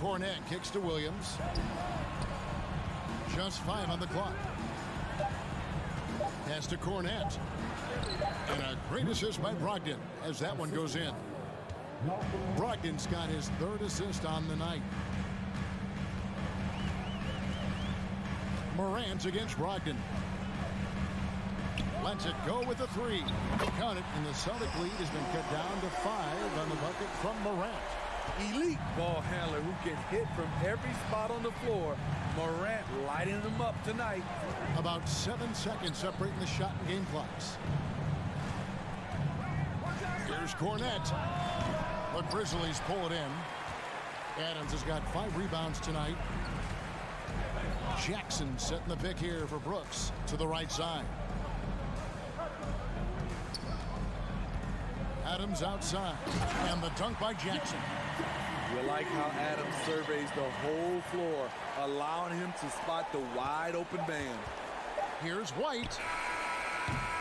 Cornette kicks to Williams. Just 5 on the clock. Pass to Cornette. And a great assist by Brogdon as that one goes in. Brogdon's got his 3rd assist on the night. Morant against Brogdon. Lets it go with a 3. Count it, and the Celtic lead has been cut down to 5 on the bucket from Morant. Elite ball handler who can hit from every spot on the floor. Morant lighting them up tonight. About 7 seconds separating the shot and game clocks. Here's Cornette. The Grizzlies pull it in. Adams has got 5 rebounds tonight. Jackson setting the pick here for Brooks to the right side. Adams outside, and the dunk by Jackson. You like how Adams surveys the whole floor, allowing him to spot the wide open man. Here's White,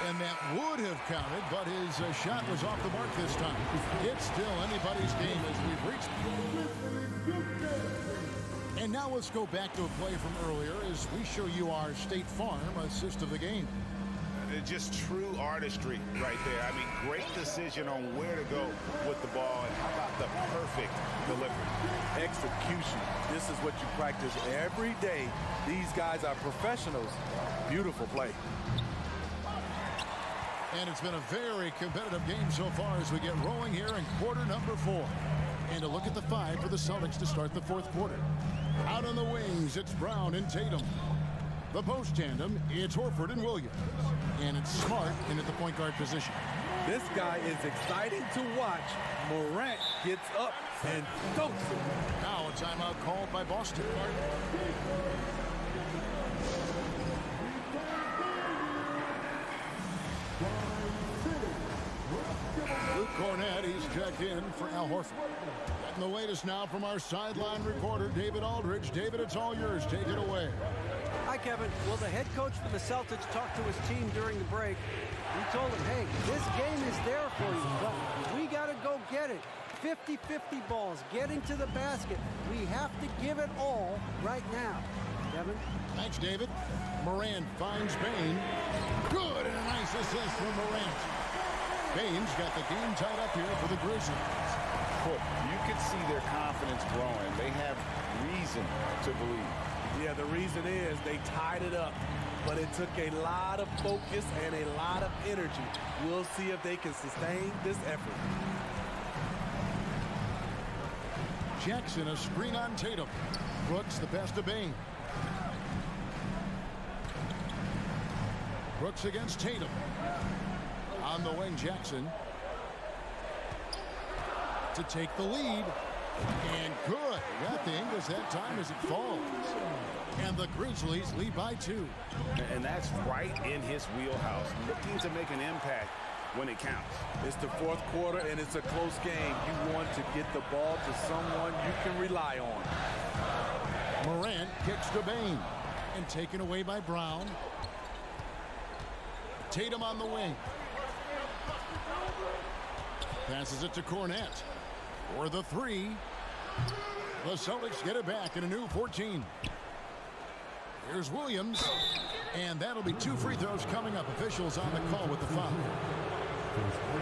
and that would have counted, but his shot was off the mark this time. It's still anybody's game as we've reached. And now let's go back to a play from earlier as we show you our State Farm assist of the game. Just true artistry right there. I mean, great decision on where to go with the ball, and how about the perfect delivery. Execution. This is what you practice every day. These guys are professionals. Beautiful play. And it's been a very competitive game so far as we get rolling here in quarter number 4. And a look at the 5 for the Celtics to start the 4th quarter. Out on the wings, it's Brown and Tatum. The post tandem, it's Horford and Williams. And it's Smart in at the point guard position. This guy is exciting to watch. Morant gets up and dunks it. Now a timeout called by Boston. Cornette, he's checked in for Al Horford. Getting the latest now from our sideline reporter, David Aldridge. David, it's all yours. Take it away. Hi, Kevin. Well, the head coach for the Celtics talked to his team during the break. He told them, hey, this game is there for you, but we got to go get it. 50-50 balls, getting to the basket. We have to give it all right now. Kevin? Thanks, David. Morant finds Bane. Good, and a nice assist from Morant. Bane's got the game tied up here for the Grizzlies. You can see their confidence growing. They have reason to believe. Yeah, the reason is they tied it up, but it took a lot of focus and a lot of energy. We'll see if they can sustain this effort. Jackson, a screen on Tatum. Brooks, the pass to Bane. Brooks against Tatum. On the wing, Jackson. To take the lead. And good. Got the Ingles that time as it falls. And the Grizzlies lead by 2. And that's right in his wheelhouse. Looking to make an impact when it counts. It's the fourth quarter, and it's a close game. You want to get the ball to someone you can rely on. Morant kicks to Bane. And taken away by Brown. Tatum on the wing. Passes it to Cornette. For the 3. The Celtics get it back in a new 14. Here's Williams. And that'll be 2 free throws coming up. Officials on the call with the foul.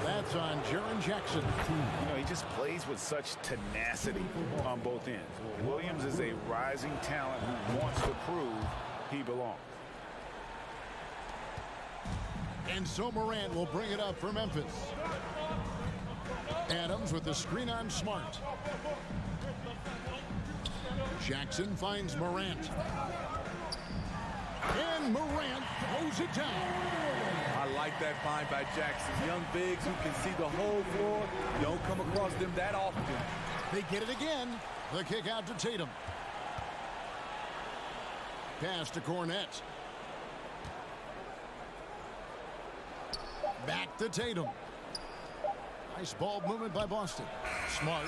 That's on Jaren Jackson. You know, he just plays with such tenacity on both ends. Williams is a rising talent who wants to prove he belongs. And so Morant will bring it up for Memphis. Adams with the screen on Smart. Jackson finds Morant. And Morant throws it down. I like that find by Jackson. Young bigs who can see the whole floor. You don't come across them that often. They get it again. The kick out to Tatum. Pass to Cornette. Back to Tatum. Nice ball movement by Boston. Smart.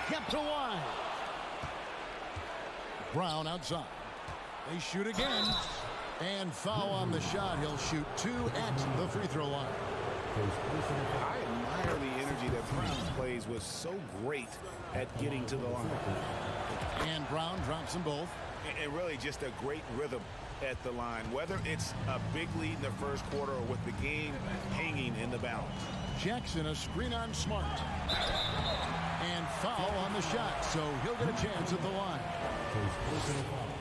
Kept to wide. Brown outside. They shoot again. And foul on the shot. He'll shoot 2 at the free throw line. I admire the energy that Brown plays with. So great at getting to the line. And Brown drops them both. And really just a great rhythm at the line, whether it's a big lead in the first quarter or with the game hanging in the balance. Jackson, a screen on Smart. And foul on the shot, so he'll get a chance at the line.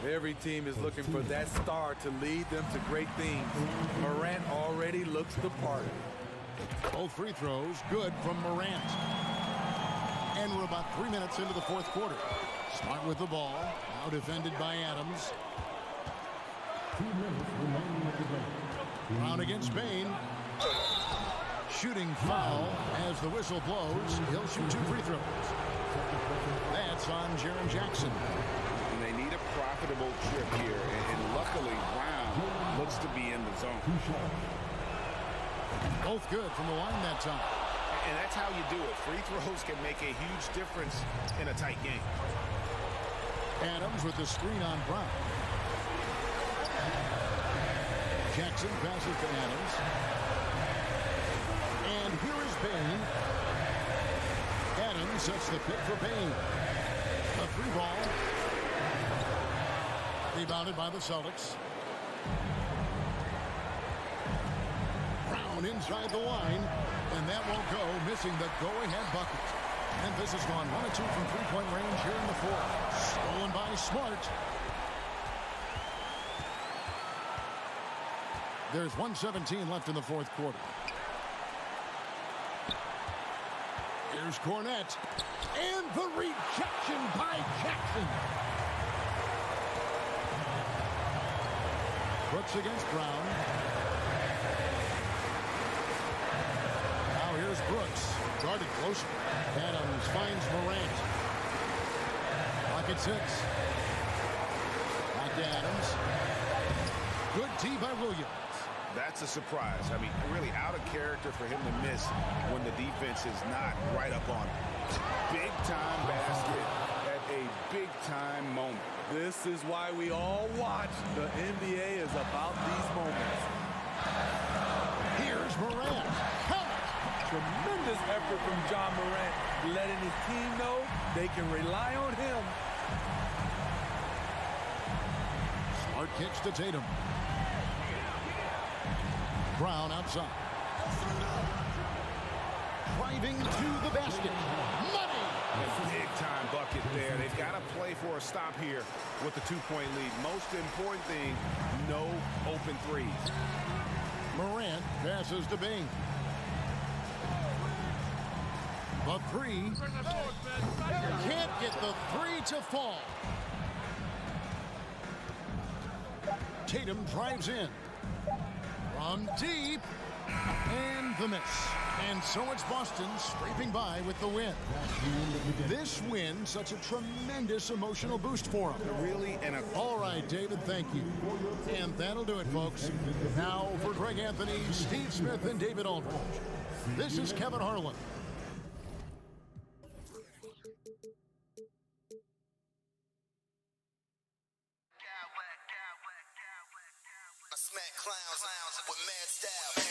Every team is looking for that star to lead them to great things. Morant already looks the part. Both free throws good from Morant. And we're about 3 minutes into the fourth quarter. Smart with the ball, now defended by Adams. 2 minutes remaining of the game. Brown against Bane. Shooting foul as the whistle blows. He'll shoot 2 free throws. That's on Jaren Jackson. And they need a profitable trip here. And luckily, Brown looks to be in the zone. Both good from the line that time. And that's how you do it. Free throws can make a huge difference in a tight game. Adams with the screen on Brown. Jackson passes to Adams. And here is Bane. Adams sets the pick for Bane. A 3 ball. Rebounded by the Celtics. Brown inside the line. And that won't go, missing the go-ahead bucket. Memphis has gone 1 of 2 from three-point range here in the fourth. Stolen by Smart. There's 1:17 left in the fourth quarter. Here's Cornette. And the rejection by Jackson. Brooks against Brown. Now here's Brooks. Guarded closer. Adams finds Morant. Pocket 6. Back to Adams. Good tee by Williams. That's a surprise. I mean, really out of character for him to miss when the defense is not right up on him. Big-time basket at a big-time moment. This is why we all watch. The NBA is about these moments. Here's Morant. Count it. Tremendous effort from John Morant, letting his team know they can rely on him. Smart kicks to Tatum. Brown outside. Driving to the basket. Money! Big-time bucket there. They've got to play for a stop here with the two-point lead. Most important thing, no open threes. Morant passes to Bing. The three. Can't get the three to fall. Tatum drives in. From deep. And the miss. And so it's Boston scraping by with the win. This win, such a tremendous emotional boost for them. Really? All right, David, thank you. And that'll do it, folks. Now for Greg Anthony, Steve Smith, and David Aldridge. This is Kevin Harlan. I smack clowns with mad style.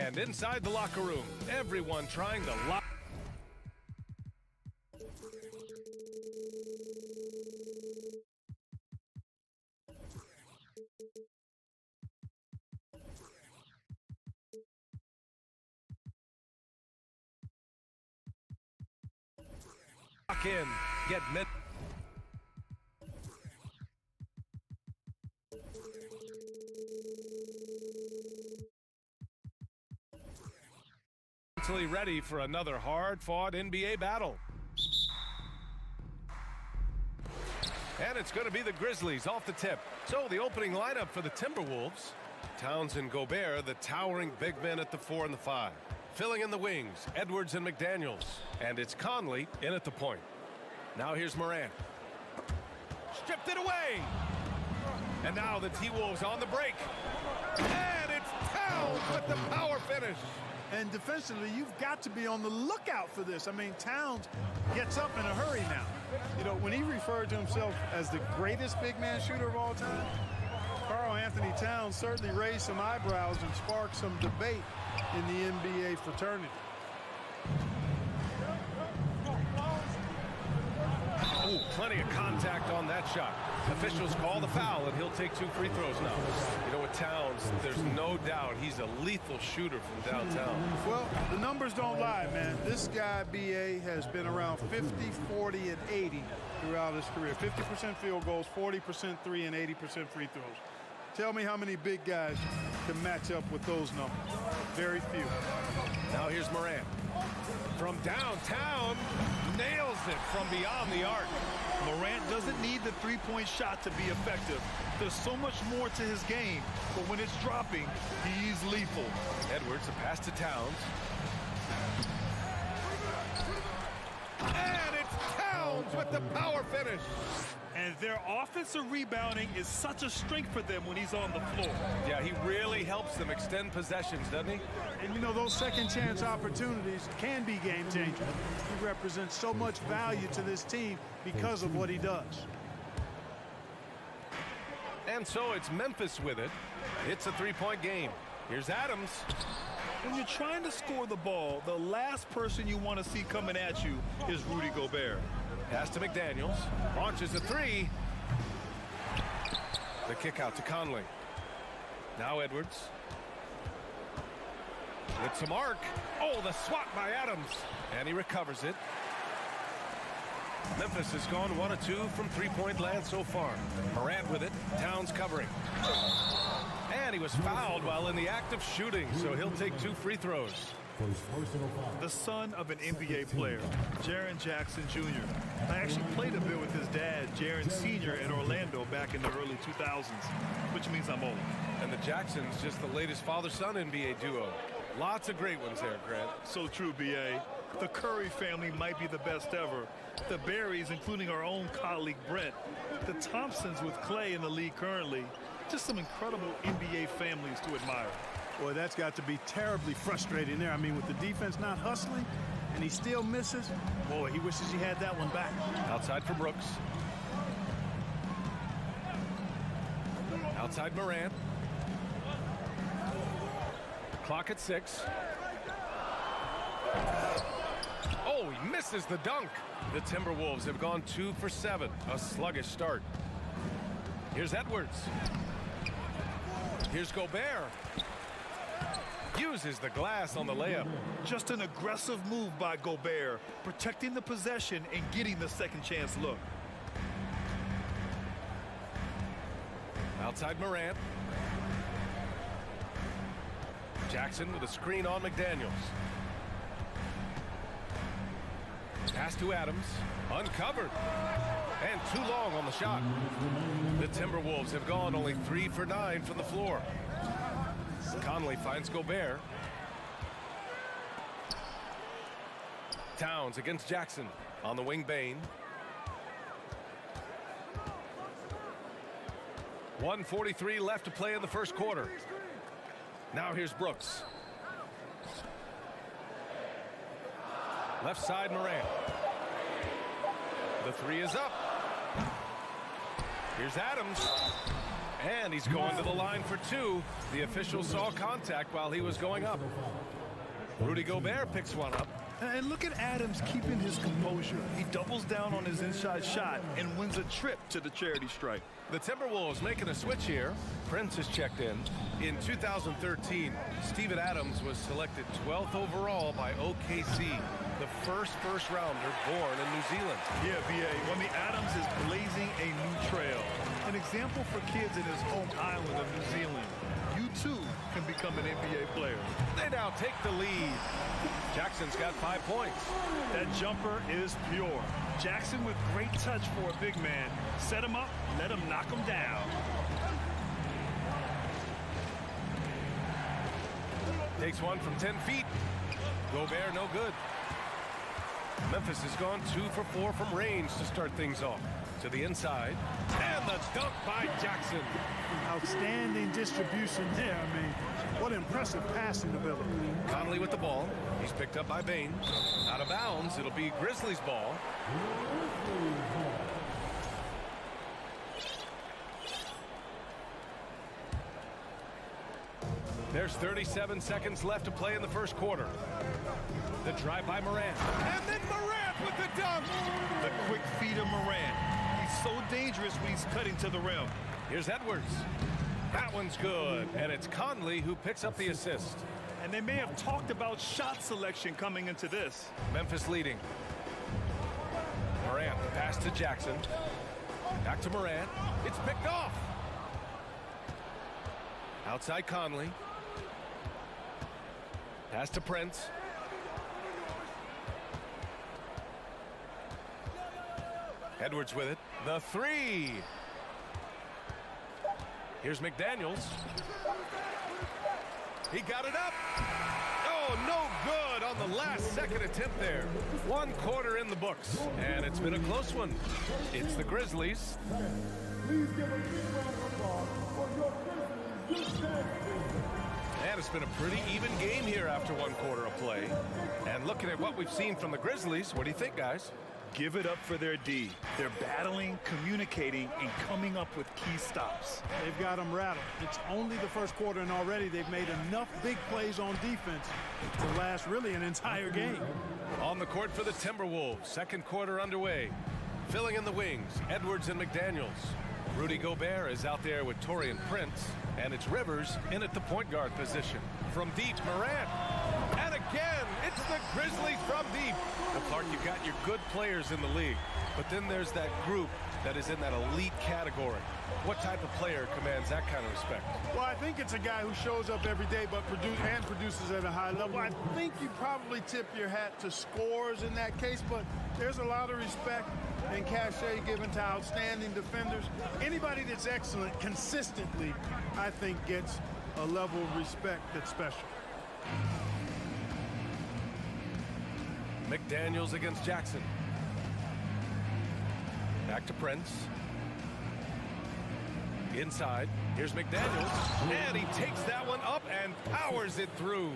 And inside the locker room, everyone trying to lock in. Get mid. Mentally ready for another hard-fought NBA battle. And it's going to be the Grizzlies off the tip. So the opening lineup for the Timberwolves. Towns and Gobert, the towering big men at the 4 and the 5. Filling in the wings, Edwards and McDaniels. And it's Conley in at the point. Now here's Morant. Stripped it away. And now the T-Wolves on the break. And it's Towns with the power finish. And defensively, you've got to be on the lookout for this. I mean, Towns gets up in a hurry now. You know, when he referred to himself as the greatest big man shooter of all time, Karl Anthony Towns certainly raised some eyebrows and sparked some debate in the NBA fraternity. Oh, plenty of contact on that shot. Officials call the foul, and he'll take 2 free throws now. You know, with Towns, there's no doubt he's a lethal shooter from downtown. Well, the numbers don't lie, man. This guy, B.A., has been around 50, 40, and 80 throughout his career. 50% field goals, 40% 3, and 80% free throws. Tell me how many big guys can match up with those numbers. Very few. Now here's Morant. From downtown, nails it from beyond the arc. Morant doesn't need the three-point shot to be effective. There's so much more to his game, but when it's dropping, he's lethal. Edwards, a pass to Towns. And it's Towns with the power finish. And their offensive rebounding is such a strength for them when he's on the floor. Yeah, he really helps them extend possessions, doesn't he? And you know, those second chance opportunities can be game changers. He represents so much value to this team because of what he does. And so it's Memphis with it. It's a 3-point game. Here's Adams. When you're trying to score the ball, the last person you want to see coming at you is Rudy Gobert. Pass to McDaniels. Launches a 3. The kick out to Conley. Now Edwards. It's a mark. Oh, the swat by Adams. And he recovers it. Memphis has gone 1 of 2 from 3-point land so far. Morant with it. Towns covering. And he was fouled while in the act of shooting, so he'll take 2 free throws. The son of an NBA player, Jaren Jackson Jr. I actually played a bit with his dad, Jaren Sr. in Orlando back in the early 2000s, which means I'm old. And the Jacksons, just the latest father-son NBA duo. Lots of great ones there, Grant. So true, B.A. The Curry family might be the best ever. The Berrys, including our own colleague Brent. The Thompsons with Clay in the league currently. Just some incredible NBA families to admire. Boy, that's got to be terribly frustrating there. I mean, with the defense not hustling and he still misses, boy, he wishes he had that one back. Outside for Brooks. Outside Morant. Clock at 6. Oh, he misses the dunk. The Timberwolves have gone 2 for 7. A sluggish start. Here's Edwards. Here's Gobert. Uses the glass on the layup. Just an aggressive move by Gobert, protecting the possession and getting the second chance look. Outside Morant. Jackson with a screen on McDaniels. Pass to Adams. Uncovered. And too long on the shot. The Timberwolves have gone only 3 for 9 from the floor. Conley finds Gobert. Towns against Jackson. On the wing, Bane. 1:43 left to play in the first quarter. Now here's Brooks. Left side, Morant. The 3 is up. Here's Adams. And he's going to the line for two. The official saw contact while he was going up. Rudy Gobert picks one up. And look at Adams keeping his composure. He doubles down on his inside shot and wins a trip to the charity stripe. The Timberwolves making a switch here. Prince is checked in. In 2013, Steven Adams was selected 12th overall by OKC, the first rounder born in New Zealand. Yeah, B.A. When the Adams is blazing a new trail. An example for kids in his home island of New Zealand. You too can become an NBA player. They now take the lead. Jackson's got 5 points. That jumper is pure. Jackson with great touch for a big man. Set him up, let him knock him down. Takes one from 10 feet. Gobert no good. Memphis has gone 2 for 4 from range to start things off. To the inside. And the dunk by Jackson. Outstanding distribution there. I mean, what impressive passing ability. Conley with the ball. He's picked up by Bane. Out of bounds. It'll be Grizzlies ball. There's 37 seconds left to play in the first quarter. The drive by Morant. And then Morant with the dunk. The quick feed of Morant. He's so dangerous when he's cutting to the rim. Here's Edwards. That one's good. And it's Conley who picks up the assist. And they may have talked about shot selection coming into this. Memphis leading. Morant, the pass to Jackson. Back to Morant. It's picked off. Outside Conley. Pass to Prince. Edwards with it. The three. Here's McDaniels. He got it up. Oh, no good on the last second attempt there. 1 quarter in the books, and it's been a close one. It's the Grizzlies. Please give a big round of applause for your Grizzlies. And it's been a pretty even game here after 1 quarter of play. And looking at what we've seen from the Grizzlies, what do you think, guys? Give it up for their D. They're battling, communicating, and coming up with key stops. They've got them rattled. It's only the first quarter, and already they've made enough big plays on defense to last really an entire game. On the court for the Timberwolves, second quarter underway. Filling in the wings, Edwards and McDaniels. Rudy Gobert is out there with Taurean Prince, and it's Rivers in at the point guard position. From deep, Morant. And again, it's the Grizzlies from deep. Well, Clark, you've got your good players in the league, but then there's that group that is in that elite category. What type of player commands that kind of respect? Well, I think it's a guy who shows up every day but produces at a high level. I think you probably tip your hat to scores in that case, but there's a lot of respect and cachet given to outstanding defenders. Anybody that's excellent consistently, I think, gets a level of respect that's special. McDaniels against Jackson. Back to Prince. Inside. Here's McDaniels. And he takes that one up and powers it through.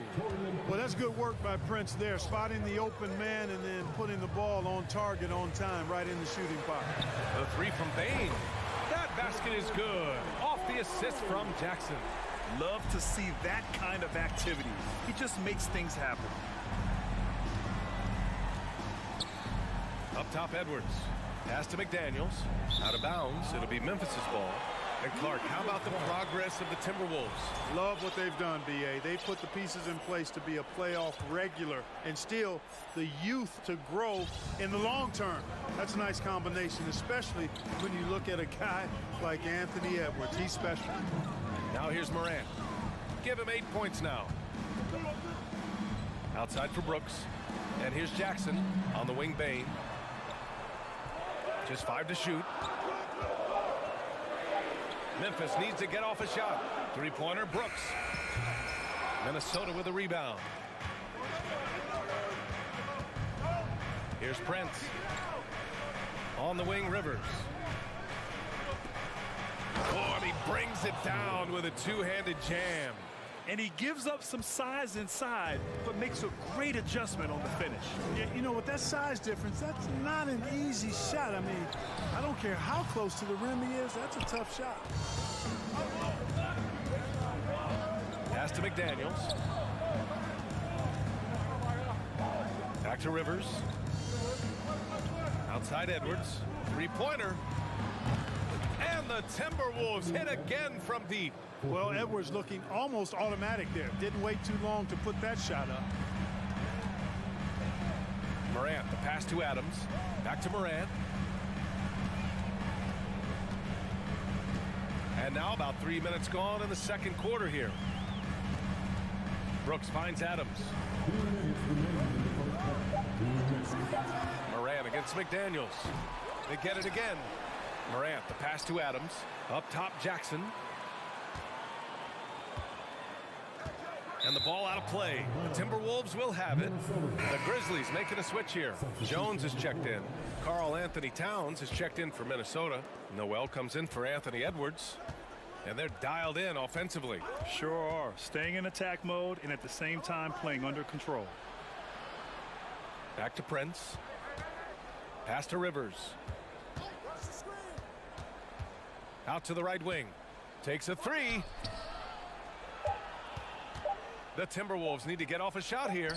Well, that's good work by Prince there, spotting the open man and then putting the ball on target on time right in the shooting pocket. The three from Bane. That basket is good. Off the assist from Jackson. Love to see that kind of activity. He just makes things happen. Up top, Edwards. Pass to McDaniels. Out of bounds. It'll be Memphis's ball. And Clark, how about the progress of the Timberwolves? Love what they've done, B.A. They've put the pieces in place to be a playoff regular and still the youth to grow in the long term. That's a nice combination, especially when you look at a guy like Anthony Edwards. He's special. Now here's Morant. Give him 8 points now. Outside for Brooks. And here's Jackson on the wing, Bane. Just 5 to shoot. Memphis needs to get off a shot. Three-pointer, Brooks. Minnesota with a rebound. Here's Prince. On the wing, Rivers. Oh, and he brings it down with a two-handed jam. And he gives up some size inside, but makes a great adjustment on the finish. Yeah, you know, with that size difference, that's not an easy shot. I mean, I don't care how close to the rim he is, that's a tough shot. Pass to McDaniels. Back to Rivers. Outside Edwards. Three-pointer. And the Timberwolves hit again from deep. Well, Edwards looking almost automatic there. Didn't wait too long to put that shot up. Morant, the pass to Adams. Back to Morant. And now about 3 minutes gone in the second quarter here. Brooks finds Adams. Morant against McDaniels. They get it again. Morant, the pass to Adams. Up top, Jackson. And the ball out of play. The Timberwolves will have it. The Grizzlies making a switch here. Jones is checked in. Karl Anthony Towns is checked in for Minnesota. Noel comes in for Anthony Edwards. And they're dialed in offensively. Sure are. Staying in attack mode and at the same time playing under control. Back to Prince. Pass to Rivers. Out to the right wing. Takes a three. The Timberwolves need to get off a shot here.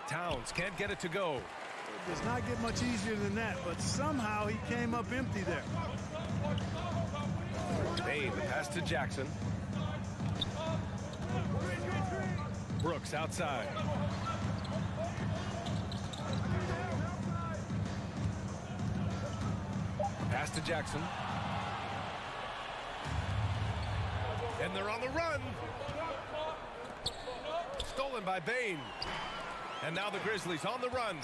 Towns can't get it to go. It does not get much easier than that, but somehow he came up empty there. Bane, the pass to Jackson. Brooks outside. Pass to Jackson. And they're on the run. Stolen by Bane. And now the Grizzlies on the run.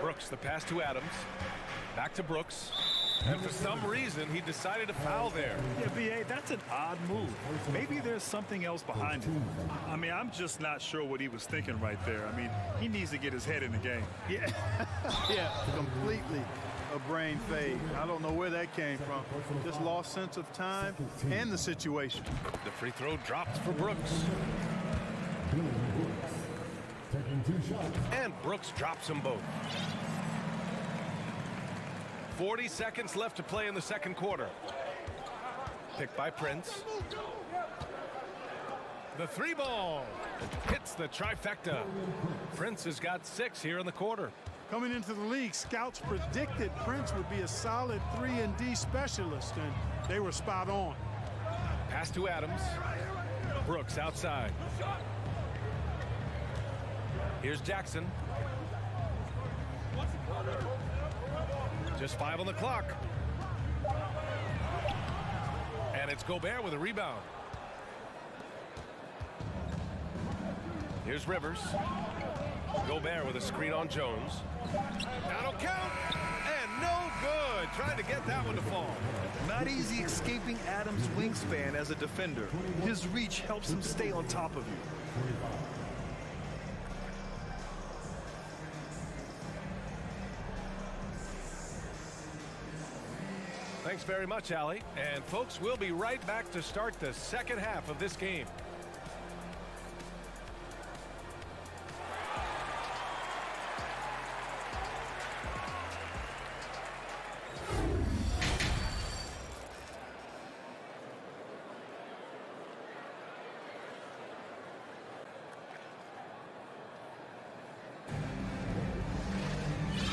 Brooks, the pass to Adams. Back to Brooks. And for some reason, he decided to foul there. Yeah, B.A., that's an odd move. Maybe there's something else behind it. I mean, I'm just not sure what he was thinking right there. I mean, he needs to get his head in the game. Yeah, yeah, completely a brain fade. I don't know where that came from. Just lost sense of time and the situation. The free throw dropped for Brooks. And Brooks drops them both. 40 seconds left to play in the second quarter. Picked by Prince. The three ball hits the trifecta. Prince has got 6 here in the quarter. Coming into the league, scouts predicted Prince would be a solid 3-and-D specialist, and they were spot on. Pass to Adams. Brooks outside. Here's Jackson. Just 5 on the clock. And it's Gobert with a rebound. Here's Rivers. Gobert with a screen on Jones. That'll count. And no good. Trying to get that one to fall. Not easy escaping Adams' wingspan as a defender. His reach helps him stay on top of you. Thanks very much, Allie. And folks, we'll be right back to start the second half of this game.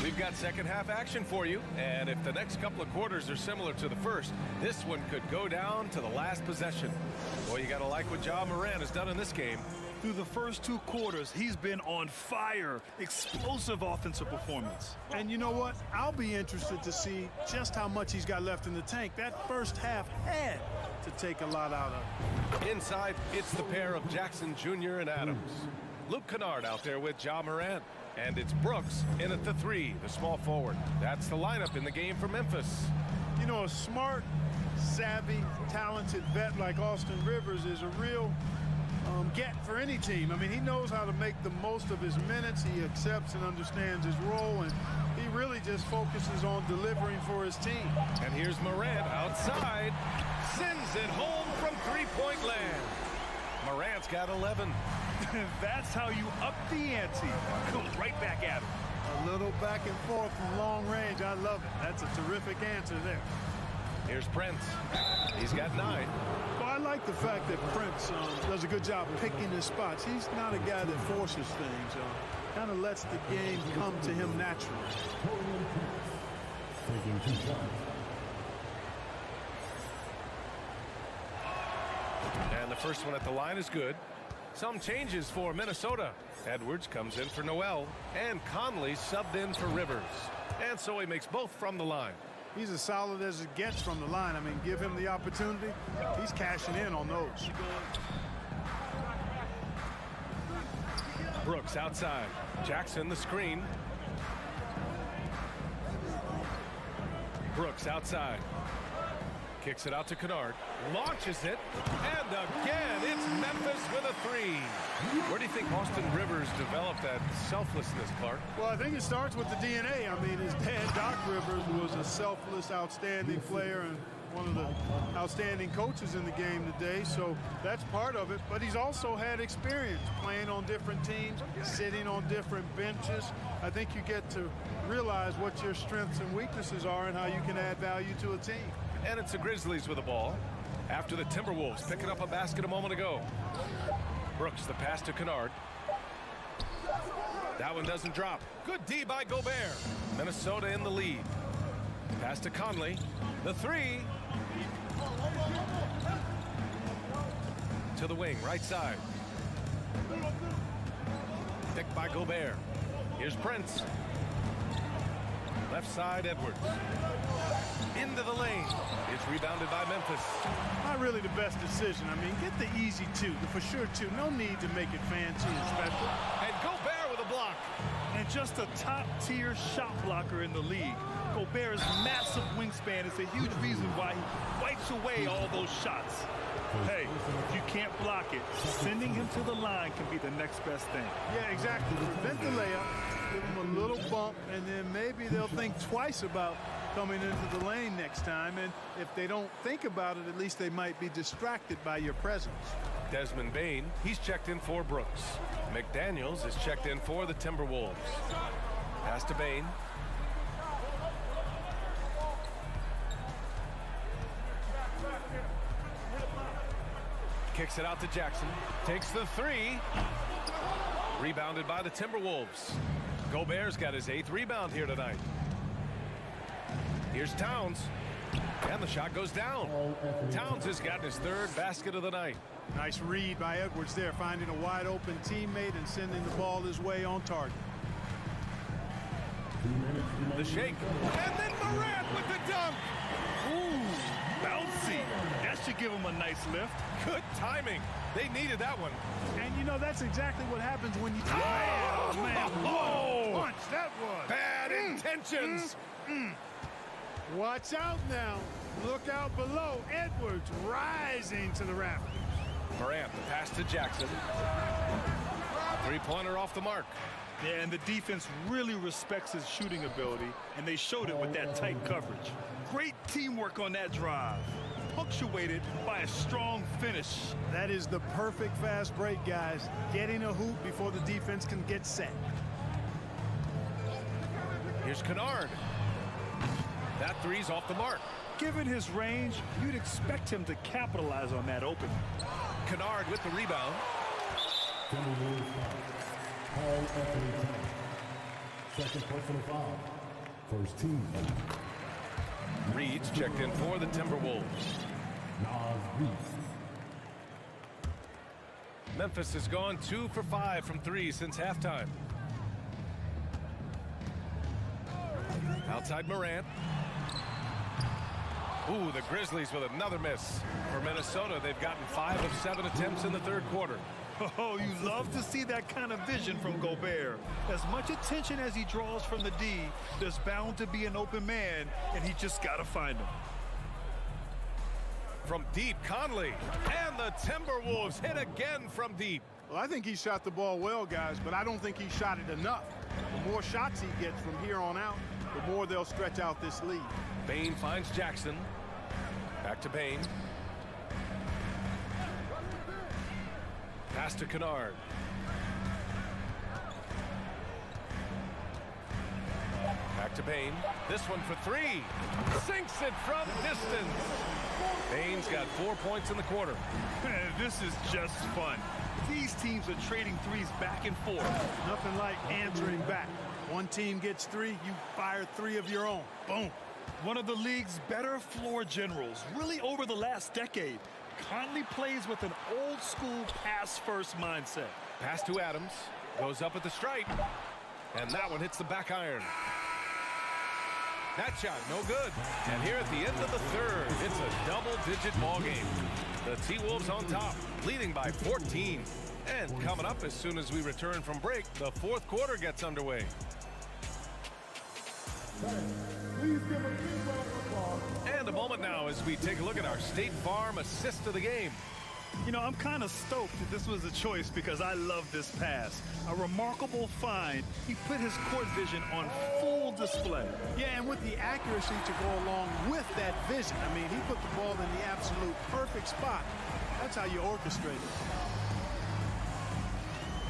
We've got second half action for you, and if the next couple of quarters are similar to the first, this one could go down to the last possession. Boy, you gotta like what Ja Morant has done in this game. Through the first 2 quarters, he's been on fire. Explosive offensive performance. And you know what? I'll be interested to see just how much he's got left in the tank. That first half had to take a lot out of it. Inside, it's the pair of Jackson Jr. and Adams. Luke Kennard out there with Ja Morant. And it's Brooks in at the 3, the small forward. That's the lineup in the game for Memphis. You know, a smart, savvy, talented vet like Austin Rivers is a real get for any team. I mean, he knows how to make the most of his minutes. He accepts and understands his role, and he really just focuses on delivering for his team. And here's Morant outside. Sends it home from three-point land. Morant's got 11. That's how you up the ante. Come right back at him. A little back and forth from long range. I love it. That's a terrific answer there. Here's Prince. He's got 9. Well, I like the fact that Prince does a good job picking his spots. He's not a guy that forces things. Kind of lets the game come to him naturally. And the first one at the line is good. Some changes for Minnesota. Edwards comes in for Noel, and Conley subbed in for Rivers. And so he makes both from the line. He's as solid as it gets from the line. I mean, give him the opportunity. He's cashing in on those. Brooks outside. Jackson the screen. Brooks outside. Kicks it out to Kennard. Launches it. And again, it's Memphis with a 3. Where do you think Austin Rivers developed that selflessness, Clark? Well, I think it starts with the DNA. I mean, his dad, Doc Rivers, was a selfless, outstanding player and one of the outstanding coaches in the game today. So that's part of it. But he's also had experience playing on different teams, sitting on different benches. I think you get to realize what your strengths and weaknesses are and how you can add value to a team. And it's the Grizzlies with the ball after the Timberwolves picking up a basket a moment ago. Brooks, the pass to Kennard. That one doesn't drop. Good D by Gobert. Minnesota in the lead. Pass to Conley. The 3. To the wing, right side. Picked by Gobert. Here's Prince. Left side, Edwards. Into the lane. It's rebounded by Memphis. Not really the best decision. I mean, get the easy 2, the for sure 2. No need to make it fancy and special. And Gobert with a block. And just a top-tier shot blocker in the league. Gobert's massive wingspan is a huge reason why he wipes away all those shots. Hey, if you can't block it, sending him to the line can be the next best thing. Yeah, exactly. Prevent the layup, give him a little bump, and then maybe they'll think twice about coming into the lane next time. And if they don't think about it, at least they might be distracted by your presence. Desmond Bane, he's checked in for Brooks. McDaniels is checked in for the Timberwolves. Pass to Bane. Kicks it out to Jackson. Takes the 3. Rebounded by the Timberwolves. Gobert's got his 8th rebound here tonight. Here's Towns. And the shot goes down. Towns has gotten his 3rd basket of the night. Nice read by Edwards there, finding a wide open teammate and sending the ball his way on target. The shake. And then Morant with the dunk. Ooh, bouncy. That should give him a nice lift. Good timing. They needed that one. And you know, that's exactly what happens when you... Man, whoa! Punch, that was. Bad intentions. Watch out now. Look out below. Edwards rising to the rafters. Morant, the pass to Jackson. 3-pointer off the mark. Yeah, and the defense really respects his shooting ability, and they showed it with that tight coverage. Great teamwork on that drive, punctuated by a strong finish. That is the perfect fast break, guys. Getting a hoop before the defense can get set. Here's Kennard. That 3's off the mark. Given his range, you'd expect him to capitalize on that opening. Kennard with the rebound. Second personal foul. First team. Reed's checked in for the Timberwolves. Memphis has gone 2 for 5 from 3 since halftime. Outside Morant. Ooh, the Grizzlies with another miss. For Minnesota, they've gotten 5 of 7 attempts in the 3rd quarter. Oh, you love to see that kind of vision from Gobert. As much attention as he draws from the D, there's bound to be an open man, and he just got to find him. From deep, Conley. And the Timberwolves hit again from deep. Well, I think he shot the ball well, guys, but I don't think he shot it enough. The more shots he gets from here on out, the more they'll stretch out this lead. Bane finds Jackson. Back to Bane. Pass to Kennard. Back to Bane. This one for three. Sinks it from distance. Bane's got 4 points in the quarter. This is just fun. These teams are trading threes back and forth. Nothing like answering back. One team gets three, you fire three of your own. Boom. One of the league's better floor generals, really over the last decade. Conley plays with an old-school pass-first mindset. Pass to Adams. Goes up at the stripe. And that one hits the back iron. That shot, no good. And here at the end of the third, it's a double-digit ball game. The T-Wolves on top, leading by 14. And coming up as soon as we return from break, the fourth quarter gets underway. And a moment now as we take a look at our State Farm assist of the game. You know, I'm kind of stoked that this was a choice because I love this pass. A remarkable find. He put his court vision on full display. Yeah, and with the accuracy to go along with that vision. I mean, he put the ball in the absolute perfect spot. That's how you orchestrate it.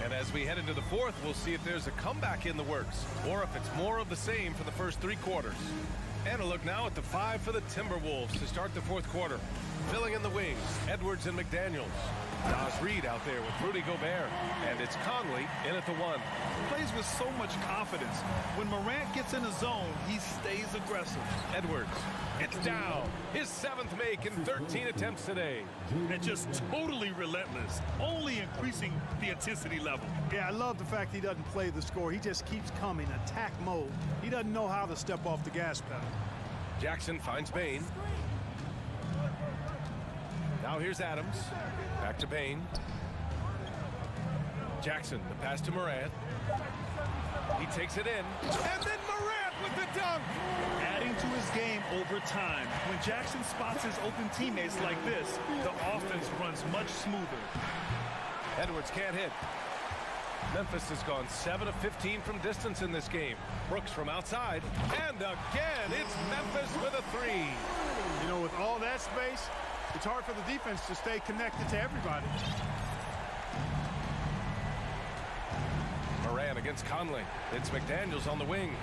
And as we head into the fourth, we'll see if there's a comeback in the works or if it's more of the same for the first three quarters. And a look now at the five for the Timberwolves to start the fourth quarter. Filling in the wings, Edwards and McDaniels. Nas Reed out there with Rudy Gobert. And it's Conley in at the one. Plays with so much confidence. When Morant gets in the zone, he stays aggressive. Edwards, it's down. His seventh make in 13 attempts today. And just totally relentless, only increasing the intensity level. Yeah, I love the fact he doesn't play the score. He just keeps coming, attack mode. He doesn't know how to step off the gas pedal. Jackson finds Bane. Now here's Adams. Back to Bane. Jackson, the pass to Morant. He takes it in. And then Morant with the dunk! Adding to his game over time. When Jackson spots his open teammates like this, the offense runs much smoother. Edwards can't hit. Memphis has gone 7 of 15 from distance in this game. Brooks from outside. And again, it's Memphis with a three. You know, with all that space, it's hard for the defense to stay connected to everybody. Moran against Conley. It's McDaniels on the wing.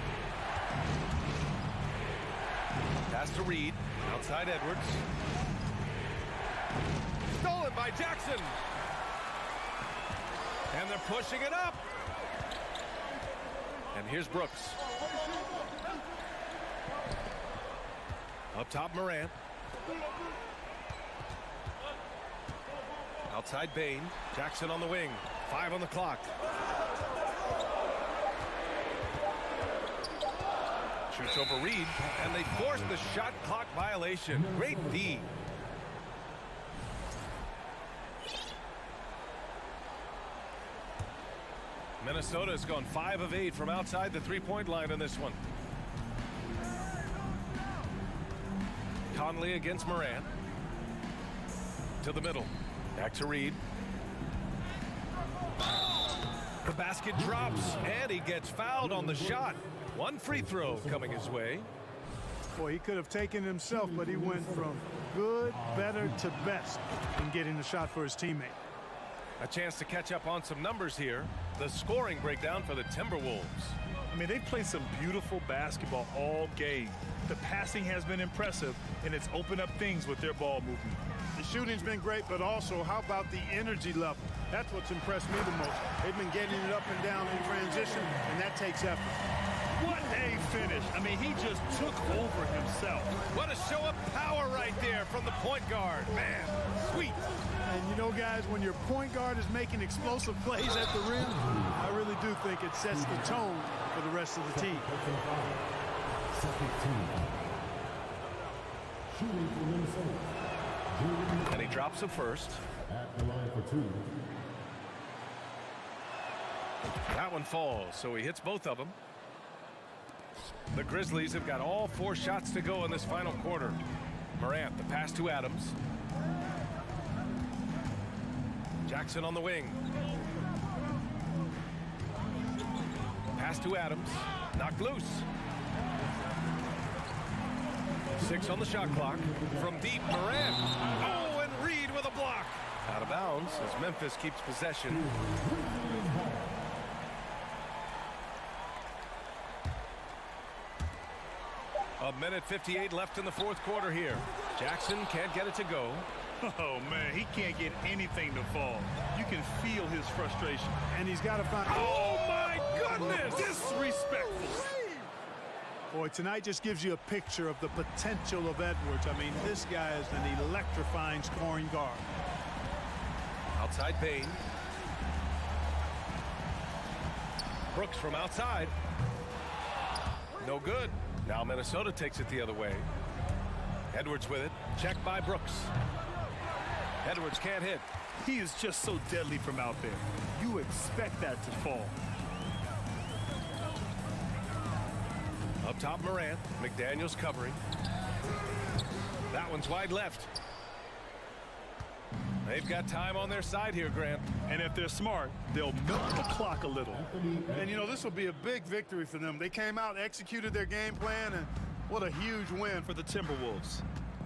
Pass to Reed. Outside Edwards. Stolen by Jackson. And they're pushing it up. And here's Brooks. Up top, Morant. Outside Bane. Jackson on the wing. 5 on the clock. Shoots over Reed, and they force the shot clock violation. Great D. Minnesota has gone 5 of 8 from outside the three-point line in this one. Conley against Morant. To the middle. Back to Reed. The basket drops, and he gets fouled on the shot. One free throw coming his way. Boy, he could have taken himself, but he went from good, better to best in getting the shot for his teammate. A chance to catch up on some numbers here. The scoring breakdown for the Timberwolves. I mean, they've played some beautiful basketball all game. The passing has been impressive, and it's opened up things with their ball movement. The shooting's been great, but also how about the energy level? That's what's impressed me the most. They've been getting it up and down in transition, and that takes effort. What a finish. I mean, he just took over himself. What a show of power right there from the point guard. Man, sweet. And you know, guys, when your point guard is making explosive plays at the rim, I really do think it sets the tone for the rest of the team. Second team. Shooting for Minnesota. And he drops the first. At the line for 2. That one falls, so he hits both of them. The Grizzlies have got all 4 shots to go in this final quarter. Morant, the pass to Adams. Jackson on the wing. Pass to Adams. Knocked loose. 6 on the shot clock. From deep, Morant. Oh, and Reed with a block. Out of bounds as Memphis keeps possession. A minute 58 left in the fourth quarter here. Jackson can't get it to go. Oh, man, he can't get anything to fall. You can feel his frustration. And he's got to find... Oh, my goodness! Disrespectful. Boy, tonight just gives you a picture of the potential of Edwards. I mean, this guy is an electrifying scoring guard. Outside Bain. Brooks from outside. No good. Now Minnesota takes it the other way. Edwards with it. Checked by Brooks. Edwards can't hit. He is just so deadly from out there. You expect that to fall. Up top, Morant. McDaniels covering. That one's wide left. They've got time on their side here, Grant. And if they're smart, they'll milk the clock a little. And, you know, this will be a big victory for them. They came out, executed their game plan, and what a huge win for the Timberwolves.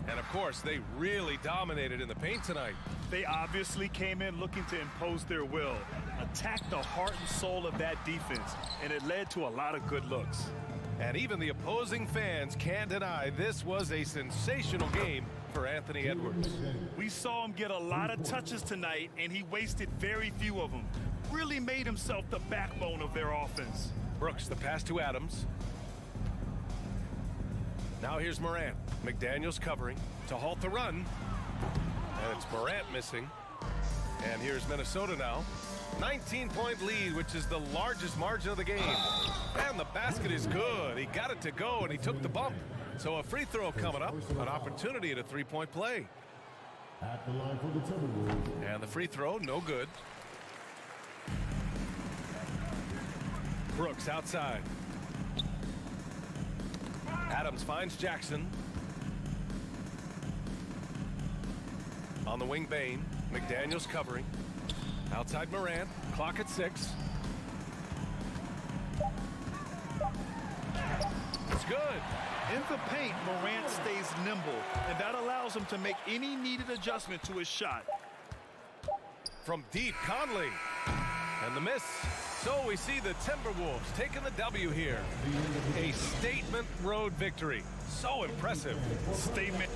And, of course, they really dominated in the paint tonight. They obviously came in looking to impose their will, attack the heart and soul of that defense, and it led to a lot of good looks. And even the opposing fans can't deny this was a sensational game for Anthony Edwards. We saw him get a lot of touches tonight, and he wasted very few of them. Really made himself the backbone of their offense. Brooks, the pass to Adams. Now here's Morant. McDaniels covering to halt the run. And it's Morant missing. And here's Minnesota now. 19-point lead, which is the largest margin of the game. And the basket is good. He got it to go, and he took the bump. So a free throw coming up, an opportunity at a three-point play. At the line for the Timberwolves. And the free throw, no good. Brooks outside. Adams finds Jackson. On the wing, Bain. McDaniels covering. Outside Morant. Clock at 6. It's good. In the paint, Morant stays nimble, and that allows him to make any needed adjustment to his shot. From deep, Conley. And the miss. So we see the Timberwolves taking the W here. A statement road victory. So impressive. Statement.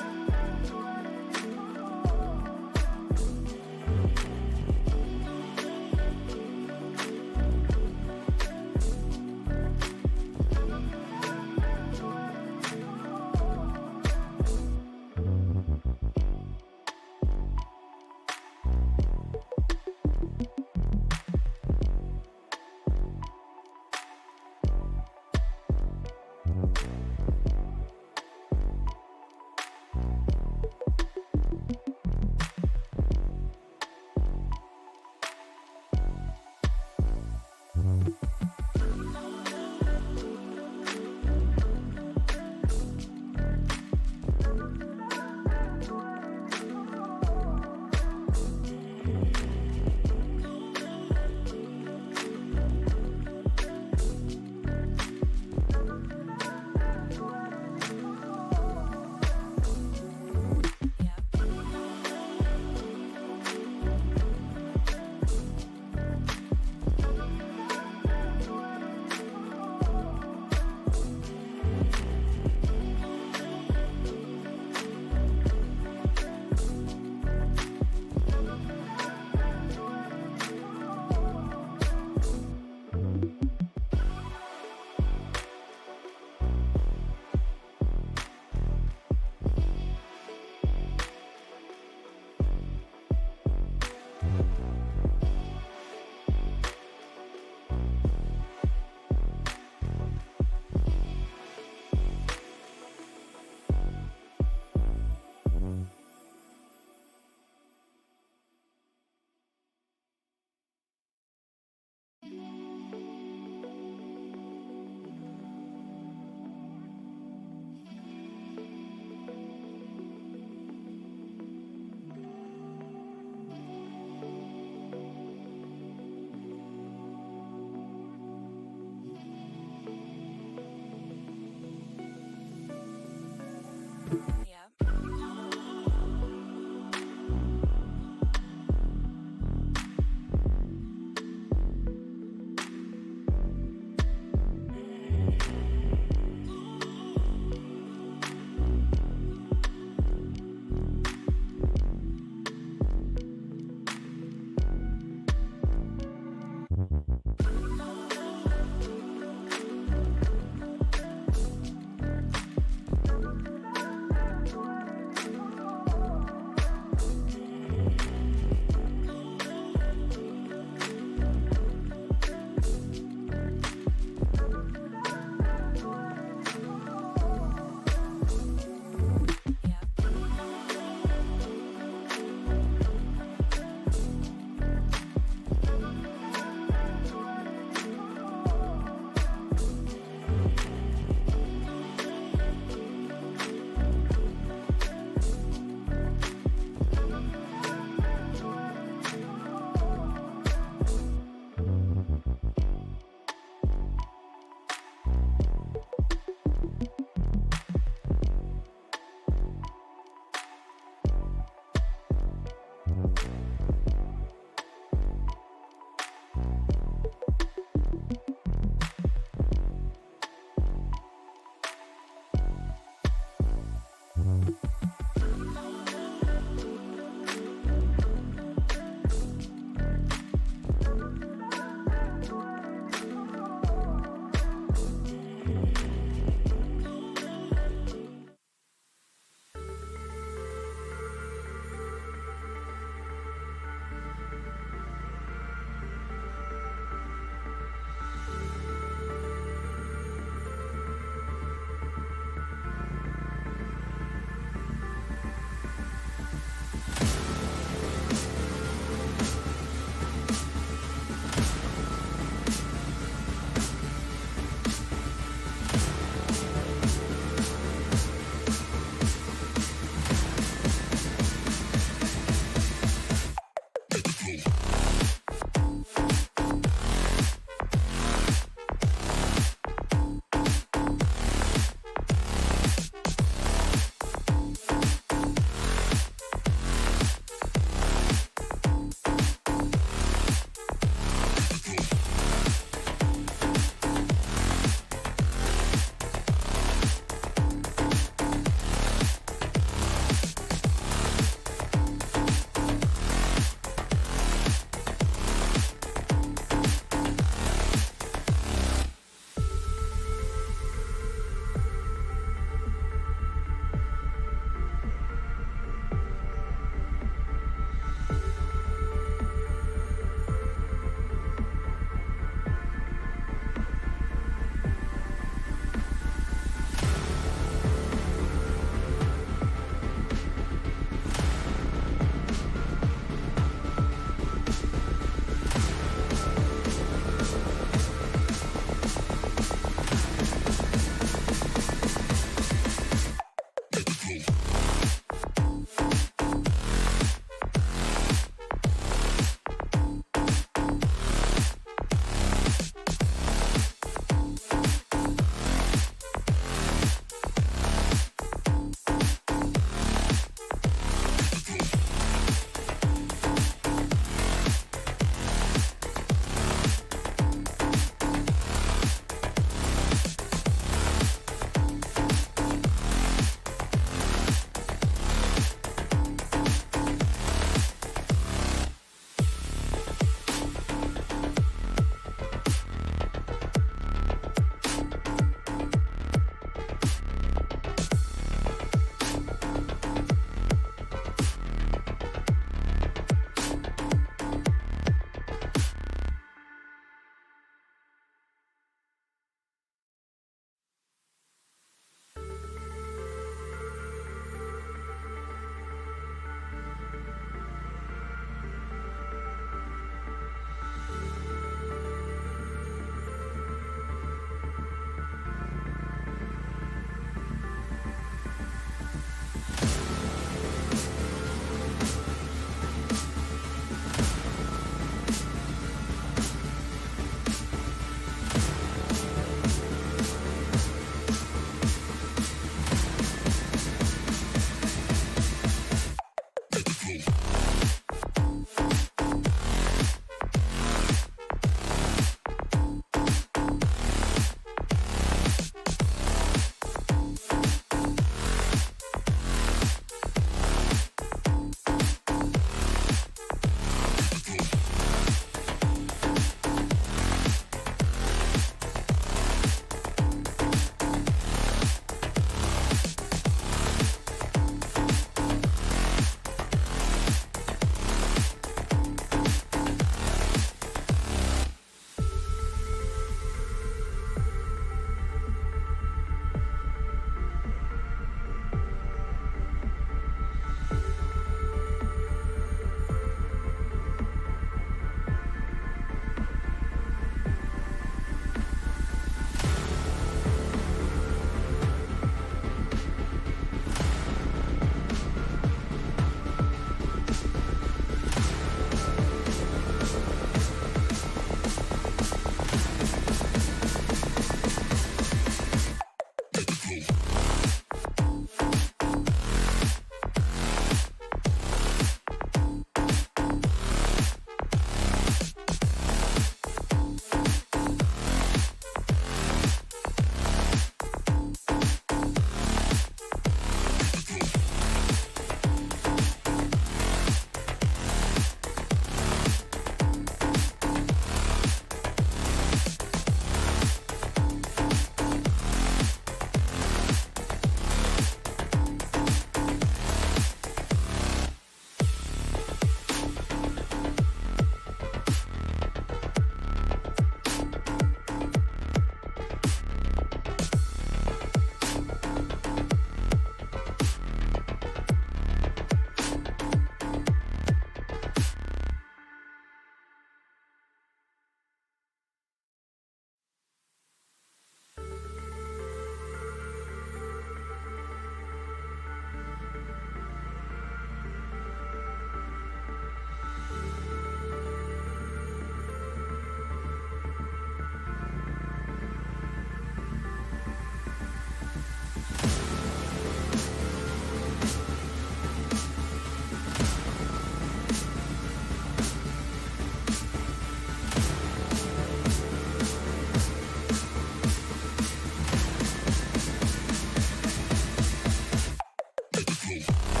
Bye.